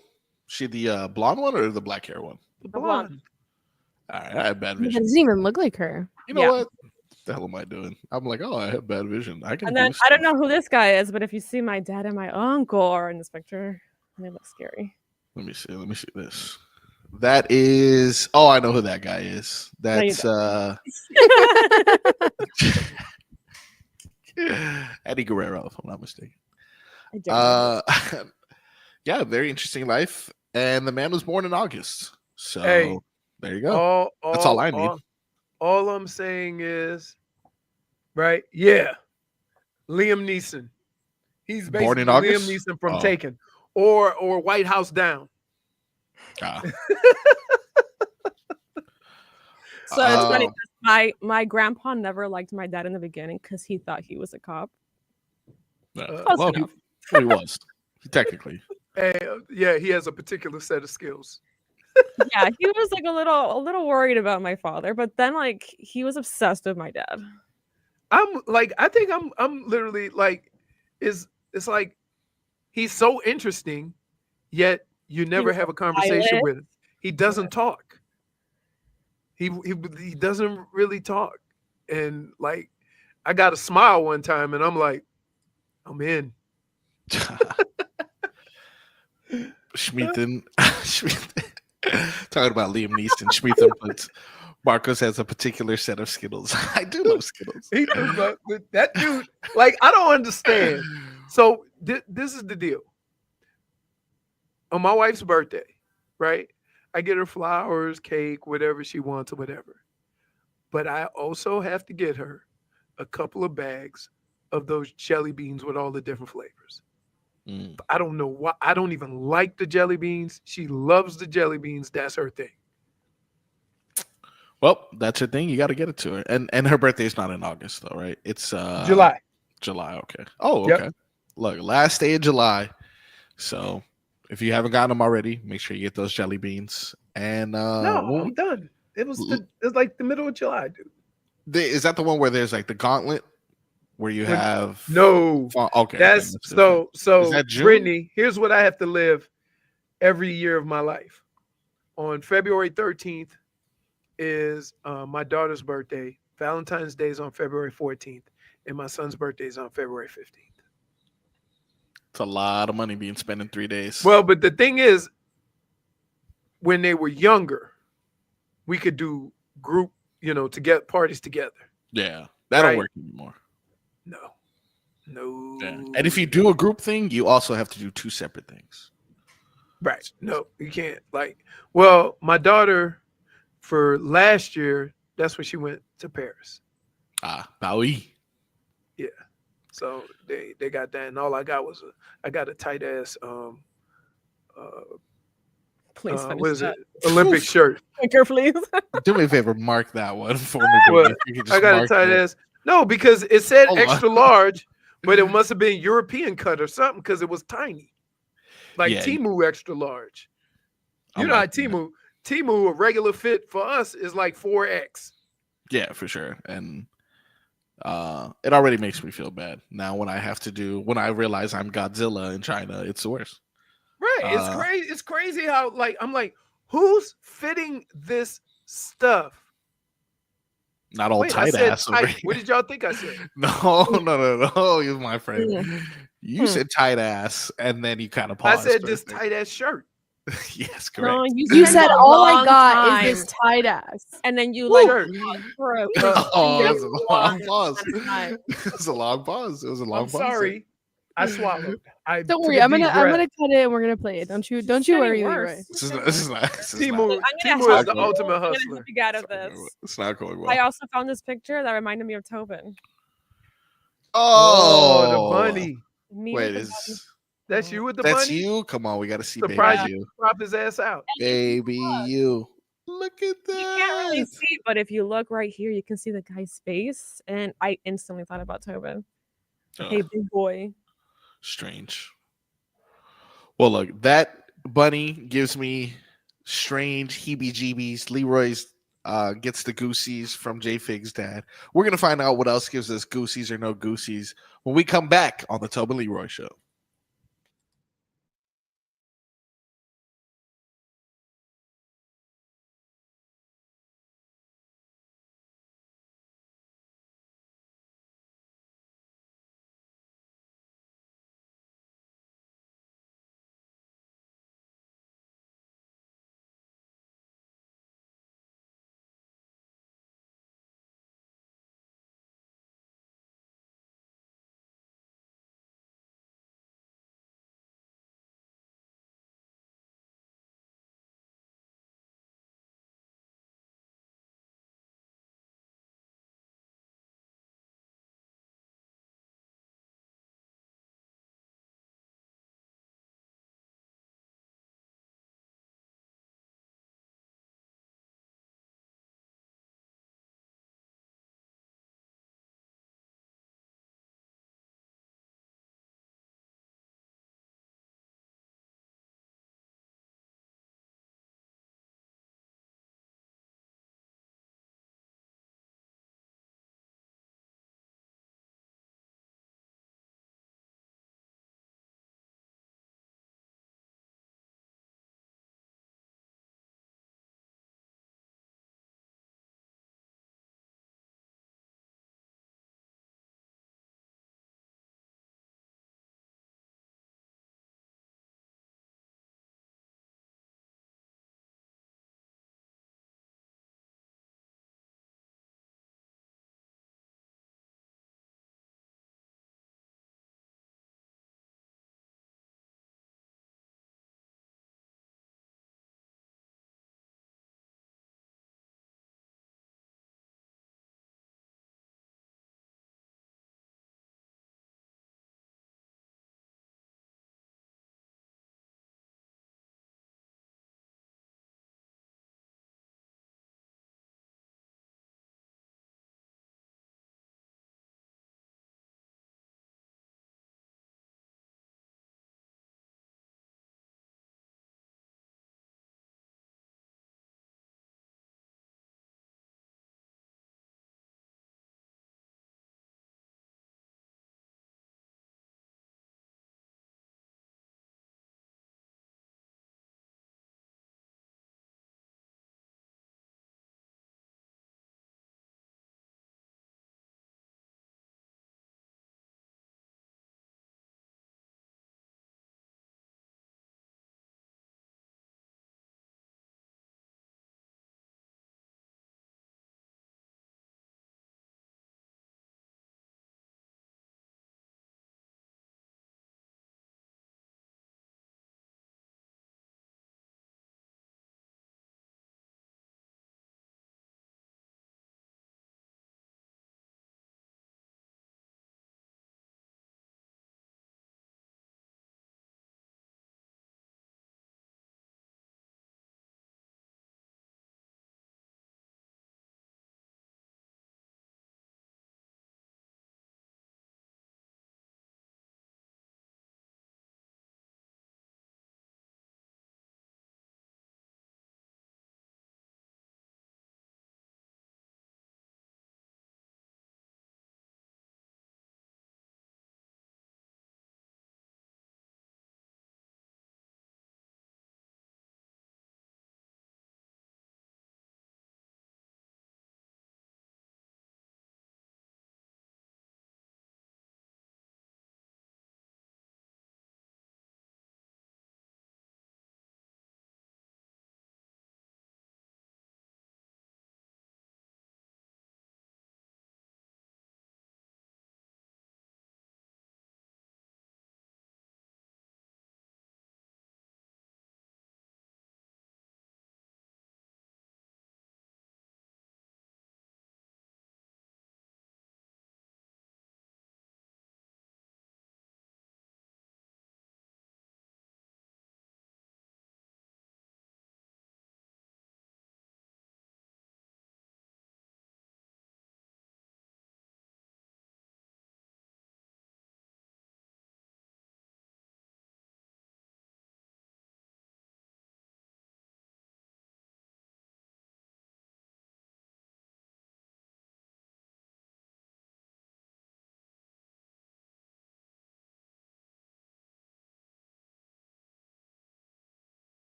She the blonde one or the black hair one? The blonde. All right, I have bad It vision. doesn't even look like her. You know what? The hell am I doing? I'm like, I have bad vision. I don't know who this guy is, but if you see my dad and my uncle are in this picture, they look scary. Let me see this. That is I know who that guy is. That's Eddie Guerrero, if I'm not mistaken. Yeah, very interesting life. And the man was born in August. So there you go. That's all I need. All I'm saying is, right? Yeah. Liam Neeson. He's basically Liam Neeson from Taken or White House Down. So it's funny. My grandpa never liked my dad in the beginning because he thought he was a cop. Close well, enough. he was technically. Yeah, he has a particular set of skills. Yeah, he was like a little worried about my father, but then like he was obsessed with my dad. I think I'm literally like, it's like he's so interesting, yet you never have a conversation silent. with him. He doesn't talk. He doesn't really talk, and like I got a smile one time, and I'm like, I'm in. Schmeathen. Talking about Liam Neeson. Schmeathen puts Marcos has a particular set of Skittles. I do love Skittles. He does, but that dude, like, I don't understand. So this is the deal. On my wife's birthday, right? I get her flowers, cake, whatever she wants or whatever. But I also have to get her a couple of bags of those jelly beans with all the different flavors. I don't know why. I don't even like the jelly beans. She loves the jelly beans. That's her thing. Well, that's her thing. You got to get it to her. And her birthday is not in August, though, right? It's July. July, okay. Oh, okay. Yep. Look, last day of July. So if you haven't gotten them already, make sure you get those jelly beans. And No, I'm done. It was like the middle of July, dude. Is that the one where there's like the gauntlet where you have no? Okay, that's different. so. Is that June? Brittany, here's what I have to live every year of my life. On February 13th is my daughter's birthday. Valentine's Day is on February 14th, and my son's birthday is on February 15th. It's a lot of money being spent in 3 days. Well, but the thing is, when they were younger, we could do group, to get parties together. Yeah, that don't work anymore. No. Yeah. And if you do a group thing, you also have to do two separate things. Right. No, you can't. Like, well, my daughter for last year, that's when she went to Paris. Paris. Yeah. So they got that, and all I got was I got a tight ass Please finish what is that. it? Olympic shirt. Quicker, please. Do me a favor, mark that one for me. Well, I got a tight ass. No, because it said extra large, but it must have been European cut or something because it was tiny. Like Temu extra large. You know how Temu, a regular fit for us is like 4X. Yeah, for sure. And it already makes me feel bad. Now when I realize I'm Godzilla in China, it's the worst. Right. It's crazy. It's crazy how I'm like, who's fitting this stuff? Not all tight ass. What did y'all think I said? No. You're my friend. You said tight ass, and then you kind of paused. I said this tight ass shirt. Yes, correct. No, you said all I got is this tight ass, and then you for a it was a long pause. It was a long pause. I'm sorry. I swallowed. Don't worry. I'm gonna cut it and we're gonna play it. Don't you worry, Leroy. This is not. Temu is the ultimate hustler. Get out of this. It's not going well. I also found this picture that reminded me of Tobin. Oh, the bunny. Wait, that's you with the bunny? That's you? Come on, we got to see Surprise baby you. Prop his ass out. Baby you. Look at that. You can't really see, but if you look right here, you can see the guy's face. And I instantly thought about Tobin. Hey, big boy. Strange. Well, look, that bunny gives me strange heebie-jeebies. Leroy's gets the Goosies from JFig's dad. We're going to find out what else gives us Goosies or no Goosies when we come back on the Tobin Leroy Show.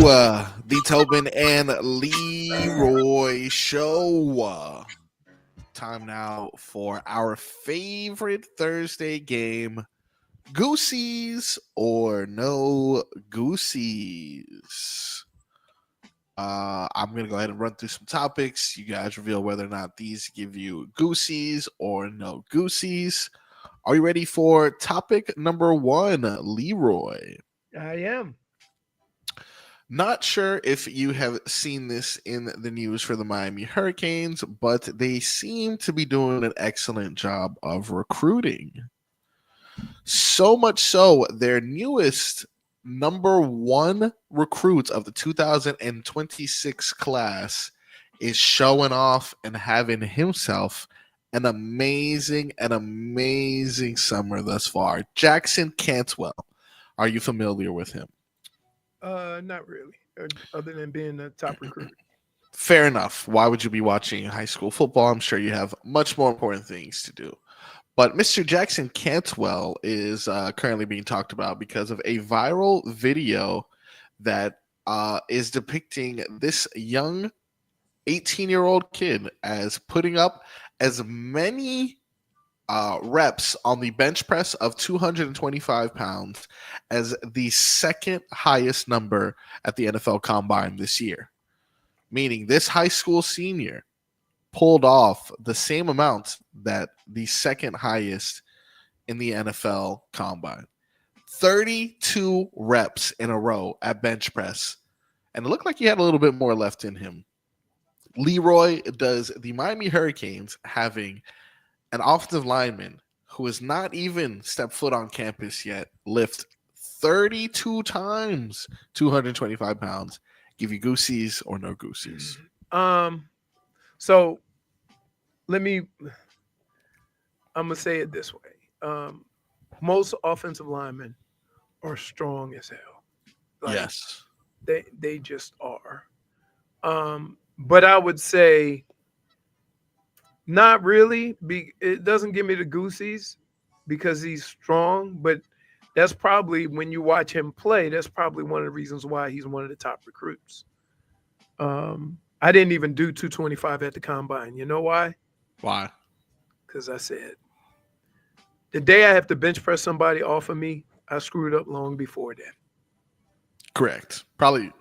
the Tobin and Leroy show. Time now for our favorite Thursday game, Goosies or no Goosies. I'm going to go ahead and run through some topics. You guys reveal whether or not these give you Goosies or no Goosies. Are you ready for topic number 1, Leroy? I am. Not sure if you have seen this in the news for the Miami Hurricanes, but they seem to be doing an excellent job of recruiting. So much so, their newest number 1 recruit of the 2026 class is showing off and having himself an amazing summer thus far. Jackson Cantwell. Are you familiar with him? Not really, other than being the top recruit. Fair enough. Why would you be watching high school football? I'm sure you have much more important things to do. But Mr. Jackson Cantwell is currently being talked about because of a viral video that is depicting this young 18-year-old kid as putting up as many reps on the bench press of 225 pounds as the second highest number at the NFL Combine this year. Meaning this high school senior pulled off the same amount that the second highest in the NFL Combine. 32 reps in a row at bench press. And it looked like he had a little bit more left in him. Leroy, does the Miami Hurricanes having an offensive lineman who has not even stepped foot on campus yet lift 32 times 225 pounds give you Goosies or no Goosies? So I'm gonna say it this way. Most offensive linemen are strong as hell. Yes. They just are. But I would say not really. It doesn't give me the Goosies because he's strong, but that's probably, when you watch him play, that's probably one of the reasons why he's one of the top recruits. I didn't even do 225 at the Combine. You know why? Why? Because I said, the day I have to bench press somebody off of me, I screwed up long before that. Correct. Probably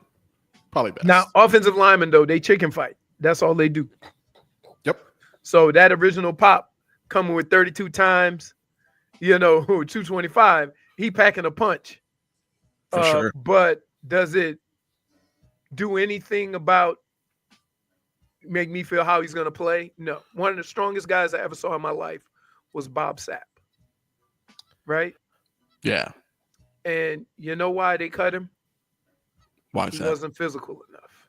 best. Now, offensive linemen, though, they chicken fight. That's all they do. Yep. So that original pop coming with 32 times, 225, he packing a punch. For sure. But does it do anything about make me feel how he's going to play? No. One of the strongest guys I ever saw in my life was Bob Sapp. Right? Yeah. And you know why they cut him? Why is that? He wasn't physical enough.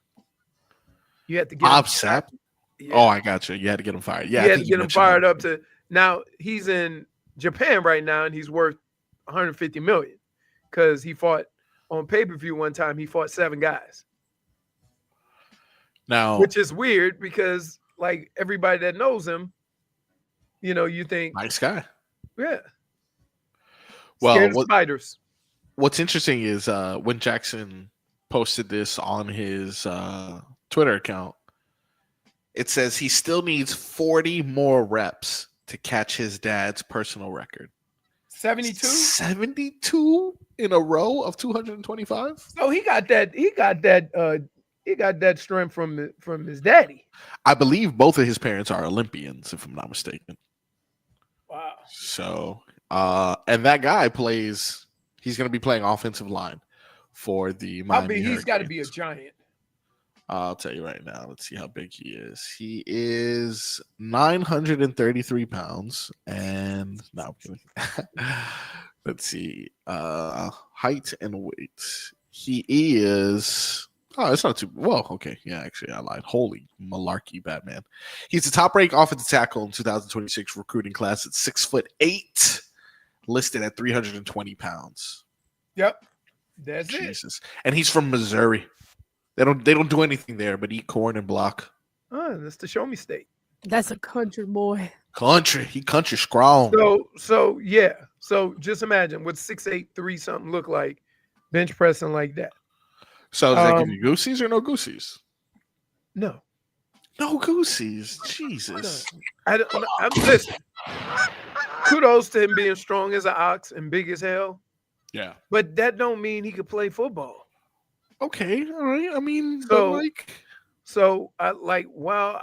You had to get Bob him Sapp? Yeah. Oh, I got you. You had to get him fired. Yeah, you had to get him fired up to. Now he's in Japan right now, and he's worth $150 million because he fought on pay-per-view one time. He fought 7 guys. Now, which is weird because, like, everybody that knows him, you think nice guy. Yeah. Well, scared of spiders. What's interesting is when Jackson posted this on his Twitter account, it says he still needs 40 more reps to catch his dad's personal record. 72? 72 in a row of 225? So he got that strength from his daddy. I believe both of his parents are Olympians, if I'm not mistaken. Wow. So, and that guy he's going to be playing offensive line for the Miami Hurricanes. He's got to be a giant. I'll tell you right now. Let's see how big he is. He is 933 pounds. And no, I'm kidding. Let's see. Height and weight. He is. Oh, it's not too well. Okay, yeah, actually, I lied. Holy malarkey, Batman! He's the top-ranked offensive tackle in 2026 recruiting class at 6'8", listed at 320 pounds. Yep, that's Jesus. And he's from Missouri. They don't do anything there but eat corn and block. Oh, that's the show me state. That's a country boy. Country strong. So yeah. So just imagine what 6'8", 3 something look like bench pressing like that. So does that give you Goosies or no Goosies? No. No Goosies. Jesus. Listen. Kudos to him being strong as an ox and big as hell. Yeah. But that don't mean he could play football. Okay. All right. I mean, while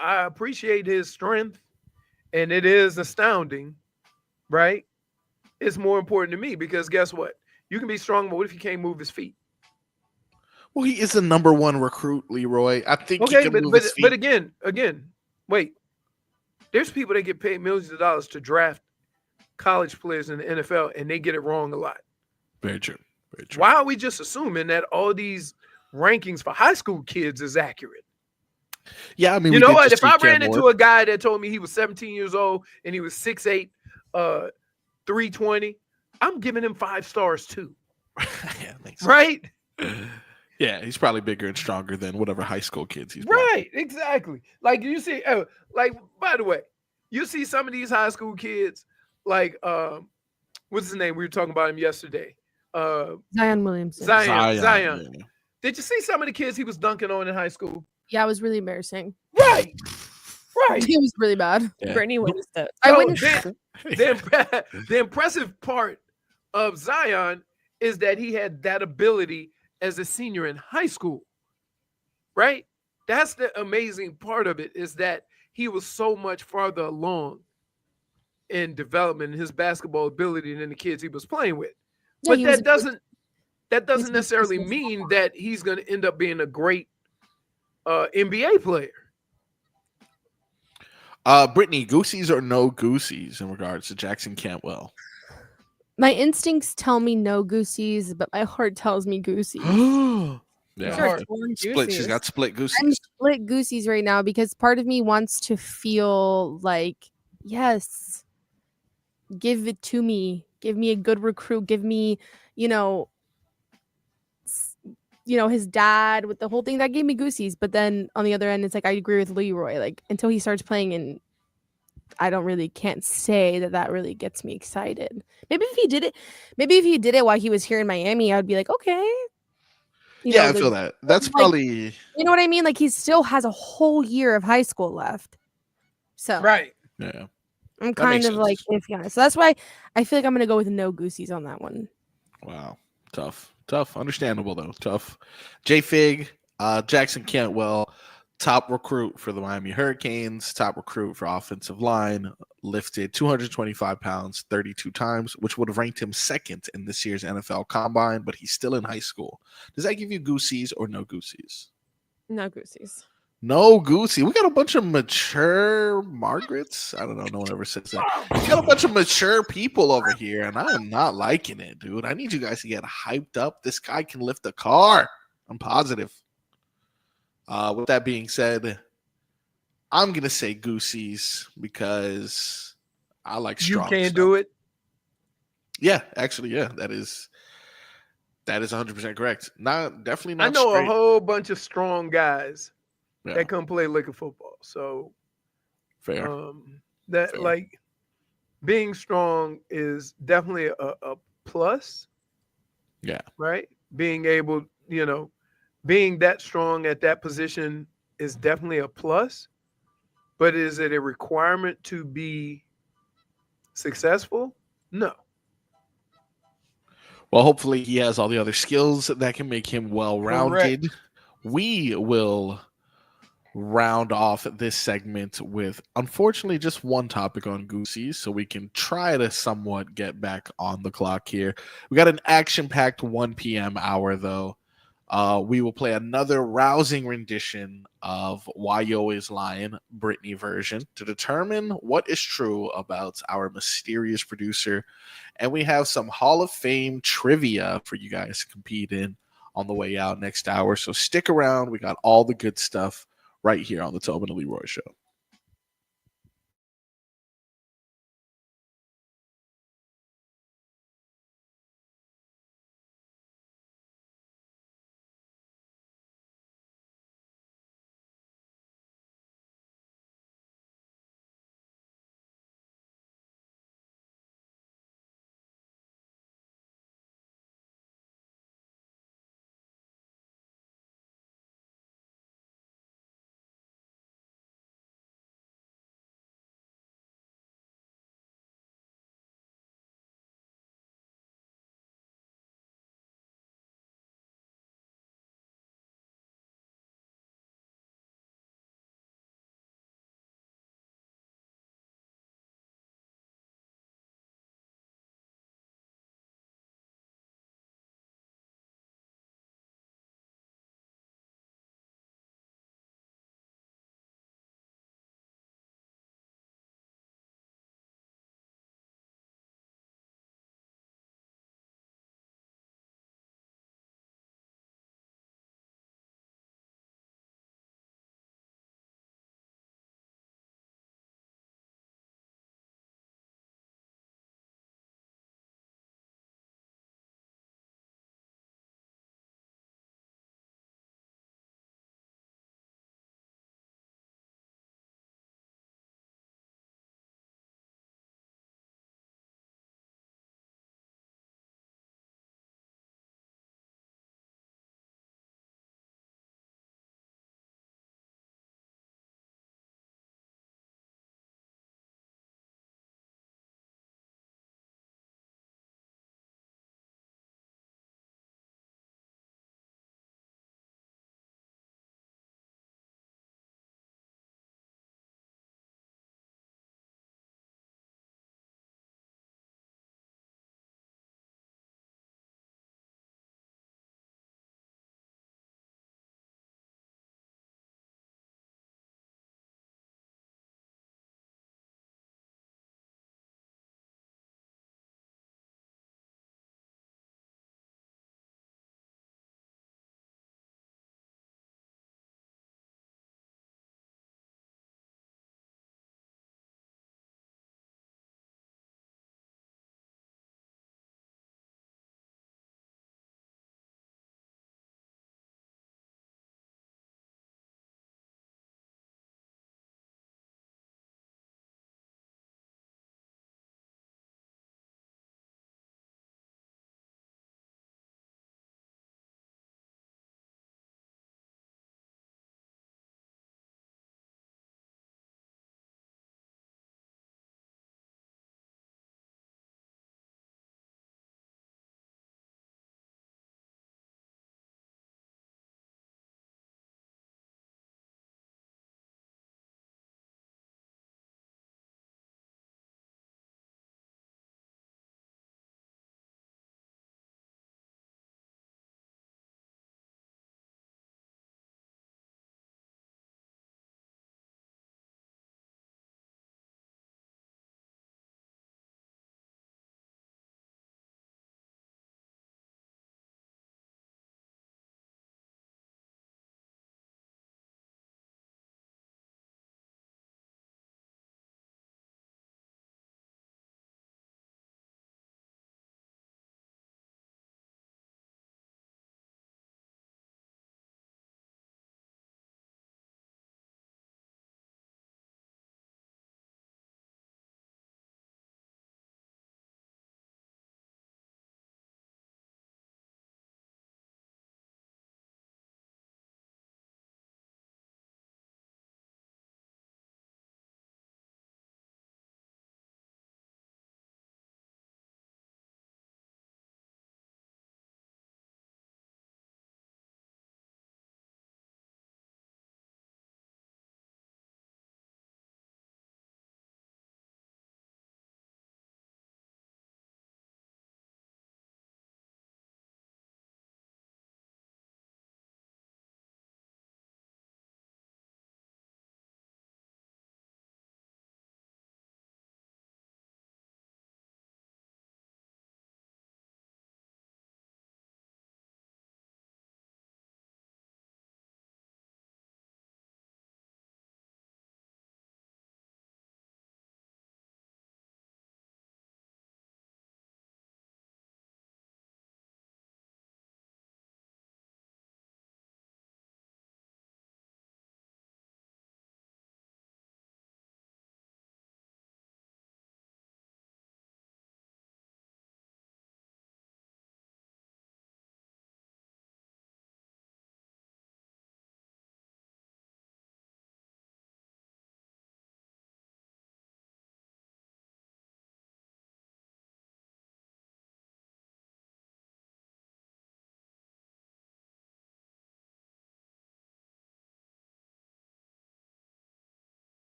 I appreciate his strength and it is astounding, right? It's more important to me because guess what? You can be strong, but what if you can't move his feet? Well, he is the number one recruit, Leroy. I think he Okay, can move his feet. but again, wait. There's people that get paid millions of dollars to draft college players in the NFL, and they get it wrong a lot. Very true. Very true. Why are we just assuming that all these rankings for high school kids is accurate? Yeah, I mean, you know what? If I ran into a guy that told me he was 17 years old and he was 6'8", 320, I'm giving him 5 stars too. Yeah, makes sense. Right? Yeah, he's probably bigger and stronger than whatever high school kids he's right. Exactly. Like you see, by the way, you see some of these high school kids, like what's his name? We were talking about him yesterday. Zion Williamson. Zion. Yeah. Did you see some of the kids he was dunking on in high school? Yeah, it was really embarrassing. Right. It was really bad. Yeah. Brittney witnessed it. I witnessed the impressive part of Zion is that he had that ability as a senior in high school, right? That's the amazing part of it, is that he was so much farther along in development in his basketball ability than the kids he was playing with. Yeah, but that doesn't necessarily mean that he's going to end up being a great NBA player. Brittney, Goosies or no Goosies in regards to Jackson Cantwell? My instincts tell me no Goosies, but my heart tells me Goosies. Yeah, sure. She's got split Goosies. I'm split Goosies right now because part of me wants to feel like, yes, give it to me. Give me a good recruit. Give me, his dad with the whole thing that gave me Goosies. But then on the other end, it's like I agree with Leroy. Like until he starts playing, and I can't say that really gets me excited. Maybe if he did it while he was here in Miami, I'd be like, okay. I feel that. That's probably, you know what I mean? Like he still has a whole year of high school left. So right. Yeah. I'm kind of like iffy on it. So that's why I feel like I'm gonna go with no Goosies on that one. Wow. Tough. Understandable though. Tough. JFig, Jackson Cantwell, top recruit for the Miami Hurricanes, top recruit for offensive line, lifted 225 pounds 32 times, which would have ranked him second in this year's NFL Combine, but he's still in high school. Does that give you Goosies or no Goosies? No Goosies. No Goosey. We got a bunch of mature Margarets. I don't know. No one ever says that. We got a bunch of mature people over here, and I am not liking it, dude. I need you guys to get hyped up. This guy can lift a car. I'm positive. With that being said, I'm going to say Goosies because I like strong You can't stuff. do it? Yeah, actually, yeah. That is 100% correct. Definitely not I know straight. a whole bunch of strong guys that come play liquor football. So fair. Fair. Like being strong is definitely a plus. Yeah. Right? Being able, being that strong at that position is definitely a plus. But is it a requirement to be successful? No. Well, hopefully he has all the other skills that can make him well-rounded. Correct. We will round off this segment with, unfortunately, just one topic on Goosies, so we can try to somewhat get back on the clock here. We got an action-packed 1 p.m. hour, though. We will play another rousing rendition of Why You Always Lying, Brittney version, to determine what is true about our mysterious producer. And we have some Hall of Fame trivia for you guys to compete in on the way out next hour. So stick around. We got all the good stuff right here on the Tobin and Leroy Show.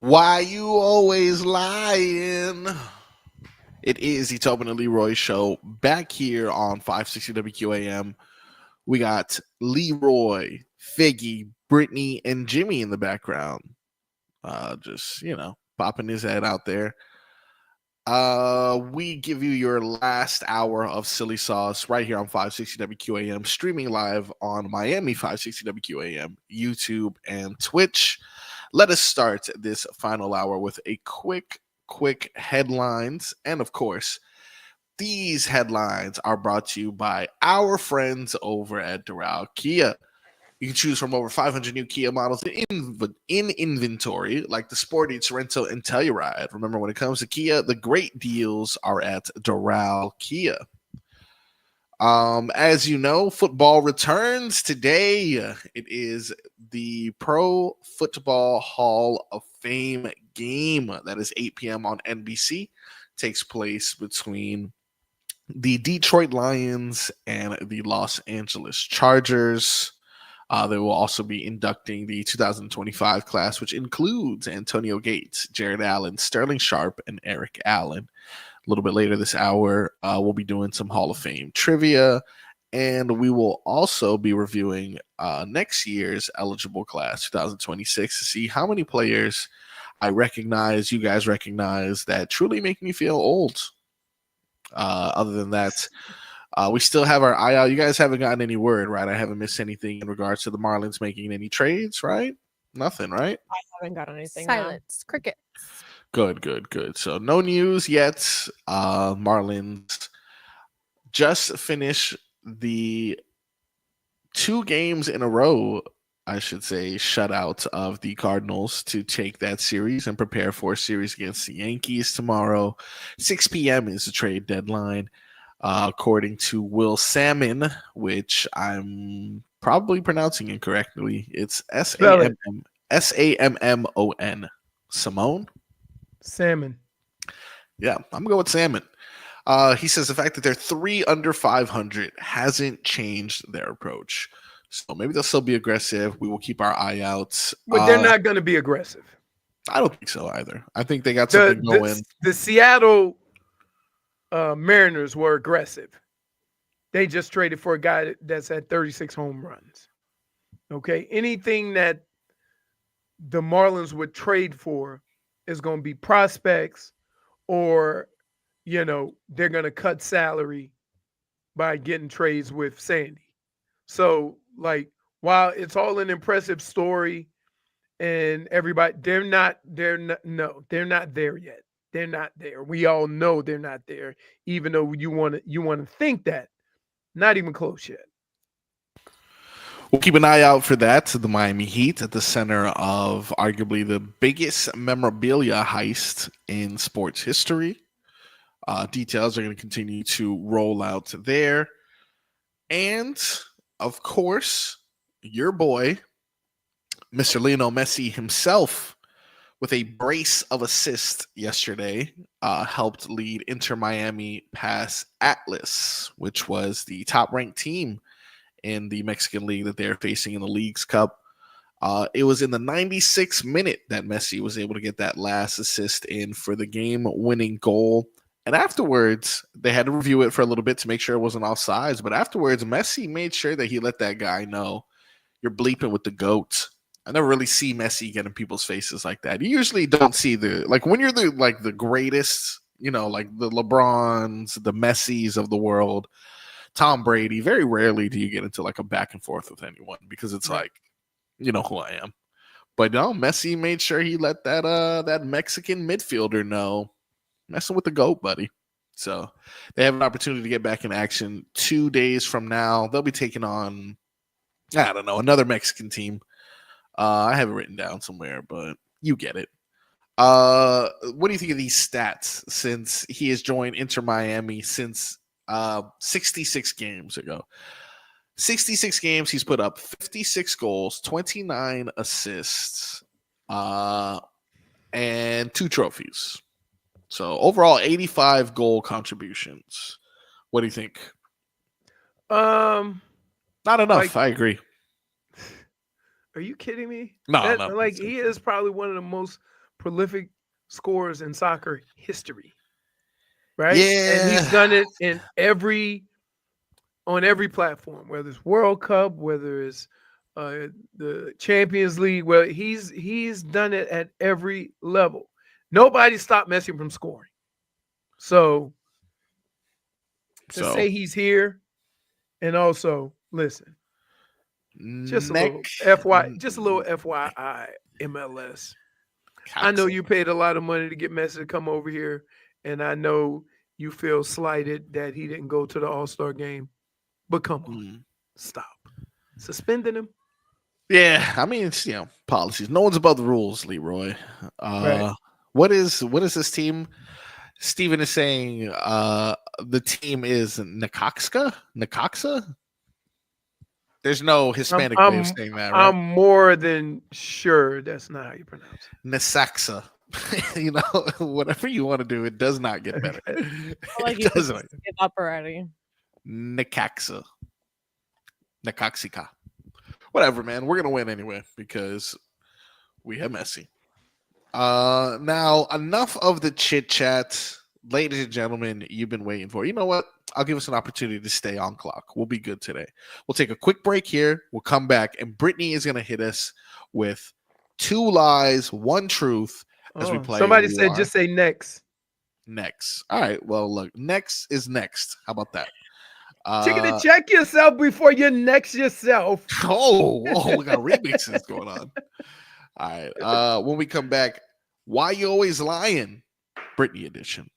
Why you always lying? It is the Tobin and Leroy show back here on 560 WQAM. We got Leroy, Figgy, Brittney, and Jimmy in the background. Just, popping his head out there. We give you your last hour of silly sauce right here on 560 WQAM, streaming live on Miami 560 WQAM, YouTube, and Twitch. Let us start this final hour with a quick headlines. And of course, these headlines are brought to you by our friends over at Doral Kia. You can choose from over 500 new Kia models in inventory, like the Sportage, Sorento, and Telluride. Remember, when it comes to Kia, the great deals are at Doral Kia. As you know, football returns today. It is the Pro Football Hall of Fame game. That is 8 p.m. on NBC. Takes place between the Detroit Lions and the Los Angeles Chargers. They will also be inducting the 2025 class, which includes Antonio Gates, Jared Allen, Sterling Sharp, and Eric Allen. A little bit later this hour, we'll be doing some Hall of Fame trivia, and we will also be reviewing next year's eligible class, 2026, to see how many players I recognize, you guys recognize, that truly make me feel old. Other than that, we still have our eye out. You guys haven't gotten any word, right? I haven't missed anything in regards to the Marlins making any trades, right? Nothing, right? I haven't got anything. Silence. Crickets. Good. So no news yet. Marlins just finished the 2 games in a row, I should say, shutout of the Cardinals to take that series and prepare for a series against the Yankees tomorrow. 6 p.m. is the trade deadline. According to Will Salmon, which I'm probably pronouncing incorrectly. It's Sammon. Simone? Salmon. Yeah, I'm going to go with Salmon. He says the fact that they're 3 under 500 hasn't changed their approach. So maybe they'll still be aggressive. We will keep our eye out. But they're not going to be aggressive. I don't think so either. I think they got something going. The Seattle Mariners were aggressive. They just traded for a guy that's had 36 home runs. Okay. Anything that the Marlins would trade for is going to be prospects, or, they're going to cut salary by getting trades with Sandy. So, while it's all an impressive story and everybody, they're not there yet. They're not there. We all know they're not there, even though you want to think that. Not even close yet. We'll keep an eye out for that. The Miami Heat at the center of arguably the biggest memorabilia heist in sports history. Details are going to continue to roll out there. And, of course, your boy, Mr. Lionel Messi himself, with a brace of assists yesterday, helped lead Inter Miami past Atlas, which was the top-ranked team in the Mexican League that they're facing in the League's Cup. It was in the 96th minute that Messi was able to get that last assist in for the game-winning goal. And afterwards, they had to review it for a little bit to make sure it wasn't offsides. But afterwards, Messi made sure that he let that guy know, you're bleeping with the GOAT. I never really see Messi get in people's faces like that. You usually don't see when you're the greatest, like the LeBrons, the Messis of the world, Tom Brady, very rarely do you get into like a back and forth with anyone because it's like, you know who I am. But no, Messi made sure he let that Mexican midfielder know, messing with the GOAT, buddy. So they have an opportunity to get back in action 2 days from now. They'll be taking on, I don't know, another Mexican team. I have it written down somewhere, but you get it. What do you think of these stats since he has joined Inter Miami since 66 games ago? 66 games, he's put up 56 goals, 29 assists, and 2 trophies. So overall, 85 goal contributions. What do you think? Not enough. I agree. Are you kidding me? No. He is probably one of the most prolific scorers in soccer history. Right? And he's Yeah. done it on every platform, whether it's World Cup, whether it's the Champions League. Well, he's done it at every level. Nobody stopped Messi from scoring. So to say he's here, and also listen, just a little FYI, MLS. I know you paid a lot of money to get Messi to come over here, and I know you feel slighted that he didn't go to the All-Star game. But come on, stop. Suspending him? Yeah, I mean, it's, policies. No one's above the rules, Leroy. Right. What is this team? Steven is saying the team is Necaxa? There's no Hispanic way of saying that, right? I'm more than sure that's not how you pronounce it. Necaxa. Whatever you want to do, it does not get better. Like you could just give up already. Necaxa. Necaxica. Whatever, man. We're gonna win anyway because we have Messi. Now enough of the chit chat, ladies and gentlemen. You've been waiting for. You know what? I'll give us an opportunity to stay on clock. We'll be good today. We'll take a quick break here. We'll come back, and Brittney is gonna hit us with 2 lies, 1 truth as we play. Somebody said just say next. Next. All right. Well, look, next is next. How about that? Chicken, check yourself before you next yourself. We got remixes going on. All right. When we come back, why you always lying? Brittney edition.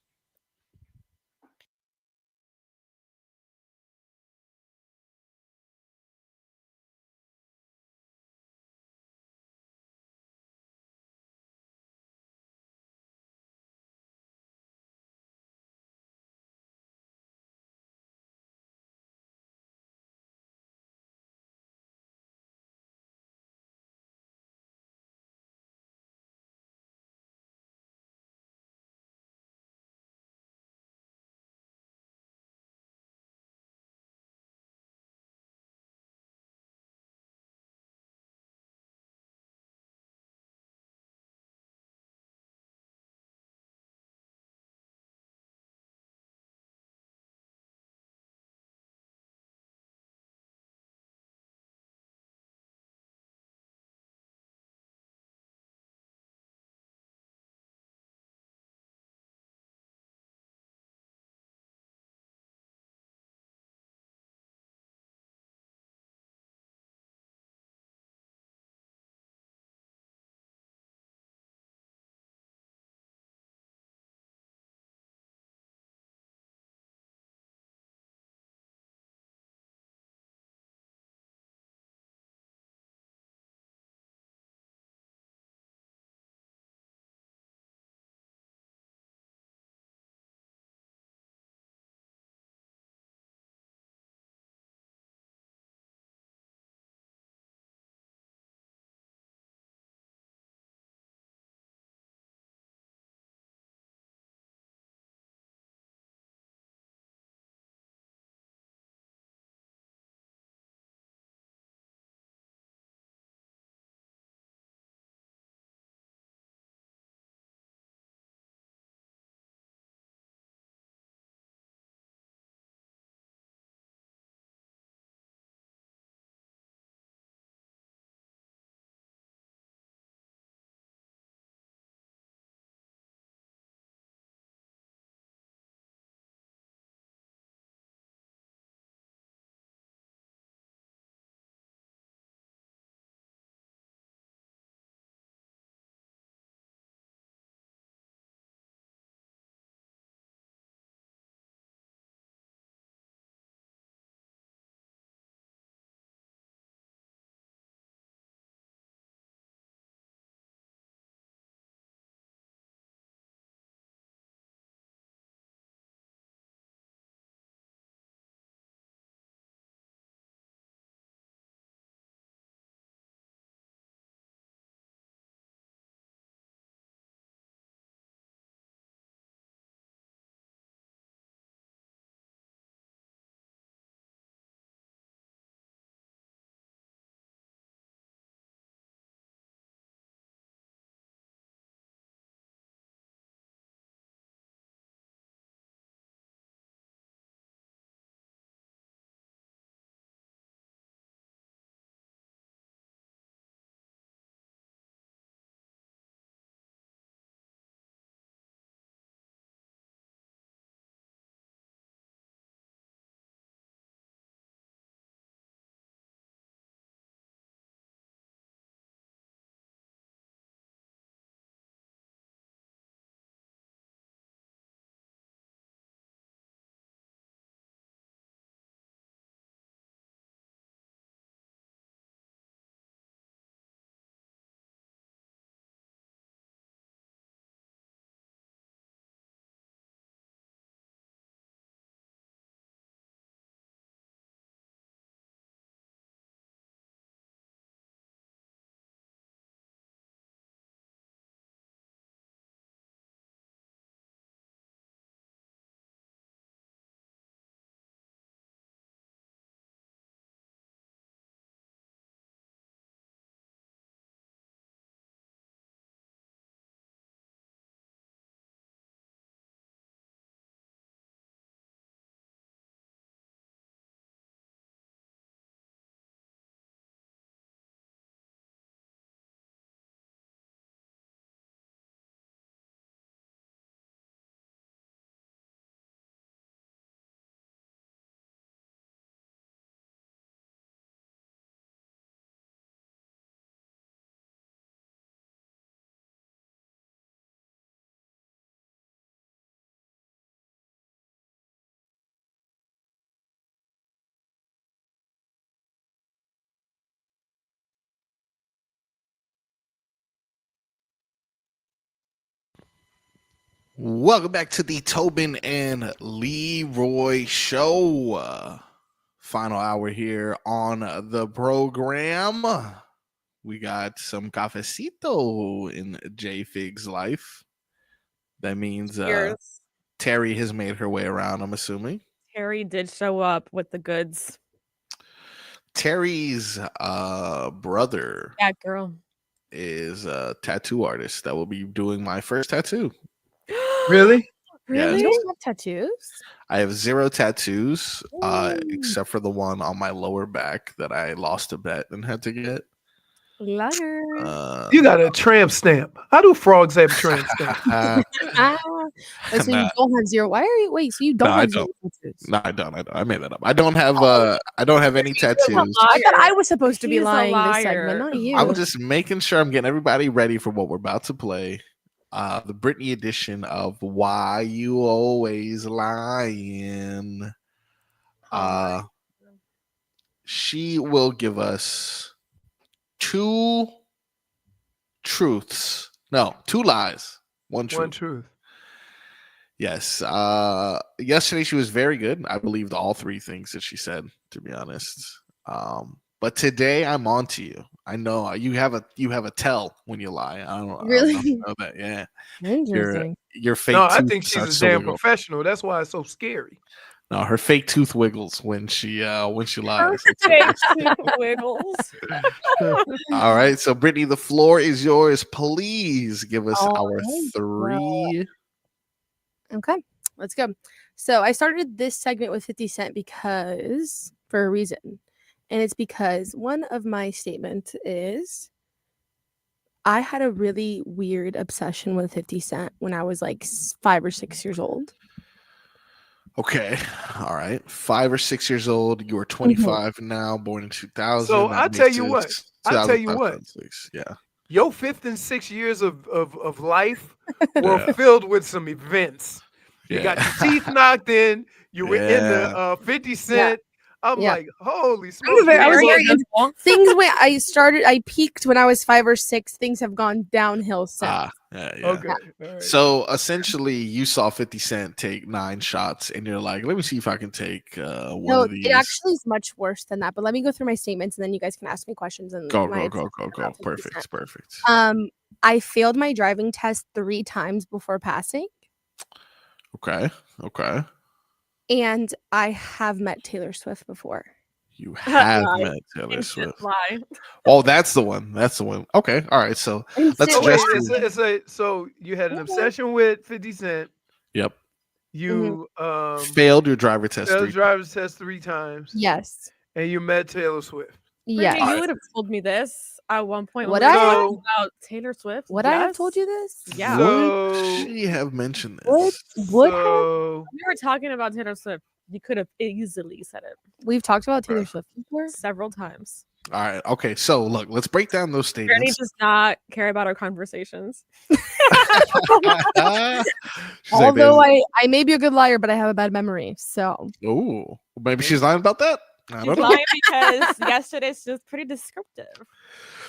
Welcome back to the Tobin and Leroy show. Final hour here on the program. We got some cafecito in JFig's life. That means Terry has made her way around, I'm assuming. Terry did show up with the goods. Terry's brother That girl is a tattoo artist that will be doing my first tattoo. Really? Really? You don't have tattoos? I have 0 tattoos, Ooh. except for the one on my lower back that I lost a bet and had to get. Lutter. You got a tramp stamp. How do frogs have tramp stamp? But so you Nah. don't have 0. Why are you wait? So you don't No, I have 0 don't. tattoos? No, I don't. I made that up. I don't have any tattoos. I thought I was supposed to be He's a lying this liar. segment, not you. I'm just making sure I'm getting everybody ready for what we're about to play. The Brittney edition of Why You Always Lying. She will give us 2 truths. No, 2 lies. 1 truth. One truth. Yes. Yesterday she was very good. I believed all 3 things that she said, to be honest. But today I'm on to you. I know you have a tell when you lie. I don't Really? know that. Yeah. Interesting. Your fake No, I tooth think she's starts a to damn wiggle. professional. That's why it's so scary. No, her fake tooth wiggles when she lies. Fake tooth wiggles. All right. So Brittney, the floor is yours. Please give us All our right. 3. Okay, let's go. So I started this segment with 50 Cent for a reason. And it's because one of my statements is I had a really weird obsession with 50 Cent when I was like 5 or 6 years old. Okay. All right. 5 or 6 years old. You are 25 now, born in 2000. So That I'll tell makes you it what. I'll tell you 2005, what. 2006. Yeah. Your 5th and 6th years of life were Yeah. filled with some events. You Yeah. got your teeth knocked in. You were in Yeah. the 50 Cent. I'm Yeah. like, holy smokes. very- I was Leroy, very- Things when I peaked when I was 5 or 6. Things have gone downhill since. Yeah. Okay. All right. So essentially, you saw 50 Cent take 9 shots, and you're like, let me see if I can take one No, of these. it actually is much worse than that. But let me go through my statements, and then you guys can ask me questions. And Go. my answers about 50 Perfect. Cent. Perfect. I failed my driving test 3 times before passing, Okay. and I have met Taylor Swift before. You have Lie. met Taylor Swift. Lie. Oh, that's the one. Okay. All right. So let's So, wait, address so you had an obsession with 50 Cent. Yep. You Failed your driver test. failed 3 driver's test 3 times. Yes. And you met Taylor Swift. Yes. Brittney, you would have told me this at one point. Would when we I were have? talking about Taylor Swift? Would I have told Yes. you this? Yeah. Would So, she have mentioned Would this? would have? so We were talking about Taylor Swift. You could have easily said it We've talked about Taylor Swift before. several times. All right. Okay. So look, let's break down those Brittney statements. does not care about our conversations. She's like, Although I may be a good liar, but I have a bad memory. So oh, maybe she's lying about that. I She's don't know. lying because yesterday's just pretty descriptive.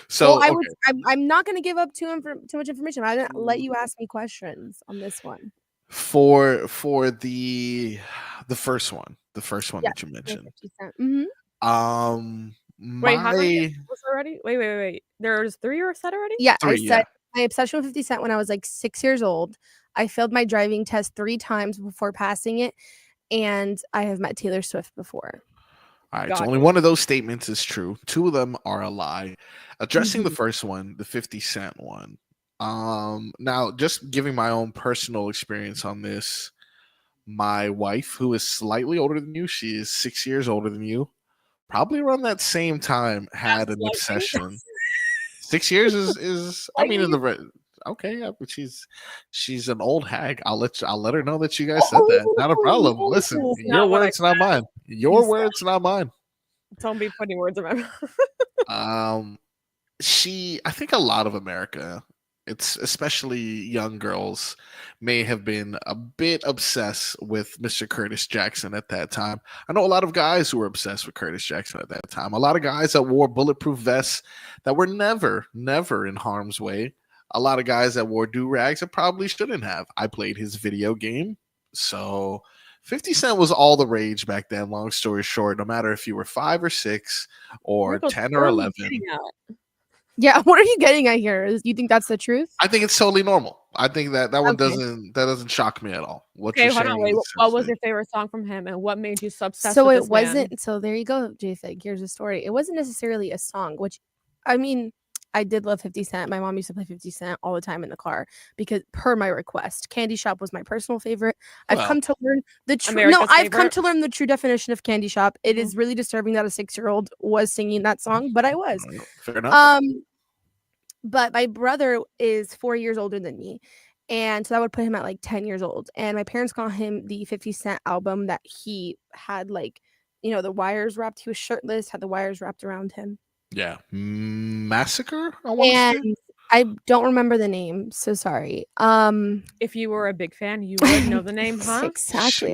So well, okay. I'm not going to give up too much information. I didn't let you ask me questions on this one. for the first one, that you mentioned. 50 Cent. Mhm. Wait, how many My was already? Wait. There's 3 you said already? Yeah, I 3, said yeah. my obsession with 50 Cent when I was like 6 years old. I failed my driving test 3 times before passing it, and I have met Taylor Swift before. All right, Got so it. only one of those statements is true. 2 of them are a lie. Addressing the Mhm. first one, the 50 Cent one. Now just giving my own personal experience on this. My wife, who is slightly older than you, she is 6 years older than you. Probably around that same time, had an Slightly. obsession. 6 years is I mean in the okay, yeah, but she's an old hag. I'll let her know that you guys said that. Not a problem. Oh, Listen, it's your not what I words, not mine. Your words, not mine. Don't be putting words in my mouth. I think a lot of America, it's especially young girls, may have been a bit obsessed with Mr. Curtis Jackson at that time. I know a lot of guys who were obsessed with Curtis Jackson at that time. A lot of guys that wore bulletproof vests that were never in harm's way. a lot of guys that wore do-rags that probably shouldn't have. I played his video game. So 50 Cent was all the rage back then, long story short, no matter if you were 5 or 6 or Rico, 10 where or are you 11. getting at? Yeah, what are you getting at here? You think that's the truth? I think it's totally normal. I think that one Okay. doesn't shock me at all. What Okay, you're hold on. saying Wait, is what was sensitive. your favorite song from him, and what made you so obsessed So with it this man? wasn't. So there you go, JFig. Here's the story. It wasn't necessarily a song, which, I mean, I did love 50 Cent. My mom used to play 50 Cent all the time in the car because per my request. Candy Shop was my personal favorite. I've Well, come to learn the true. No, America's I've come favorite. to learn the true definition of Candy Shop. It Mhm. is really disturbing that a 6-year-old was singing that song, but I was. fair enough. But my brother is 4 years older than me. And so that would put him at like 10 years old. And my parents got him the 50 Cent album that he had, like, you know, the wires wrapped. He was shirtless, had the wires wrapped around him. Yeah. Massacre, I want to say. And I don't remember the name, so sorry. If you were a big fan, you would know the name, huh? Exactly.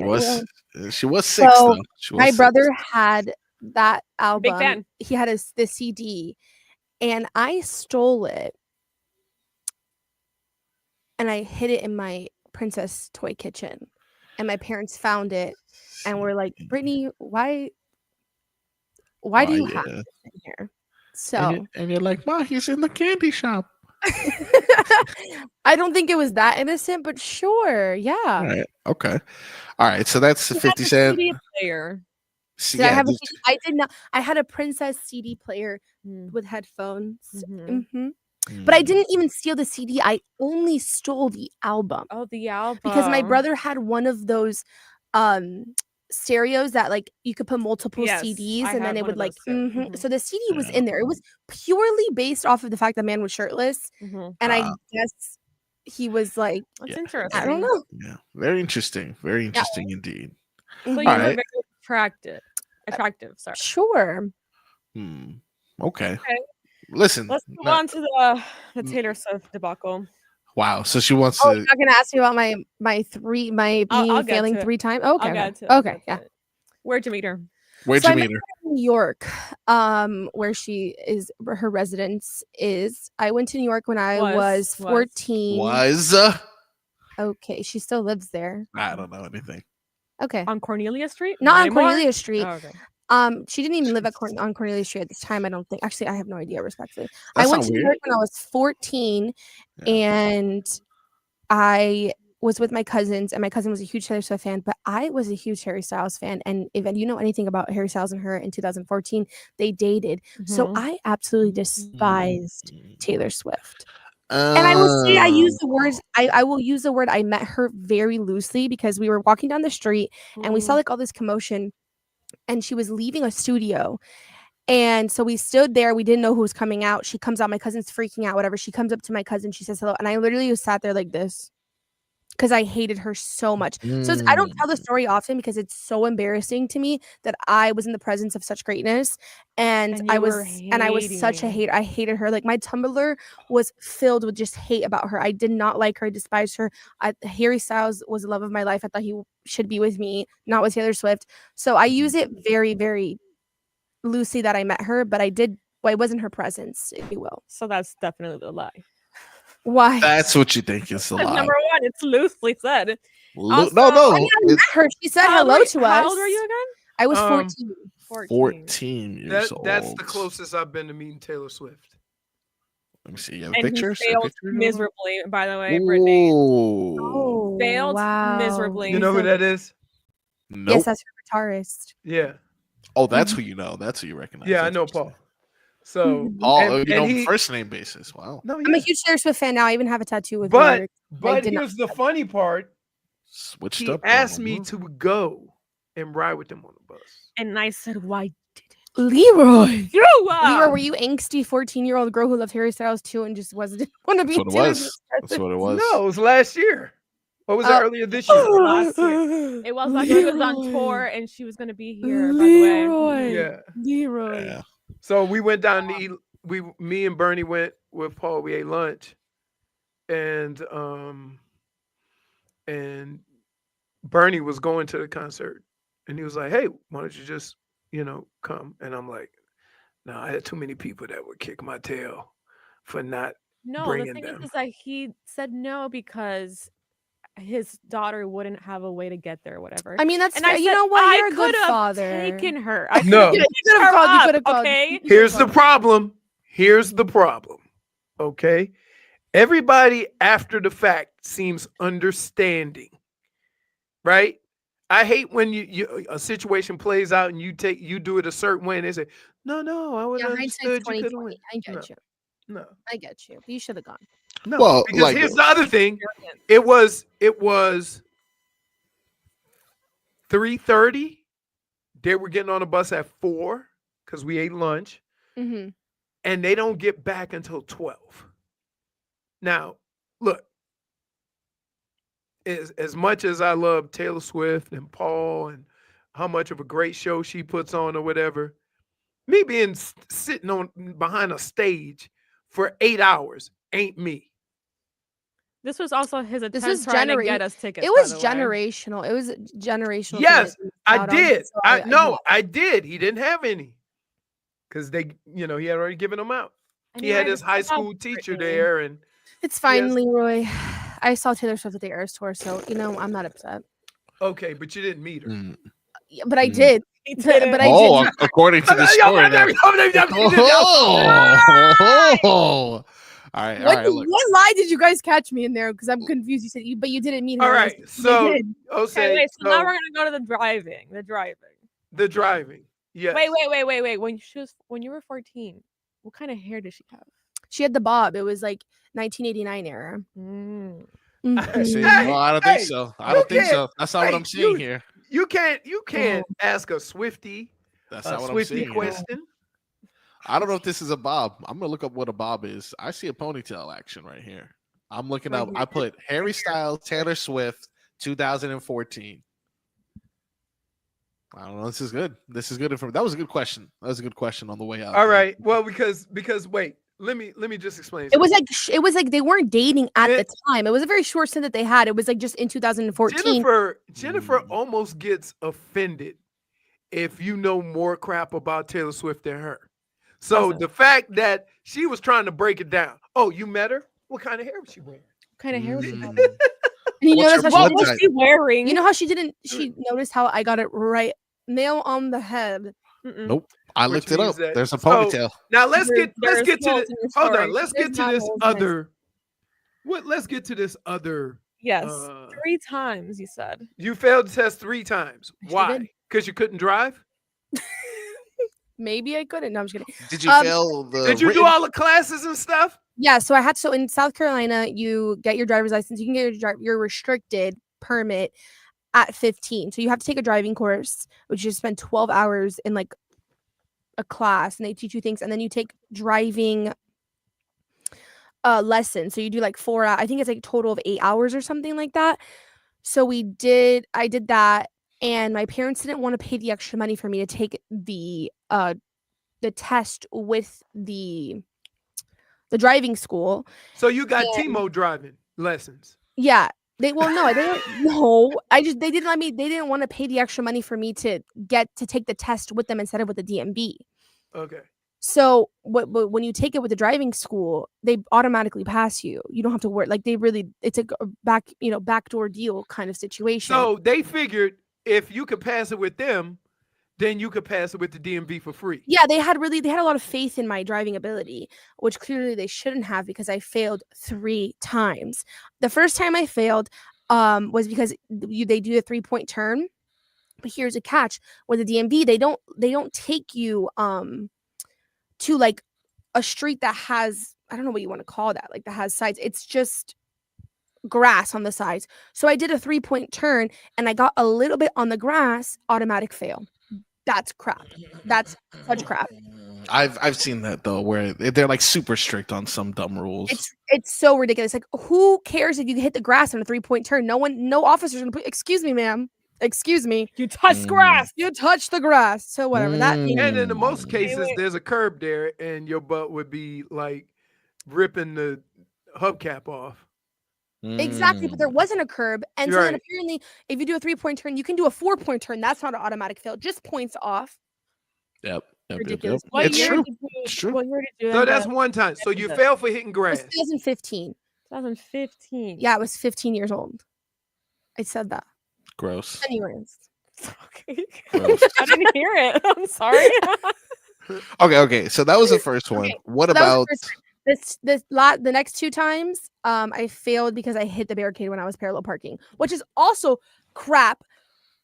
She was 6 So, though. She was my 6. brother had that album. Big fan. He had the CD, and I stole it, and I hid it in my princess toy kitchen, and my parents found it, and were like, "Brittney, why do you have this in here?" So and you're like, Ma, he's in the candy shop. I don't think it was that innocent, but sure, yeah. All right. Okay. All right. So that's the You had 50 the Cent. CD player. Did I have a CD? I did not. I had a princess CD player Mm. with headphones. Mhm. But I didn't even steal the CD. I only stole the album Oh, the album. because my brother had one of those stereos that, like, you could put multiple Yes, CDs I and then have it one would of like those too. so the CD was Yeah. in there. It was purely based off of the fact that man was shirtless, Mhm. and I guess he was like, That's Yeah. interesting. I don't know. Yeah. Very interesting. Very interesting indeed. So you Mhm. were All right. very attractive. Sorry. Sure. Okay. Okay. Listen. Let's move no- on to the Taylor Swift debacle. Wow. So she wants Oh, to. you're not gonna ask me about my I'll me get failing to it. 3 times? I'll Okay. get to it. Okay. Yeah. Where'd you meet her? Where'd So you I meet met her? her in New York, where she is, where her residence is. I went to New York when I was 14. Was Okay, she still lives there. I don't know anything. Okay, On Cornelia Street? not on anymore? Cornelia Street. Oh, okay. She didn't even live on Cornelia Street at this time. I don't think. Actually, I have no idea. Respectfully, That's I went not to New weird. York when I was 14, Yeah. and I was with my cousins, and my cousin was a huge Taylor Swift fan, but I was a huge Harry Styles fan. And if you know anything about Harry Styles and her, in 2014, they dated. So Mhm. I absolutely despised Mm. Taylor Swift. And I will say I use the words Oh. I will use the word I met her very loosely because we were walking down the street and we saw Mhm. like all this commotion, and she was leaving a studio. And so we stood there. We didn't know who was coming out. She comes out. My cousin's freaking out, whatever. She comes up to my cousin. She says hello. And I literally just sat there like this because I hated her so much. So I don't tell the story often because it's so embarrassing to me that I was in the presence of such greatness. And I was such a hater. I hated her. Like, my Tumblr was filled with just hate about her. I did not like her. I despised her. Harry Styles was the love of my life. I thought he should be with me, not with Taylor Swift. So I use it very, very loosely that I met her, but I was in her presence, if you will. So that's definitely a lie. Why? That's what you think is a lie. Number one, it's loosely said. No. I met her. She said hello to us. How old were you again? I was 14. 14 years old. That's the closest I've been to meeting Taylor Swift. Let me see. You have a And picture? he See a failed picture? miserably, by the way, Brittney. Ooh. Oh, Failed wow. miserably. You know who that is? Nope. Yes, that's her guitarist. Yeah. Oh, that's who you know. That's who you recognize. Yeah, I That's know interesting. Paul. So Paul, and you know, he- first name basis. Wow. No, I'm a huge Taylor Swift fan now. I even have a tattoo with but lyrics. but here's the funny part. Switched He up. asked on me him, to go and ride with him on the bus. And I said, why didn't Leroy. you? Leroy, were you angsty 14-year-old girl who loved Harry Styles too and just didn't want to be That's what it Taylor was. Swift's That's what it was. No, it was last year. Or was it earlier this year? Last year. It was like she was on tour and she was going to be here, by the way. Leroy. Yeah. Leroy. Yeah. So we went down to eat. Me and Bernie went with Paul. We ate lunch, and Bernie was going to the concert, and he was like, "Hey, why don't you just come?" And I'm like, "No, I had too many people that would kick my tail for not No, the bringing thing them. is that he said no because his daughter wouldn't have a way to get there or whatever. I mean, that's And fair. I You said, know what? I You're a good could have father. taken her. I No. could have You could have called. You could have called. okay? Here's the problem. Here's the problem. Okay. Everybody after the fact seems understanding, right? I hate when you a situation plays out and you do it a certain way and they say, no, I would Yeah, have hindsight's understood you could have 20/20. went. I get you. No. I get you. But you should have gone. No. Well, because like- here's the other thing. It was 3:30. They were getting on the bus at 4 because we ate lunch. Mm-hmm. And they don't get back until 12. Now, look, as much as I love Taylor Swift and Paul and how much of a great show she puts on or whatever, me being sitting on behind a stage for 8 hours ain't me. This was also his attempt was trying to get us tickets. It was by the way. generational. It was generational. Yes, thing that I out on, did. so I did. He didn't have any because he had already given them out. And He you had might his have high saw school teacher Brittney. there, and It's fine, Yes. Leroy. I saw Taylor Swift at the Eras Tour, so I'm not upset. okay, but you didn't meet her. Mm. Yeah, but I Mm. did. He But didn't. I Oh, did. according to the story. Then. Oh, all right. Look. What lie did you guys catch me in there? Because I'm confused. You said but you didn't meet her. All and I right, said, "They so did." Okay, wait. So now we're gonna go to the driving. the driving. Yes. Wait. When you were 14, what kind of hair did she have? She had the bob. It was like 1989 era. Mm. See, Mhm. no, I don't think so. I don't think so. That's not what I'm seeing here. You can't ask a Swiftie That's a not what I'm Swiftie seeing here. question. I don't know if this is a bob. I'm gonna look up what a bob is. I see a ponytail action right here. I'm looking up. I put Harry Styles, Taylor Swift, 2014. I don't know. This is good. This is good information. That was a good question. That was a good question on the way out. All right. Well, because wait, let me just explain. It was like they weren't dating at the time. It was a very short stint that they had. It was like just in 2014. Jennifer almost gets offended if you know more crap about Taylor Swift than her. So the fact that she was trying to break it down. Oh, you met her? What kind of hair was she wearing? What kind of hair was she having? And you What's notice your how blood What was type? she wearing? you know how she noticed how I got it right, nail on the head. Mm-mm. Nope. I Which looked it up. means that- There's a so- ponytail. Now let's get There's to holes this. in your Hold on. story. Let's There's get to not this holes in my other. Let's get to this other. Yes, Uh, 3 times you said. You failed the test 3 times. I sure Why? did. Because you couldn't drive? Maybe I couldn't. No, I'm just kidding. Did you fail the? Did you do all the classes and stuff? Yeah, so in South Carolina, you get your driver's license. You can get your restricted permit at 15. So you have to take a driving course, which you spend 12 hours in like a class, and they teach you things, and then you take driving lessons. So you do like 4 hours. I think it's like a total of 8 hours or something like that. So I did that, and my parents didn't want to pay the extra money for me to take the test with the driving school. So you got And- Timo driving lessons. Yeah. They didn't no. They didn't want to pay the extra money for me to take the test with them instead of with the DMV. Okay. So when you take it with the driving school, they automatically pass you. You don't have to work. Like it's a backdoor deal kind of situation. So they figured if you could pass it with them, then you could pass it with the DMV for free. Yeah, they had a lot of faith in my driving ability, which clearly they shouldn't have because I failed 3 times. The first time I failed was because they do a 3-point turn. But here's a catch: with the DMV, they don't take you to like a street that has, I don't know what you want to call that, like that has sides. It's just grass on the sides. So I did a 3-point turn and I got a little bit on the grass, automatic fail. That's crap. That's such crap. I've seen that though, where they're like super strict on some dumb rules. It's so ridiculous. Like, who cares if you hit the grass on a 3-point turn? No officer's gonna put. Excuse me, ma'am. Excuse me. You touched grass. You touched the grass. So whatever. That Mm. And in the most cases, wait. there's a curb there, and your butt would be like ripping the hubcap off. exactly. But there wasn't a curb, and so then Right. apparently, if you do a 3-point turn, you can do a 4-point turn. That's not an automatic fail. Just points off. Yep. Ridiculous. What It's year true. did you? It's true. What year did you? So end that's up- one time. So you that? failed for hitting It was grass. 2015. 2015. Yeah, I was 15 years old. I said that. Gross. Anyways. Okay. Gross. I didn't hear it. I'm sorry. Okay. So that was the first one. Okay, What so that was the about? first time. The next two times, I failed because I hit the barricade when I was parallel parking, which is also crap.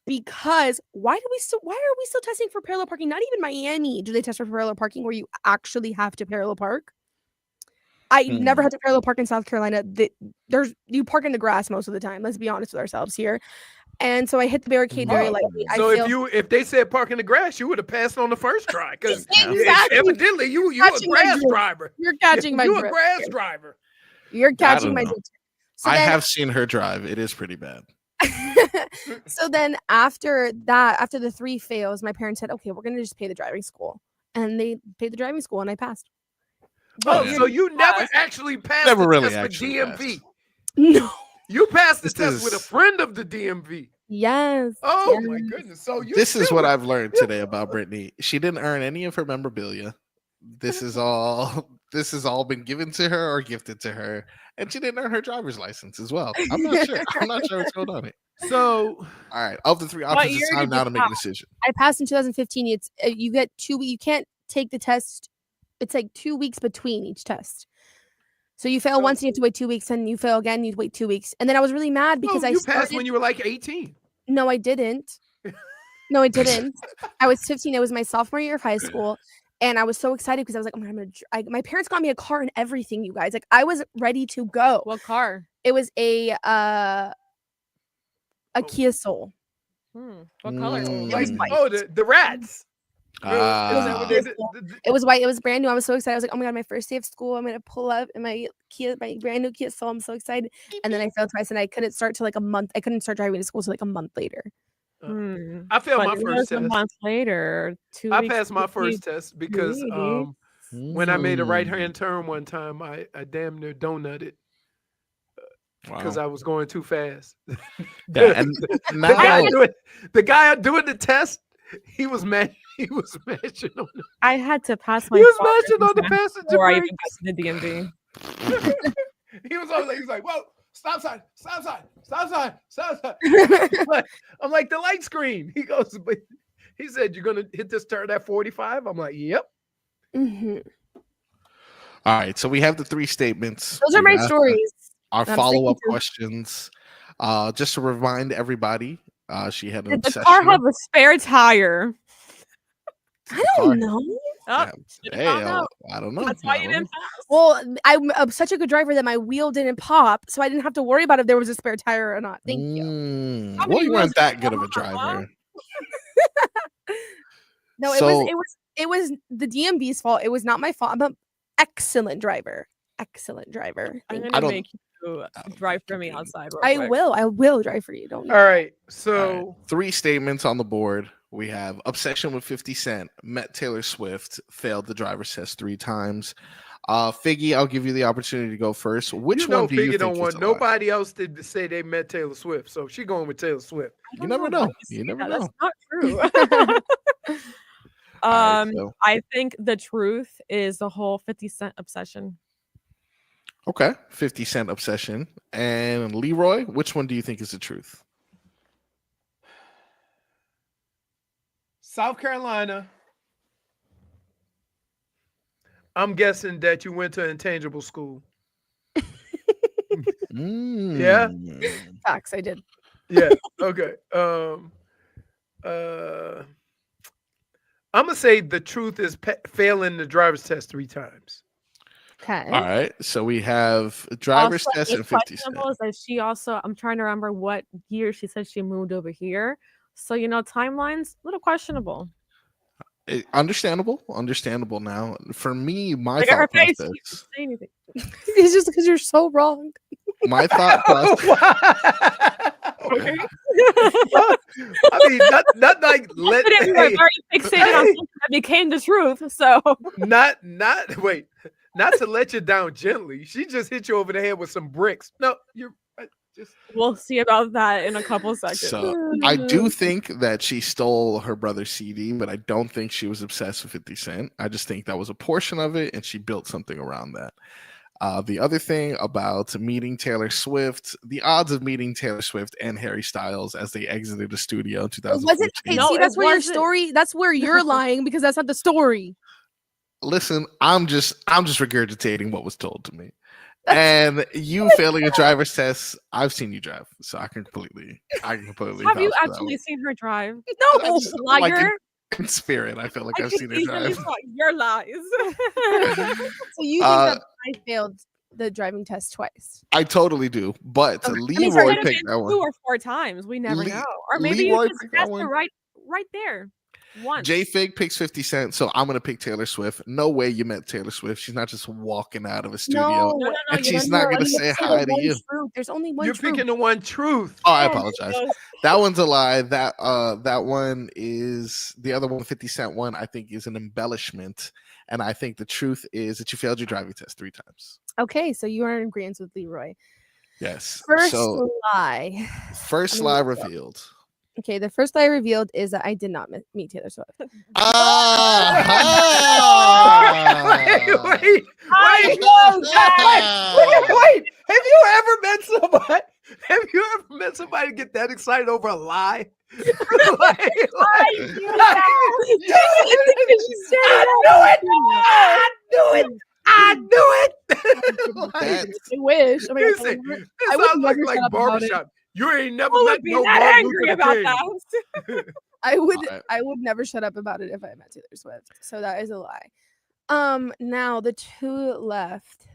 Because why are we still testing for parallel parking? Not even Miami do they test for parallel parking where you actually have to parallel park. I never had to parallel park in South Carolina. You park in the grass most of the time. Let's be honest with ourselves here. And so I hit the barricade very lightly. So I failed. if they said park in the grass, you would have passed on the first try because Exactly. evidently you a Catching my grass drift. driver. You're catching my You a drift. grass driver. You're catching don't my know. drift. So I then- have seen her drive. It is pretty bad. So then after the 3 fails, my parents said, okay, we're going to just pay the driving school. And they paid the driving school and I passed. Oh, yeah. so you never actually passed Never the really test with actually DMV. passed. No. You passed the This test with a is- friend of the DMV. Yes. Oh yes. my goodness. So you This is still what were- I've learned today about Brittney. She didn't earn any of her memorabilia. This is all been given to her or gifted to her. And she didn't earn her driver's license as well. I'm not sure. I'm not sure what's going on here. So All right. Of the 3 What options, year it's time did now you to make a pass? decision. I passed in 2015. It's you get 2 weeks. You can't take the test. It's like 2 weeks between each test. So you fail once, you have to wait 2 weeks, and you fail again, you wait 2 weeks. And then I was really mad because you passed when you were like 18. No, I didn't. No, I didn't. I was 15. It was my sophomore year of high school. And I was so excited because I was like, my parents got me a car and everything, you guys. Like, I was ready to go. What car? It was a Kia Soul. What color? Mm. It was white. Oh, the rats. Ah. It was white. It was brand new. I was so excited. I was like, oh my God, my first day of school. I'm going to pull up in my brand new Kia Soul. I'm so excited. And then I failed twice and I couldn't start till like a month. I couldn't start driving to school till like a month later. I failed my But it first was a test. month later. 2 I weeks passed my between- first test because Really? when I made a right Mm. hand turn one time, I damn near donutted because Wow. I was going too fast. Yeah, and now the guy doing the test, he was mashing on the, I had to pass my. he was father's mashing on the exam passenger before I even brakes. got to the DMV. He was always like, he's like, whoa, stop sign, stop sign, stop sign, stop sign. I'm like, the light screen. He goes, but he said, you're gonna hit this turn at 45. I'm like, yep. Mm-hmm. all right, so we have the 3 statements. Those are We my got stories. Our I'm follow-up sticking to- questions. Just to remind everybody, she had an Did the obsession. car have a spare tire? I don't know. Oh, Hey, found out. I don't know. That's why I you don't didn't know. pass. Well, I'm such a good driver that my wheel didn't pop, so I didn't have to worry about if there was a spare tire or not. Thank you. Mm, How well, many you wheels weren't that good of a did you have, huh? driver. No, So- it was the DMV's fault. It was not my fault. I'm an excellent driver. Excellent driver. I'm Thank you. gonna don't- make you drive for me outside. Real I quick. will. I will drive for you. Don't. All right. All So right, 3 statements on the board. We have obsession with 50 Cent, met Taylor Swift, failed the driver's test 3 times. Figgy, I'll give you the opportunity to go first. Which you know one do you Figgy think don't is want a lie? nobody else to say they met Taylor Swift. So she going with Taylor Swift. I You don't never why know. say You never that. know. That's not true. All right, so- I think the truth is the whole 50 Cent obsession. Okay, 50 Cent obsession. And Leroy, which one do you think is the truth? South Carolina. I'm guessing that you went to intangible school. Mm. Facts. I did. Yeah. Okay. I'm gonna say the truth is failing the driver's test 3 times. Okay. All right, so we have driver's Also, test it's and 50 Cent. questionable is that she also, I'm trying to remember what year she said she moved over here. So, timelines, a little questionable. Understandable now. For me, my Look at her thought face. She process. didn't say anything. It's just because you're so wrong. My thought process. Okay. I mean, not like let But anyway, very fixated on something that became the truth. So, not wait, not to let you down gently. She just hit you over the head with some bricks. No, you're Just We'll see about that in a couple seconds. So I do think that she stole her brother's CD, but I don't think she was obsessed with 50 Cent. I just think that was a portion of it, and she built something around that. The other thing about meeting Taylor Swift, the odds of meeting Taylor Swift and Harry Styles as they exited the studio in 2014. Okay, No, see, it that's where your wasn't. story. That's where you're lying because that's not the story. Listen, I'm just regurgitating what was told to me. And you failing a driver's test, I've seen you drive, so I can completely Have you vouch for that actually one. seen her drive? No. Like Liar. in spirit, I feel like I I've can seen her easily drive. spot your lies. So you think that I failed the driving test twice? I totally do, but Okay. Leroy It could picked have that been one. 2 or 4 times. We never know. Or maybe Leroy you just picked that guessed one. it right there. Once. JFig picks 50 Cent, so I'm gonna pick Taylor Swift. No way you met Taylor Swift. She's not just walking out of a studio, No, and you she's don't not know. gonna You say have to hi the to one you. truth. There's only one you're truth. picking the one truth. Oh, I Yes, apologize. yes. That one's a lie. That one is the other one. 50 Cent one, I think, is an embellishment, and I think the truth is that you failed your driving test 3 times. Okay, so you are in agreement with Leroy. Yes. First So lie. first lie revealed. Okay, the first lie revealed is that I did not meet Taylor Swift. Wait. I know that. Wait. Have you ever met somebody? Have you ever met somebody get that excited over a lie? I knew that. I knew it. That's I wish. Oh my You God, say, I it would sounds never shut like up about it. barbershop. You ain't never Who met would be no that Martin angry Luther about King. that? I would Alright. I would never shut up about it if I met Taylor Swift. So that is a lie. Now the 2 left.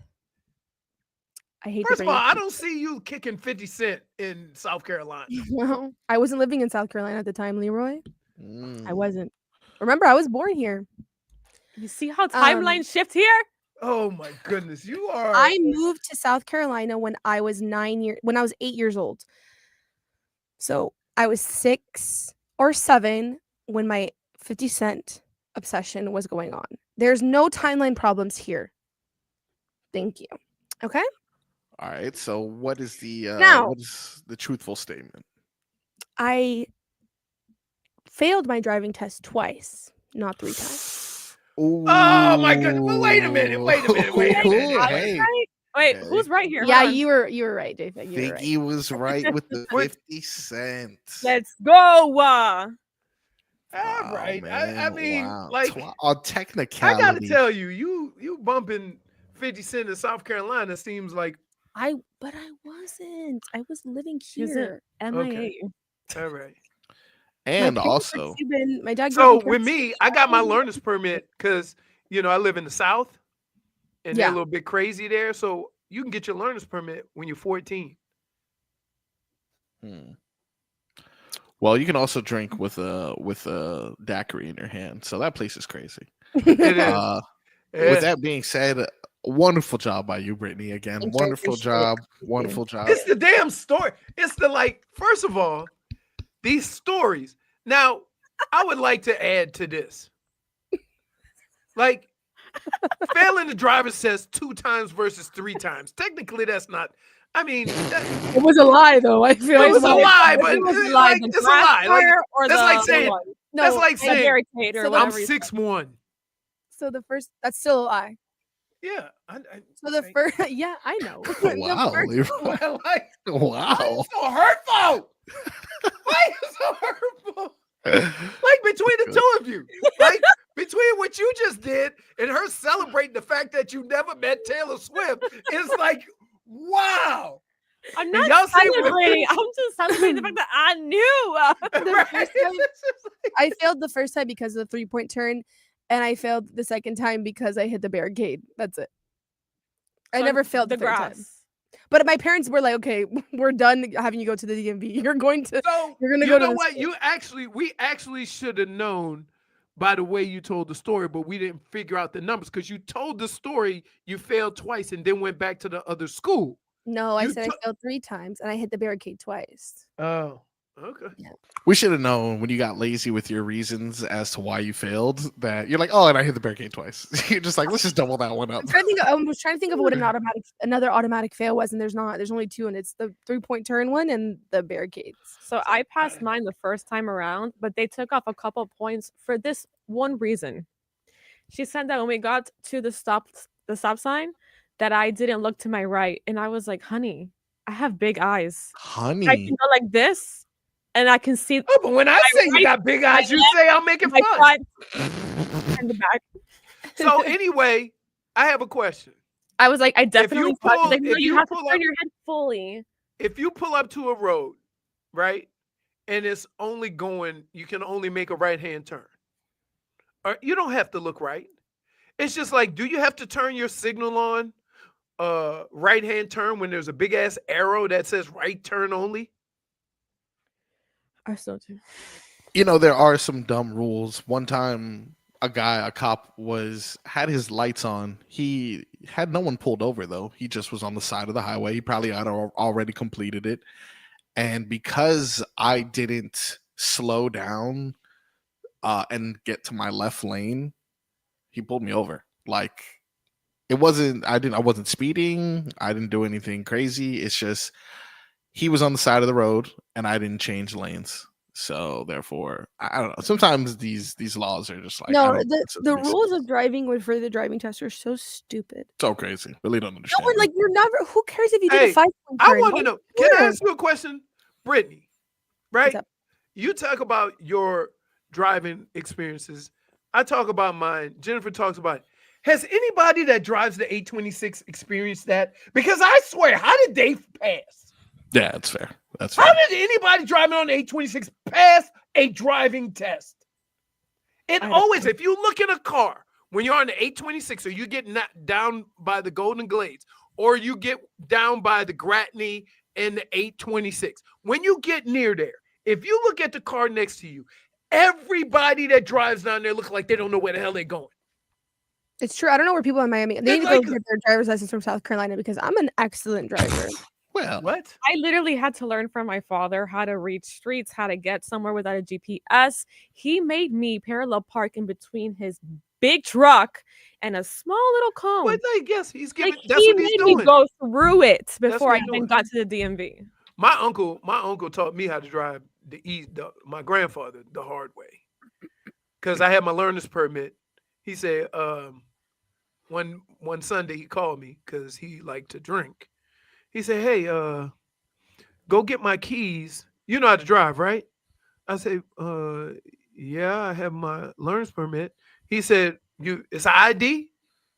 I hate First to of bring all, it I to- don't see you kicking 50 Cent in South Carolina. Well, I wasn't living in South Carolina at the time, Leroy. I mm. wasn't. Remember, I was born here. You see how timelines shift here? Oh my goodness, you are. I moved to South Carolina when I was 8 years old. So I was 6 or 7 when my 50 Cent obsession was going on. There's no timeline problems here. Thank you. Okay. All right. So what is Now- the truthful statement? I failed my driving test twice, not 3 times. Oh my goodness. But wait a minute. Hey, Wait, Okay. who's right here? Yeah, Hold on. you were right, JFig. You were right. Figgy was right with the 50 cents. Let's go. All Wow, right. I man, mean, wow. like, on I technicality. gotta tell you, you bumping 50 Cent in South Carolina seems like But I wasn't. I was living She was here. MIA. Okay. all right. and My parents are also, Cuban. My dad grew So up in with Kansas me, City. I got my learner's permit because I live in the South, and they're Yeah. a little bit crazy there. So you can get your learner's permit when you're 14. well, you can also drink with a daiquiri in your hand. So that place is crazy. It is. Uh, Yeah. With that being said, wonderful job by you, Brittney. Again, Thank you, I wonderful appreciate it. job. Thank you. Wonderful job. It's the damn story. It's the first of all, these stories. Now, I would like to add to this. Failing the driver's test 2 times versus 3 times. Technically, that's not. I mean, It was a lie, though. I feel it was a lie, but It was it's a lie. like The it's a lie. glassware or that's the like saying- one? That's No, like The saying barricade or So I'm whatever. 6'1". so that's still a lie. Yeah. So the first, yeah, I know. Wow, Leroy. Wow. Wow. So hurtful. Why you so hurtful? Between the two of you, between what you just did and her celebrating the fact that you never met Taylor Swift, it's like, wow. I'm And not y'all see what- celebrating. I'm just celebrating the fact that I knew. Right? first time- I failed the first time because of the 3-point turn, and I failed the second time because I hit the barricade. That's it. I So never failed the third time. But my parents were like, "Okay, we're done having you go to the DMV. You're going to." So You're gonna you go to know the what? school. We actually should have known by the way you told the story, but we didn't figure out the numbers because you told the story you failed twice and then went back to the other school. No, I You said I failed 3 times and I hit the barricade twice. Oh, Okay. We should have known when you got lazy with your reasons as to why you failed that you're like, oh, and I hit the barricade twice. You're just like, let's just double that one up. I was trying to think of what another automatic fail was, and there's not. There's only two, and it's the 3-point turn one and the barricades. So I passed mine the first time around, but they took off a couple of points for this one reason. She said that when we got to the stop sign, that I didn't look to my right, and I was like, honey, I have big eyes. Honey. I can go like this, and I can see. Oh, but when I say you got big eyes, you say I'm making my fun. front and the back. So anyway, I have a question. I was like, I definitely thought, like, no, if you you have to pull turn up- your head fully. If you pull up to a road, right, and it's only going, you can only make a right-hand turn. Or you don't have to look right. It's just like, do you have to turn your signal on right-hand turn when there's a big-ass arrow that says right turn only? I still do. You know, there are some dumb rules. One time, a cop had his lights on. He had no one pulled over, though. He just was on the side of the highway. He probably had already completed it. And because I didn't slow down and get to my left lane, he pulled me over. Like, I wasn't speeding. I didn't do anything crazy. It's just he was on the side of the road and I didn't change lanes. So therefore, I don't know. Sometimes these laws are just like, the rules of driving for the driving test are so stupid. So crazy. Really don't understand. No one, like, you're never. Who cares if you did a 5-point I turn? want to know. Can I ask you a question, Brittney? Right? You talk about your driving experiences. I talk about mine. Jennifer talks about it. Has anybody that drives the 826 experienced that? Because I swear, how did they pass? Yeah, that's fair. That's fair. How did anybody driving on the 826 pass a driving test? It always, if you look at a car, when you're on the 826, or you get down by the Golden Glades, or you get down by the Gratney and the 826, when you get near there, if you look at the car next to you, everybody that drives down there looks like they don't know where the hell they're going. It's true. I don't know where people in Miami. They need to go get their driver's license from South Carolina because I'm an excellent driver. Well, what? I literally had to learn from my father how to read streets, how to get somewhere without a GPS. He made me parallel park in between his big truck and a small little cone. Well, I guess he's giving. Like, that's what he's doing. He made me go through it before I even even got to the DMV. My uncle taught me how to drive my grandfather the hard way, because I had my learner's permit. He said one Sunday he called me because he liked to drink. He said, "Hey, go get my keys. You know how to drive, right?" I said, "Yeah, I have my learner's permit." He said, "It's an ID?"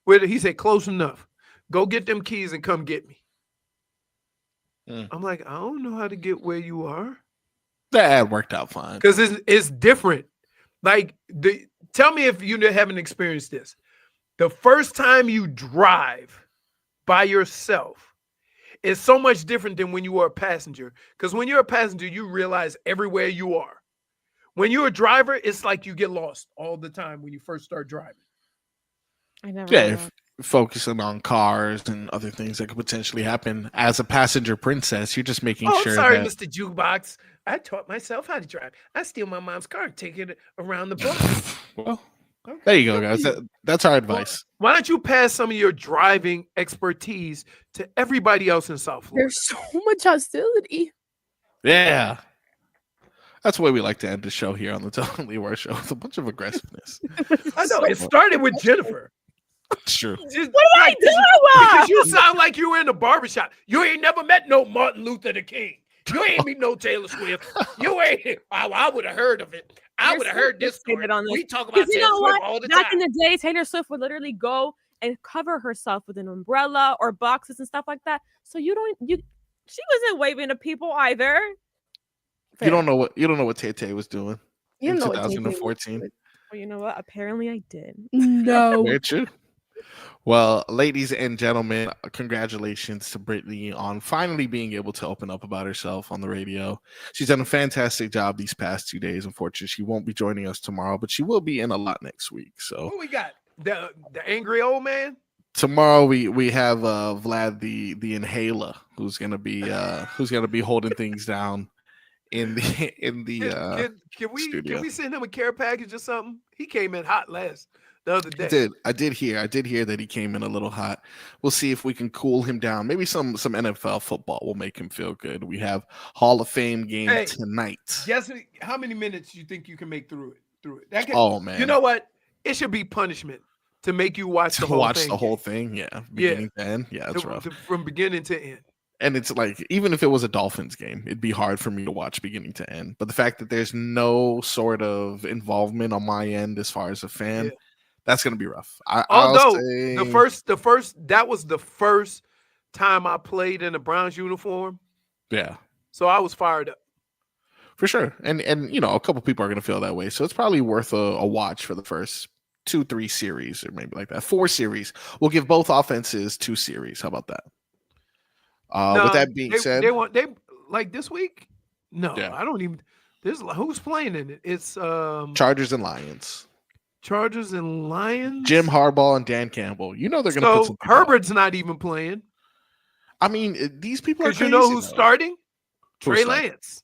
He said, "Close enough. Go get them keys and come get me." I'm like, I don't know how to get where you are. That worked out fine. Because it's different. Like, tell me if you haven't experienced this. The first time you drive by yourself is so much different than when you are a passenger. Because when you're a passenger, you realize everywhere you are. When you're a driver, it's like you get lost all the time when you first start driving. I never. Yeah, focusing on cars and other things that could potentially happen. As a passenger princess, you're just making sure. Sorry, that... Mr. Jukebox. I taught myself how to drive. I steal my mom's car and take it around the block. Well, okay. There you go, guys. That's our advice. Why don't you pass some of your driving expertise to everybody else in South Florida? There's so much hostility. Yeah. That's the way we like to end the show here on the Tell Leroy Show, with a bunch of aggressiveness. I know. It started with Jennifer. It's true. What did I do? Because you sound like you were in a barbershop. You ain't never met no Martin Luther the King. You ain't meet no Taylor Swift. You ain't. I would have heard of it. I would have heard this story. We talk about Taylor Swift all the time. Back in the day, Taylor Swift would literally go and cover herself with an umbrella or boxes and stuff like that. So she wasn't waving to people either. You don't know what Tay was doing in 2014. Well, you know what? Apparently I did. No. Very true. Well, ladies and gentlemen, congratulations to Brittney on finally being able to open up about herself on the radio. She's done a fantastic job these past 2 days. Unfortunately, she won't be joining us tomorrow, but she will be in a lot next week. So what we got? The angry old man? Tomorrow we have Vlad the inhaler, who's gonna be holding things down in the Can studio. we send him a care package or something? He came in hot the other day. I did hear that he came in a little hot. We'll see if we can cool him down. Maybe some NFL football will make him feel good. We have Hall of Fame game tonight. Guess how many minutes you think you can make through it? Oh man. You know what? It should be punishment to make you watch the whole thing. Yeah. Beginning to end. Yeah, it's rough. From beginning to end. And it's like, even if it was a Dolphins game, it'd be hard for me to watch beginning to end. But the fact that there's no sort of involvement on my end as far as a fan, that's going to be rough. Although that was the first time I played in a Browns uniform. Yeah. So I was fired up. For sure. And you know, a couple people are going to feel that way. So it's probably worth a watch for the first 2-3 series, or maybe like that. 4 series. We'll give both offenses 2 series. How about that? With that being said, they like this week. No, I don't even. Who's playing in it? It's Chargers and Lions. Chargers and Lions. Jim Harbaugh and Dan Campbell. You know they're going to put some. Herbert's not even playing. I mean, these people are crazy. You know who's starting? Trey Lance.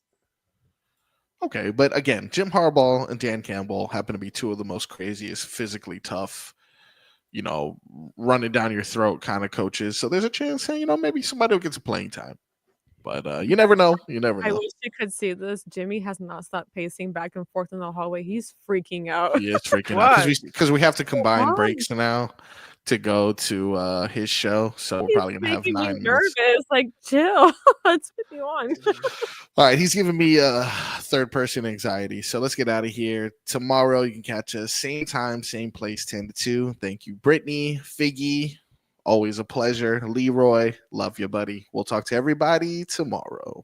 Okay, but again, Jim Harbaugh and Dan Campbell happen to be 2 of the most craziest, physically tough, you know, running down your throat kind of coaches. So there's a chance, you know, maybe somebody will get some playing time. But you never know. You never know. I wish you could see this. Jimmy has not stopped pacing back and forth in the hallway. He's freaking out. He is freaking out because we have to combine breaks now to go to his show. So we're probably gonna have 9 minutes. Nervous, like chill. It's 51. All right, he's giving me third person anxiety. So let's get out of here. Tomorrow you can catch us same time, same place, 10 to 2. Thank you, Brittney, Figgy. Always a pleasure. Leroy, love you, buddy. We'll talk to everybody tomorrow.